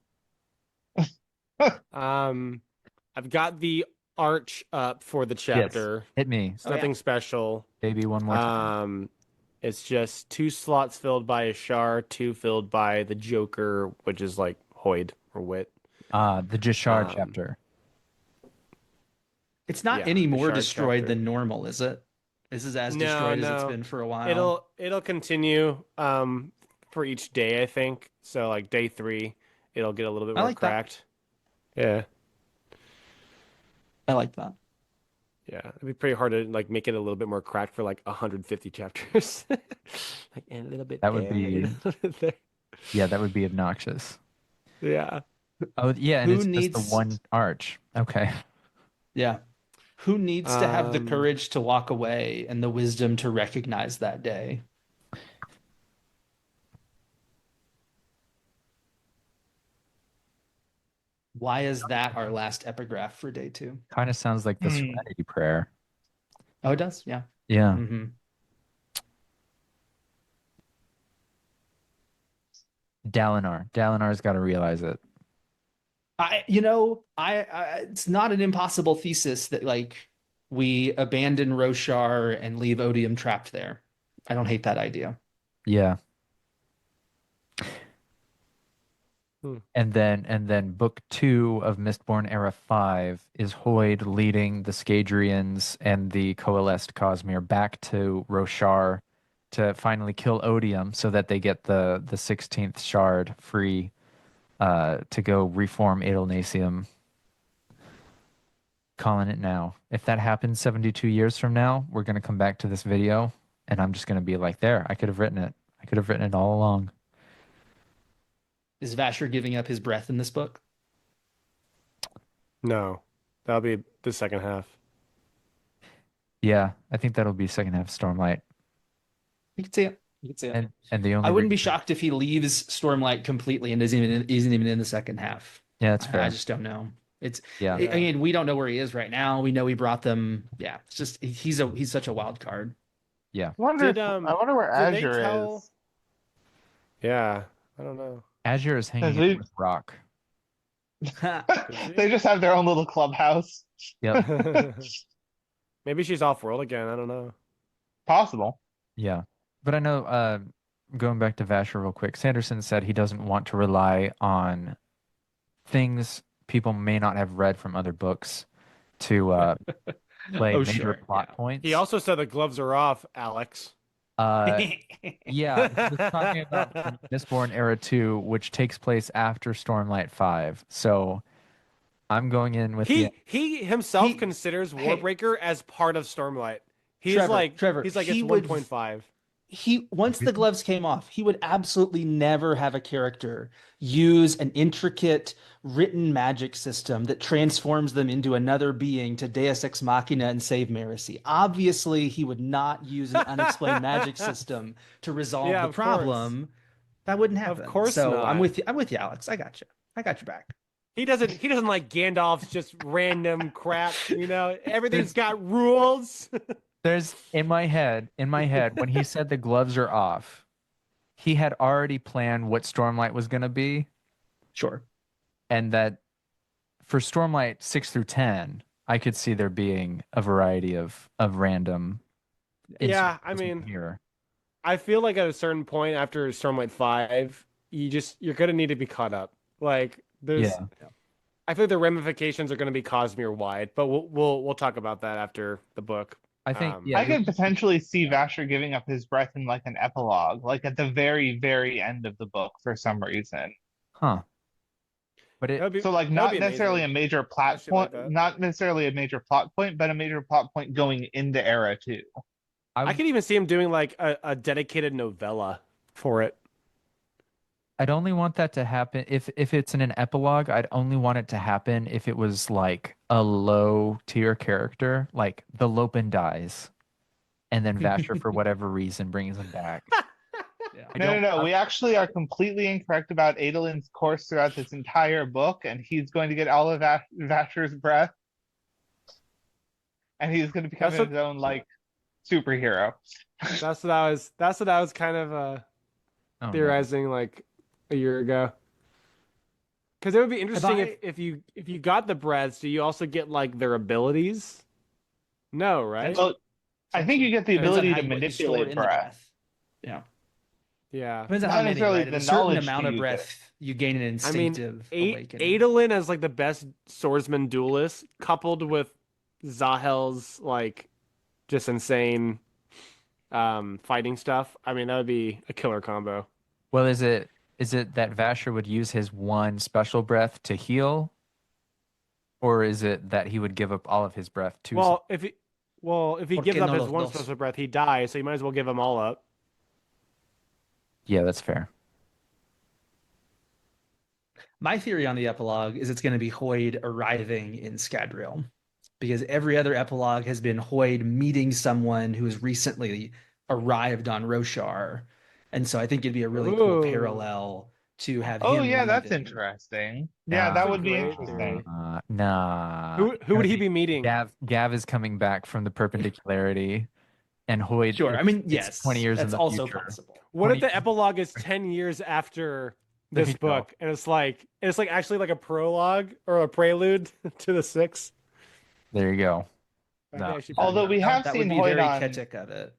A: I've got the arch up for the chapter.
B: Hit me,
A: It's nothing special.
B: baby, one more time.
A: It's just 2 slots filled by Ashar, 2 filled by the Joker, which is like Hoyd or Wit.
B: The Jashar chapter.
C: It's not
A: Yeah,
C: any more
A: the Shard
C: destroyed
A: chapter.
C: than normal, is it? This is as destroyed as it's been for a while.
A: It'll continue for each day, I think. So like day 3, it'll get a little bit
C: I
A: more
C: like that.
A: cracked. Yeah.
C: I like that.
A: Yeah, it'd be pretty hard to like make it a little bit more cracked for like 150 chapters. Like and a little bit
B: That
A: there,
B: would
A: and a
B: be,
A: little bit there.
B: yeah, that would be obnoxious.
A: Yeah.
B: Oh, yeah, and
C: Who
B: it's just the
C: needs,
B: one arch. Okay.
C: yeah, who needs to have the
A: Um,
C: courage to walk away and the wisdom to recognize that day? Why is that our last epigraph for day 2?
B: Kind of sounds like the
D: Hmm.
B: Serenity Prayer.
C: Oh, it does. Yeah.
B: Yeah.
C: Hmm.
B: Dalinar. Dalinar's got to realize it.
C: It's not an impossible thesis that like we abandon Roshar and leave Odium trapped there. I don't hate that idea.
B: Yeah.
A: hmm.
B: And then book 2 of Mistborn Era 5 is Hoyd leading the Scadrians and the coalesced Cosmere back to Roshar to finally kill Odium so that they get the 16th shard free to go reform Adalnasium. Calling it now. If that happens 72 years from now, we're going to come back to this video and I'm just going to be like, there, I could have written it. I could have written it all along.
C: Is Vasher giving up his breath in this book?
A: No, that'll be the second half.
B: Yeah, I think that'll be second half Stormlight.
C: You can see it. You can see it.
B: And the only
C: I wouldn't be
B: reason-
C: shocked if he leaves Stormlight completely and isn't even in the second half.
B: Yeah, that's fair.
C: I just don't know.
B: Yeah.
C: I mean, we don't know where he is right now. We know he brought them. Yeah, it's just he's such a wild card.
B: Yeah.
D: I wonder,
A: Did,
D: I wonder where
A: did they
D: Azure
A: tell-
D: is.
A: Yeah, I don't know.
B: Azure is hanging
D: we-
B: out with Rock.
D: They just have their own little clubhouse.
B: Yep.
A: Maybe she's off world again. I don't know.
D: Possible.
B: Yeah. But I know, going back to Vasher real quick, Sanderson said he doesn't want to rely on things people may not have read from other books to play
C: Oh,
B: major
C: sure,
B: plot
C: yeah.
B: points.
A: He also said the gloves are off, Alex.
B: Yeah, he was talking about Mistborn Era 2, which takes place after Stormlight 5. So I'm going in with
A: He himself
C: He-
A: considers
C: hey.
A: Warbreaker as part of Stormlight. He's
C: Trevor,
A: he's like
C: he
A: it's
C: would-
A: 1.5.
C: Once the gloves came off, he would absolutely never have a character use an intricate written magic system that transforms them into another being to Deus Ex Machina and save Marasi. Obviously, he would not use an unexplained magic system to resolve
A: Yeah,
C: the
A: of
C: problem. That wouldn't happen.
A: course
C: so
A: not.
C: I'm with you, Alex. I got you. I got your back.
A: He doesn't like Gandalf's just random crap, you know. Everything's got rules.
B: There's in my head, when he said the gloves are off, he had already planned what Stormlight was going to be,
C: Sure.
B: and that for Stormlight 6 through 10, I could see there being a variety of random.
A: Yeah,
B: inserts
A: I mean,
B: here.
A: I feel like at a certain point after Stormlight 5, you're gonna need to be caught up. Like there's
B: Yeah.
A: I feel like the ramifications are gonna be Cosmere wide, but we'll talk about that after the book.
B: I think,
A: Um,
B: yeah,
D: I can potentially see Vasher giving up his breath in like an epilogue, like at the very, very end of the book for some reason.
B: huh. But
A: that would be,
D: So like
A: that would
D: not
A: be
D: necessarily a
A: amazing.
D: major plot
A: Shit like
D: point,
A: that.
D: not necessarily a major plot point, but a major plot point going into Era 2.
A: I could even see him doing like a dedicated novella for it.
B: I'd only want that to happen if it's in an epilogue. I'd only want it to happen if it was like a low tier character, like the Lopen dies, and then Vasher for whatever reason brings him back.
C: Yeah.
D: No. We actually are completely incorrect about Adolin's course throughout this entire book, and he's going to get all of Vasher's breath, and he's going to become
A: That's
D: his own like superhero.
A: That's what I was kind of
B: Oh, no.
A: theorizing like a year ago. Because it would be interesting
C: I-
A: if you got the breaths, do you also get like their abilities? No, right?
D: Well, I think you get the
C: Depends on
D: ability
C: how
D: to
C: what you store
D: manipulate
C: in the
D: breath.
C: Yeah.
A: Yeah.
C: Depends on
D: Not
C: how many,
D: necessarily
C: right? At
D: the
C: a certain
D: knowledge
C: amount
D: to
C: of
D: use
C: breath, you gain an
A: I mean,
C: instinctive awakening.
A: Adolin as like the best swordsman duelist, coupled with Zahel's like just insane fighting stuff. I mean, that would be a killer combo.
B: Well, is it that Vasher would use his one special breath to heal? Or is it that he would give up all of his breath to
A: Well, if he
C: ¿Por
A: gives
C: qué
A: up
C: no
A: his
C: los
A: one
C: dos?
A: special breath, he dies. So you might as well give them all up.
B: Yeah, that's fair.
C: My theory on the epilogue is it's going to be Hoyd arriving in Scadrial, because every other epilogue has been Hoyd meeting someone who has recently arrived on Roshar. And so I think it'd be a really cool
A: Ooh.
C: parallel to have
D: Oh
C: him
D: yeah, that's
C: leaving.
D: interesting. Yeah,
B: Nah,
D: that
A: a
D: would be
A: great
D: interesting.
A: theory.
B: nah. It's
A: Who would
B: gonna
A: he be meeting?
B: Gav is coming back from the perpendicularity, and Hoyd
C: Sure. I mean,
B: it's 20
C: yes,
B: years in
C: that's
B: the
C: also
B: future.
C: possible.
A: What if
B: 20
A: the epilogue is 10 years after
B: There
A: this
B: you go.
A: book, and it's like actually like a prologue or a prelude to the six?
B: There you go.
A: That'd be
B: No.
A: actually pretty
D: Although
A: nuts.
C: That would be very Ketic of it.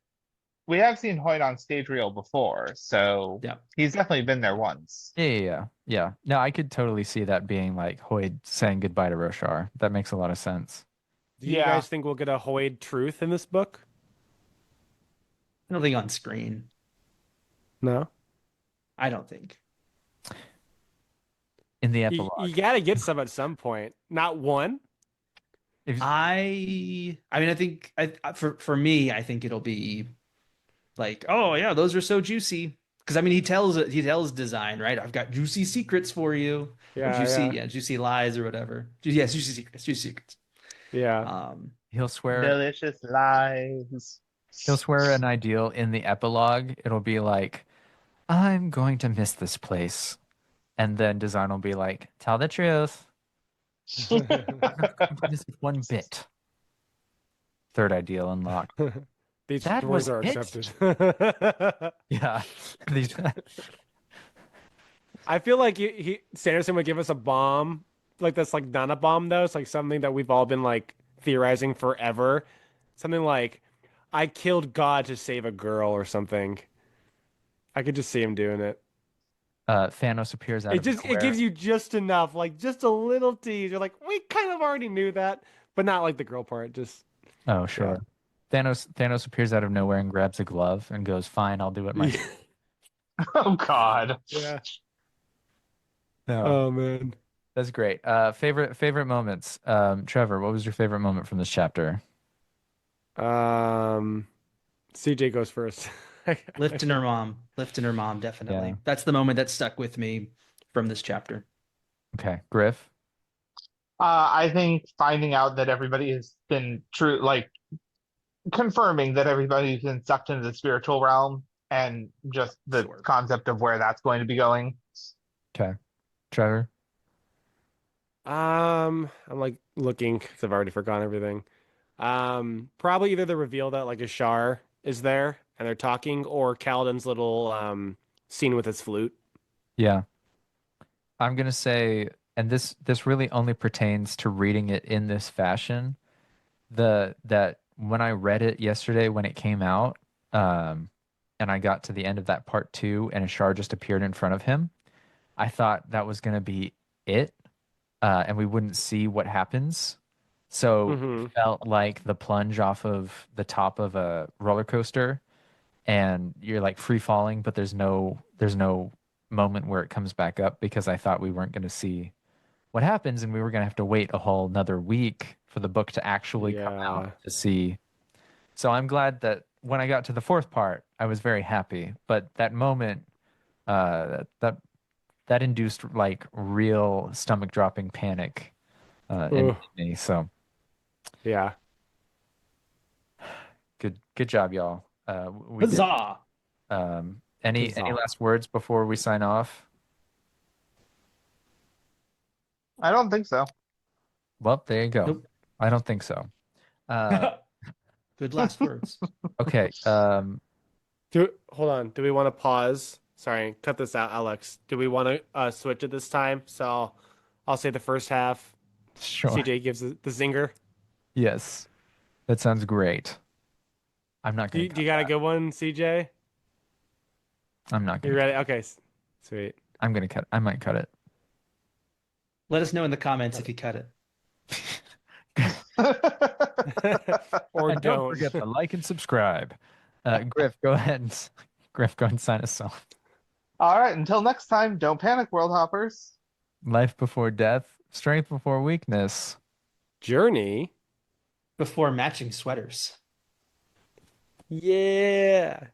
D: We have seen Hoyt on stage reel before, so
C: Yeah.
D: he's definitely been there once.
B: Yeah. No, I could totally see that being like Hoyd saying goodbye to Roshar. That makes a lot of sense.
A: Do you
D: Yeah.
A: guys think we'll get a Hoyd truth in this book?
C: I don't think on screen.
A: No.
C: I don't think.
B: In the
A: You
B: epilogue.
A: gotta get some at some point. Not one.
B: If-
C: I mean, I think for me, I think it'll be like, oh yeah, those are so juicy. Because I mean, he tells Design, right? I've got juicy secrets for you. Or juicy lies or whatever. Yes, juicy secrets.
A: Yeah.
B: he'll swear
D: Delicious lies.
B: he'll swear an ideal in the epilogue. It'll be like, I'm going to miss this place. And then Design will be like, tell the truth. I'm not going to miss it one bit. Third ideal unlocked.
A: These
B: That
A: words
B: was
A: are
B: it?
A: accepted.
B: Yeah. These
A: I feel like Sanderson would give us a bomb, like that's like not a bomb though. It's like something that we've all been like theorizing forever. Something like, I killed God to save a girl or something. I could just see him doing it.
B: Thanos appears out of nowhere.
A: It gives you just enough, like just a little tease. You're like, we kind of already knew that, but not like the girl part. Just
B: Oh, sure. Thanos appears out of nowhere and grabs a glove and goes, "Fine, I'll do it myself."
D: Oh God.
A: yeah.
B: No,
A: Oh man.
B: that's great. Favorite moments. Trevor, what was your favorite moment from this chapter?
A: CJ goes first.
C: Lifting her mom, definitely.
B: Yeah.
C: That's the moment that stuck with me from this chapter.
B: Okay, Griff.
D: I think finding out that everybody has been true, like confirming that everybody's been sucked into the spiritual realm and just the
C: Sure.
D: concept of where that's going to be going.
B: Okay, Trevor.
A: I'm like looking because I've already forgotten everything. Probably either the reveal that like Ashar is there and they're talking, or Kaladin's little scene with his flute.
B: Yeah, I'm gonna say, and this really only pertains to reading it in this fashion. That when I read it yesterday when it came out, and I got to the end of that part 2, and Ashar just appeared in front of him, I thought that was gonna be it, and we wouldn't see what happens. So it felt like the plunge off of the top of a roller coaster, and you're like free falling, but there's no moment where it comes back up, because I thought we weren't going to see what happens, and we were going to have to wait a whole another week for the book to actually come out to see. So I'm glad that when I got to the 4th part, I was very happy. But that moment, that induced like real stomach dropping panic in me. So
A: Yeah.
B: good job, y'all. We did.
C: Huzzah!
B: Any last words before we sign off?
D: I don't think so.
B: Well, there you go.
C: Nope.
B: I don't think so.
C: Good last words.
B: Okay.
A: Hold on. Do we want to pause? Sorry, cut this out, Alex. Do we want to switch it this time? So I'll say the first half.
B: Sure.
A: CJ gives the zinger.
B: Yes. That sounds great. I'm not
A: Do
B: going to
A: you got a good one, CJ?
B: I'm not
A: You
B: going to.
A: ready? Okay, sweet.
B: I'm going to cut. I might cut it.
C: Let us know in the comments if you cut it.
A: Or
B: And don't
A: don't.
B: forget to like and subscribe. Griff, go ahead and sign us off.
D: All right, until next time, don't panic, world hoppers.
B: Life before death, strength before weakness.
A: Journey.
C: before matching sweaters.
A: Yeah.